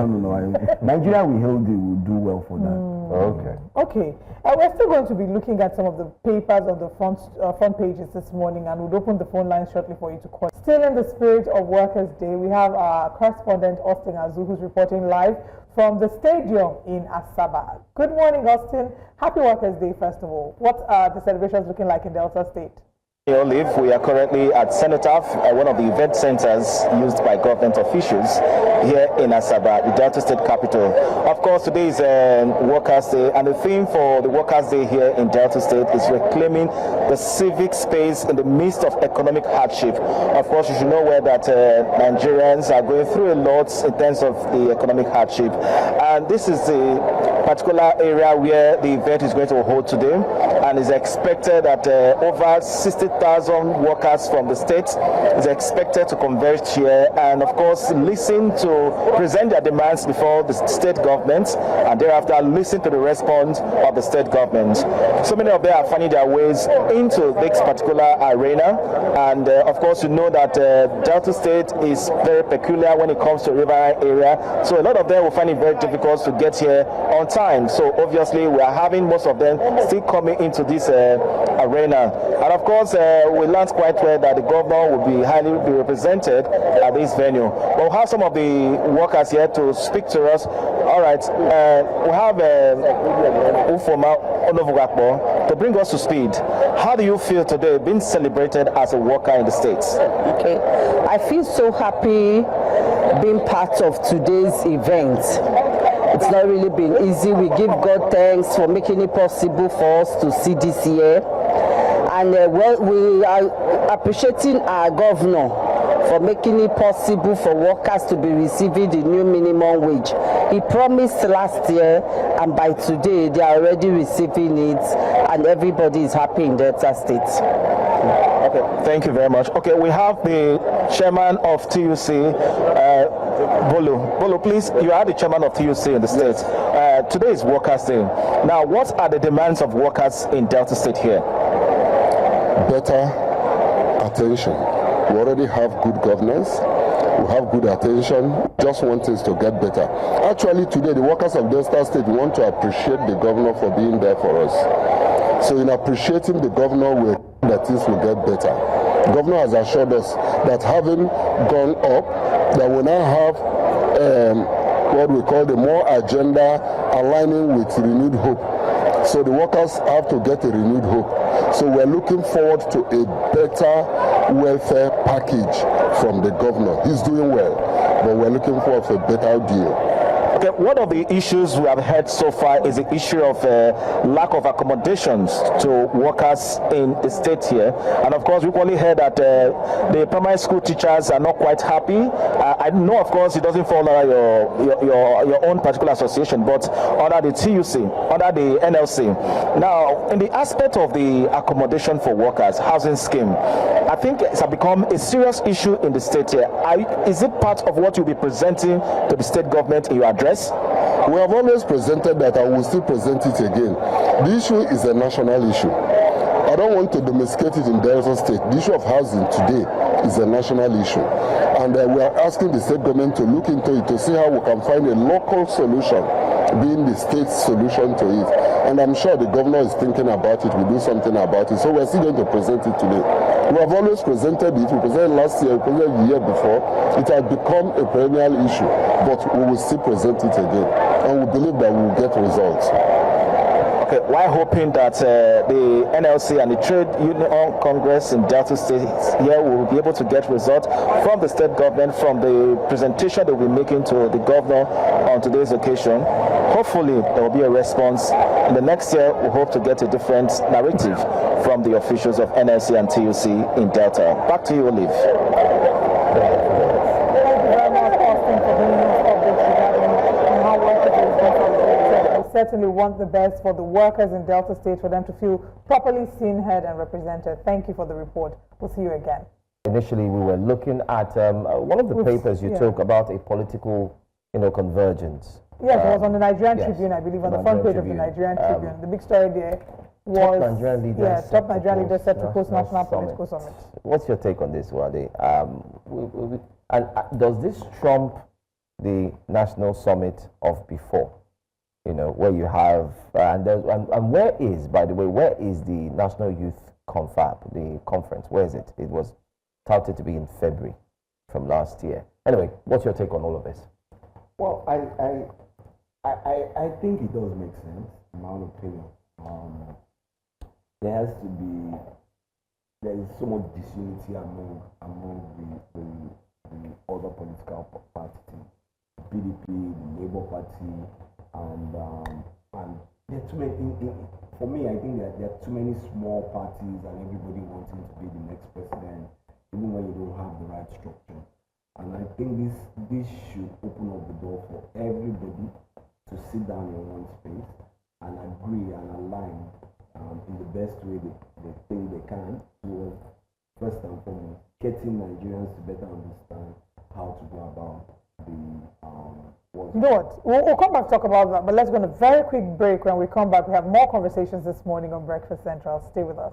Nigeria will hail the will do well for that. Okay. Okay. We're still going to be looking at some of the papers on the front pages this morning, and we'll open the phone line shortly for you to call. Still in the spirit of Workers' Day, we have our correspondent Austin Azu, who's reporting live from the stadium in Asaba. Good morning, Austin. Happy Workers' Day, first of all. What are the celebrations looking like in Delta State? Olive, we are currently at Cenotaph, one of the event centers used by government officials here in Asaba, the Delta State capital. Of course, today is Workers' Day, and the theme for the Workers' Day here in Delta State is reclaiming the civic space in the midst of economic hardship. Of course, you should know where that Nigerians are going through a lot in terms of the economic hardship, and this is the particular area where the event is going to hold today, and is expected that over 60,000 workers from the state is expected to converge here and, of course, listen to present their demands before the state government, and thereafter listen to the response of the state government. So many of them are finding their ways into this particular arena, and of course, you know that Delta State is very peculiar when it comes to river area, so a lot of them will find it very difficult to get here on time. So obviously, we are having most of them still coming into this arena, and of course, we learned quite well that the governor will be highly represented at this venue. We'll have some of the workers here to speak to us. All right, we have Ufoma Onovugakbo to bring us to speed. How do you feel today being celebrated as a worker in the States? Okay, I feel so happy being part of today's event. It's not really been easy. We give God thanks for making it possible for us to see this year. And we are appreciating our governor for making it possible for workers to be receiving the new minimum wage. He promised last year, and by today they are already receiving it, and everybody is happy in Delta State. Okay, thank you very much. Okay, we have the chairman of TUC, Bolo. Bolo, please, you are the chairman of TUC in the state. Today is Workers' Day. Now, what are the demands of workers in Delta State here? Better attention. We already have good governance. We have good attention. Just want things to get better. Actually, today, the workers of Delta State want to appreciate the governor for being there for us. So in appreciating the governor, we hope that things will get better. The governor has assured us that having gone up, that we now have what we call the more agenda aligning with renewed hope. So the workers have to get a renewed hope. So we're looking forward to a better welfare package from the governor. He's doing well, but we're looking forward to a better deal. Okay, one of the issues we have heard so far is the issue of lack of accommodations to workers in the state here. And of course, we've only heard that the primary school teachers are not quite happy. I know, of course, it doesn't fall under your own particular association, but under the TUC, under the NLC. Now, in the aspect of the accommodation for workers, housing scheme, I think it's become a serious issue in the state here. Is it part of what you'll be presenting to the state government in your address? We have always presented that, and we'll still present it again. The issue is a national issue. I don't want to domesticate it in Delta State. The issue of housing today is a national issue. And we are asking the state government to look into it to see how we can find a local solution, being the state's solution to it. And I'm sure the governor is thinking about it, we'll do something about it. So we're still going to present it today. We have always presented it, we presented last year, we presented the year before. It has become a perennial issue, but we will still present it again. And we believe that we will get results. Okay, while hoping that the NLC and the Trade Union Congress in Delta State here will be able to get results from the state government, from the presentation they will be making to the governor on today's occasion. Hopefully, there will be a response. In the next year, we hope to get a different narrative from the officials of NLC and TUC in Delta. Back to you, Olive. Thank you very much, Austin, for bringing us updates regarding how workers are being celebrated. We certainly want the best for the workers in Delta State, for them to feel properly seen, heard, and represented. Thank you for the report. We'll see you again. initially we were looking at one of the papers you took about a political, convergence. Yes, it was on the Nigerian yes, Tribune, I believe, on the front page of the Nigerian Tribune. The big story there was top Nigerian leaders. top Nigerian leaders set to post national political summit. What's your take on this, Wade? And does this trump the national summit of before? Where you have and where is, by the way, where is the National Youth Confab, the conference? Where is it? It was touted to be in February from last year. Anyway, what's your take on all of this? Well, I think it does make sense, in my own opinion. There is so much disunity among the other political parties, PDP, the Labour Party, and there are too many. For me, I think that there are too many small parties, and everybody wanting to be the next president, even when you don't have the right structure. And I think this should open up the door for everybody to sit down in one space and agree and align in the best way they think they can towards, first and foremost, getting Nigerians to better understand how to go about the You know what? We'll come back to talk about that, but let's go on a very quick break. When we come back, we have more conversations this morning on Breakfast Central. Stay with us.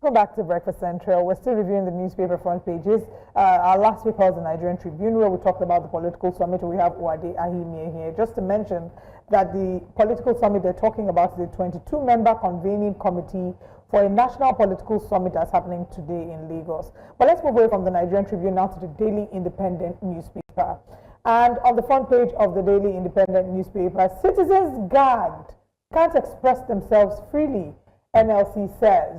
Welcome back to Breakfast Central. We're still reviewing the newspaper front pages. Our last paper was the Nigerian Tribune, where we talked about the political summit. We have Wade Ahimie here. Just to mention that the political summit they're talking about is a 22-member convening committee for a national political summit that's happening today in Lagos. But let's move away from the Nigerian Tribune now to the Daily Independent newspaper. And on the front page of the Daily Independent newspaper, citizens gagged can't express themselves freely. NLC says.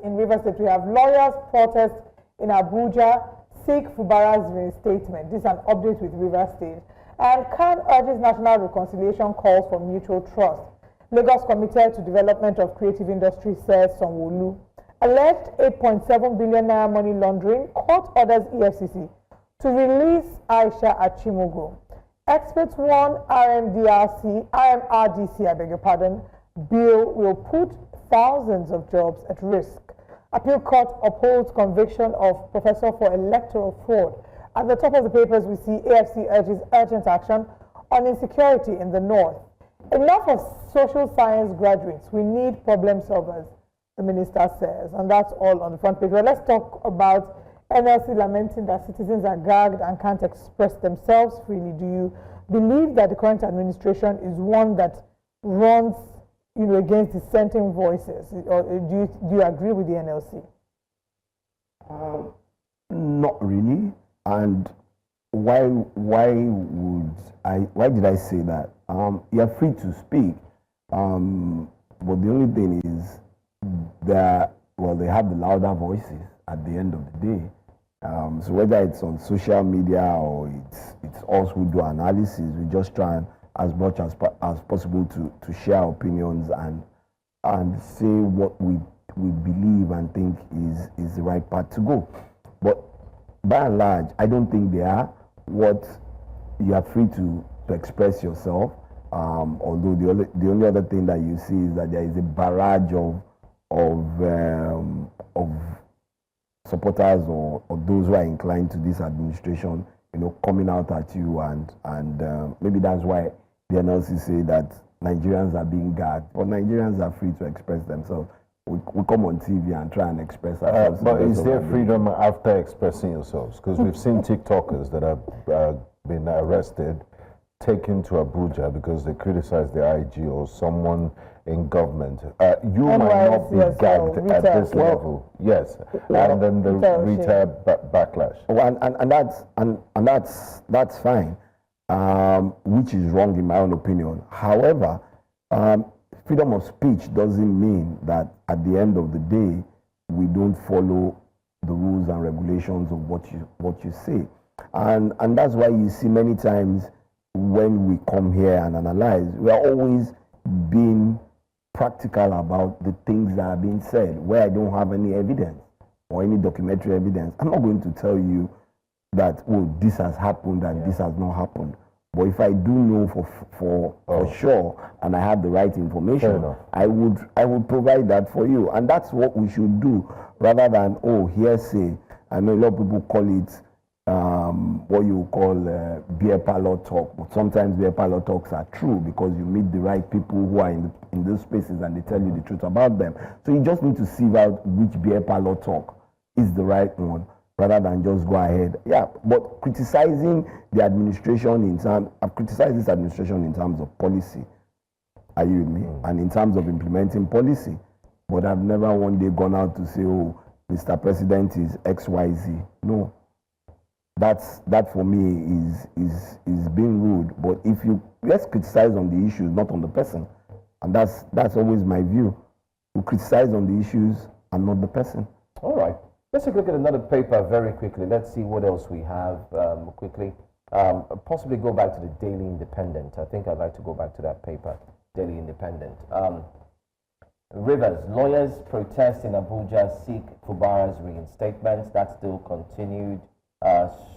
In Rivers State, we have lawyers protest in Abuja, seek Fubara's reinstatement. This is an update with Rivers State. And CAN urges national reconciliation, calls for mutual trust. Lagos committed to development of creative industry, says Sanwo-Olu. Alleged 8.7 billion naira money laundering, court orders EFCC to release Aisha Achimogo. Experts warn IMRDC, I beg your pardon, bill will put thousands of jobs at risk. Appeal court upholds conviction of professor for electoral fraud. At the top of the papers, we see AFC urges urgent action on insecurity in the north. Enough of social science graduates. We need problem solvers, the minister says. And that's all on the front page. Well, let's talk about NLC lamenting that citizens are gagged and can't express themselves freely. Do you believe that the current administration is one that runs against dissenting voices, or do you agree with the NLC? Not really. And why did I say that? You're free to speak, but the only thing is that they have the louder voices at the end of the day. So whether it's on social media or it's us who do analysis, we just try and as much as possible to share opinions and say what we believe and think is the right path to go. But by and large, I don't think they are. What you are free to express yourself. Although the only other thing that you see is that there is a barrage of supporters or those who are inclined to this administration, coming out at you, and maybe that's why the NLC say that Nigerians are being gagged, but Nigerians are free to express themselves. We come on TV and try and express ourselves. But is there freedom after expressing yourselves? Because we've seen TikTokers that have been arrested, taken to Abuja because they criticize the IG or someone in government. You might not be gagged at this level, yes, and then the retail backlash. And that's fine. Which is wrong in my own opinion. However, freedom of speech doesn't mean that at the end of the day we don't follow the rules and regulations of what you say, and that's why you see many times when we come here and analyze, we are always being practical about the things that are being said. Where I don't have any evidence or any documentary evidence, I'm not going to tell you that, this has happened and this has not happened. But if I do know for sure and I have the right information, I would provide that for you. And that's what we should do rather than, hearsay. I know a lot of people call it what you call beer parlor talk, but sometimes beer parlor talks are true because you meet the right people who are in those spaces and they tell you the truth about them. So you just need to sieve out which beer parlor talk is the right one rather than just go ahead. Yeah, but criticizing the administration I've criticized this administration in terms of policy. Are you with me? And in terms of implementing policy. But I've never one day gone out to say, Mr. President is XYZ. No. That for me is being rude. But let's criticize on the issues, not on the person. And that's always my view. We criticize on the issues and not the person. All right. Let's take a look at another paper very quickly. Let's see what else we have quickly. Possibly go back to the Daily Independent. I think I'd like to go back to that paper, Daily Independent. Rivers, lawyers protest in Abuja seek Fubara's reinstatement. That's still continued.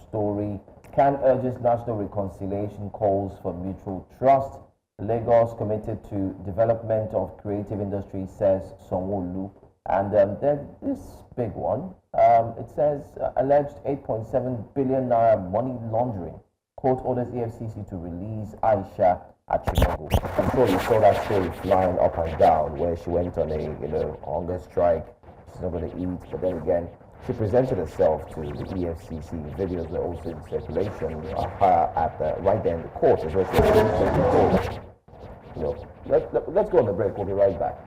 Story. Can urges national reconciliation, calls for mutual trust. Lagos committed to development of creative industry, says Sanwo-Olu. And then this big one, it says alleged 8.7 billion naira money laundering. Court orders EFCC to release Aisha at Chimago. I'm sure you saw that story flying up and down where she went on a hunger strike. She's not going to eat, but then again, she presented herself to the EFCC. Videos were also in circulation right there in the court as well. Let's go on the break. We'll be right back.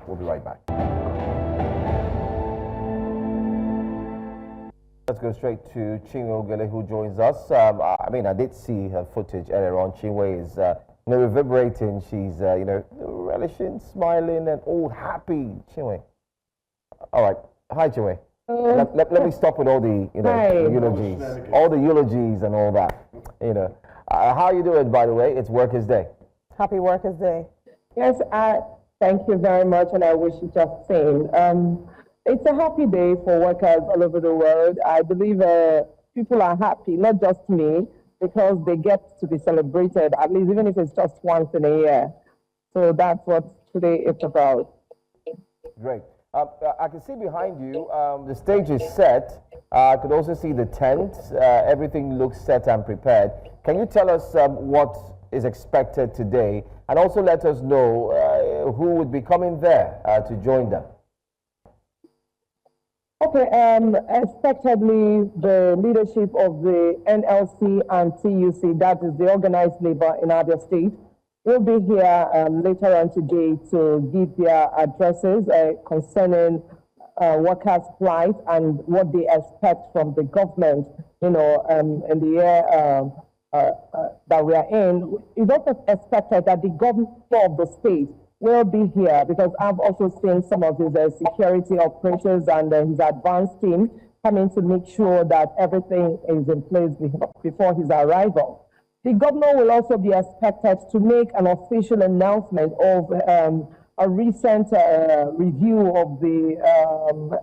Let's go straight to Chinwe Ogele, who joins us. I did see her footage earlier on. Chinwe is reverberating. She's relishing, smiling, and all happy. Chinwe. All right. Hi, Chinwe. Let me stop with all the eulogies, and all that. How are you doing, by the way? It's Workers' Day. Happy Workers' Day. Yes, thank you very much, and I wish you just the same. It's a happy day for workers all over the world. I believe people are happy, not just me, because they get to be celebrated, at least even if it's just once in a year. So that's what today is about. Great. I can see behind you, the stage is set. I could also see the tent. Everything looks set and prepared. Can you tell us what is expected today? And also let us know who would be coming there to join them. Okay, expectedly, the leadership of the NLC and TUC, that is the organized labor in Abia State, will be here later on today to give their addresses concerning workers' plight and what they expect from the government, in the year that we are in. It's also expected that the governor of the state will be here, because I've also seen some of his security operations and his advanced team coming to make sure that everything is in place before his arrival. The governor will also be expected to make an official announcement of a recent review of the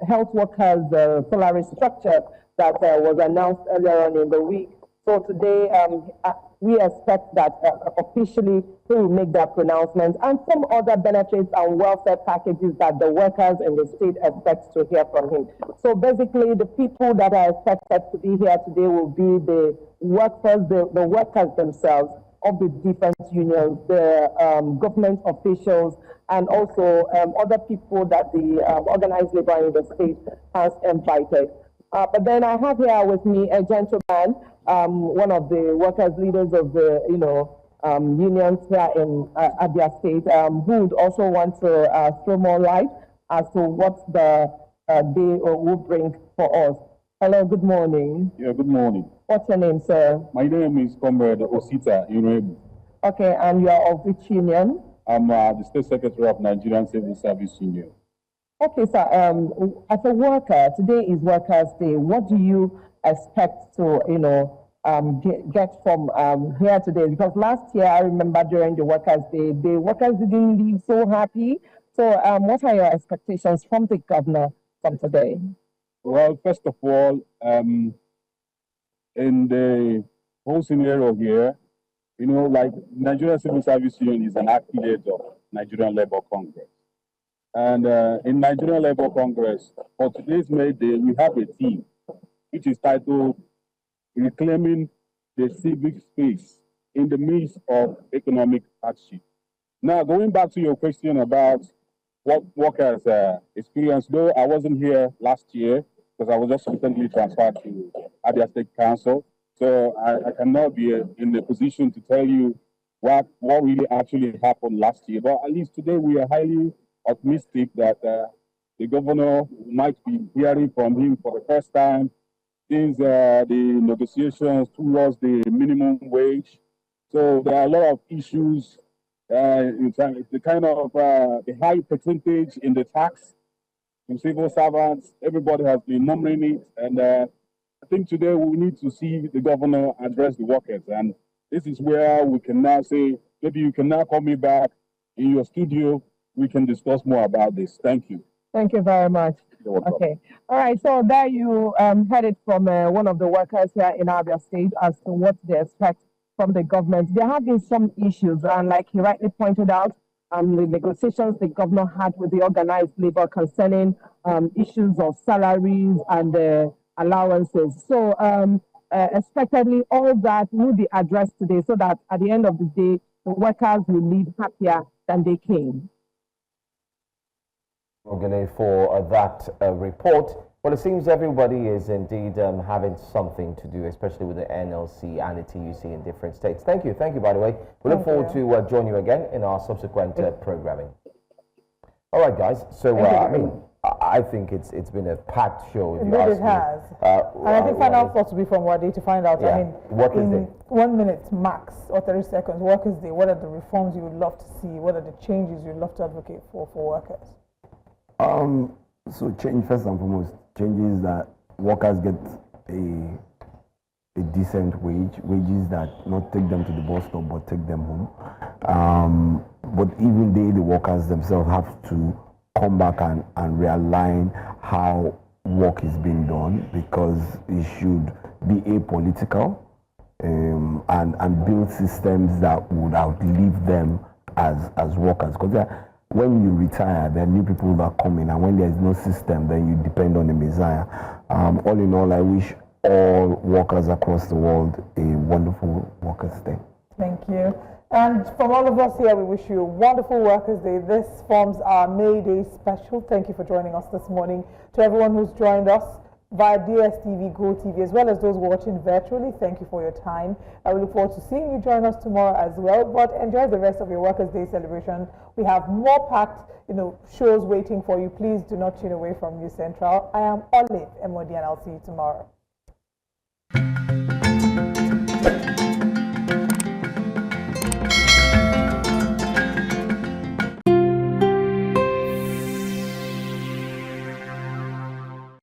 health workers' salary structure that was announced earlier on in the week. So today, we expect that officially he will make that pronouncement, and some other benefits and welfare packages that the workers in the state expect to hear from him. So basically, the people that are expected to be here today will be the workers, the workers themselves of the different unions, the government officials, and also other people that the organized labor in the state has invited. But then I have here with me a gentleman, one of the workers' leaders of the unions here in Abia State, who would also want to throw more light as to what the day will bring for us. Hello, good morning. Yeah, good morning. What's your name, sir? My name is Comrade Osita Irebu. Okay, and you are of which union? I'm the State Secretary of Nigerian Civil Service Union. Okay, sir. As a worker, today is Workers' Day. What do you expect to, get from here today? Because last year, I remember during the Workers' Day, the workers didn't leave so happy. So, what are your expectations from the governor from today? Well, first of all, in the whole scenario here, You know, like Nigerian Civil Service Union is an affiliate of Nigerian Labour Congress. And in Nigerian Labour Congress, for today's May Day, we have a theme which is titled Reclaiming the Civic Space in the Midst of Economic Hardship. Now, going back to your question about what workers experienced, though I wasn't here last year because I was just recently transferred to Abia State Council, so I cannot be in a position to tell you what really actually happened last year. But at least today we are highly optimistic that the governor might be hearing from him for the first time since the negotiations towards the minimum wage. So there are a lot of issues. The kind of the high percentage in the tax to civil servants, everybody has been murmuring it, and I think today we need to see the governor address the workers, and this is where we can now say, maybe you can now call me back in your studio, we can discuss more about this. Thank you. Thank you very much. Okay. All right. So there you heard it from one of the workers here in Abia State as to what they expect from the government. There have been some issues, and like he rightly pointed out, the negotiations the governor had with the organized labor concerning issues of salaries and allowances. So expectedly, all that will be addressed today so that at the end of the day, the workers will leave happier than they came. Ogele, for that report. Well, it seems everybody is indeed having something to do, especially with the NLC and the TUC in different states. Thank you, by the way. We look forward to join you again in our subsequent programming. All right, guys. So, I mean, I think it's been a packed show. If you ask it has. And I think final thoughts will be from Wade to find out. Yeah. I mean, Workers' Day. 1 minute max or 30 seconds, Workers' Day, what are the reforms you would love to see? What are the changes you'd love to advocate for workers? So change, first and foremost, changes that workers get a decent wages that not take them to the bus stop but take them home. But even the workers themselves have to come back and realign how work is being done, because it should be apolitical and build systems that would outlive them as workers. Because when you retire, there are new people that come in, and when there is no system, then you depend on the messiah. All in all, I wish all workers across the world a wonderful Workers' Day. Thank you. And from all of us here, we wish you a wonderful Workers' Day. This forms our May Day special. Thank you for joining us this morning. To everyone who's joined us via DSTV, GoTV, as well as those watching virtually, thank you for your time. I look forward to seeing you join us tomorrow as well. But enjoy the rest of your Workers' Day celebration. We have more packed, shows waiting for you. Please do not tune away from News Central. I am Olive Emodi, and I'll see you tomorrow.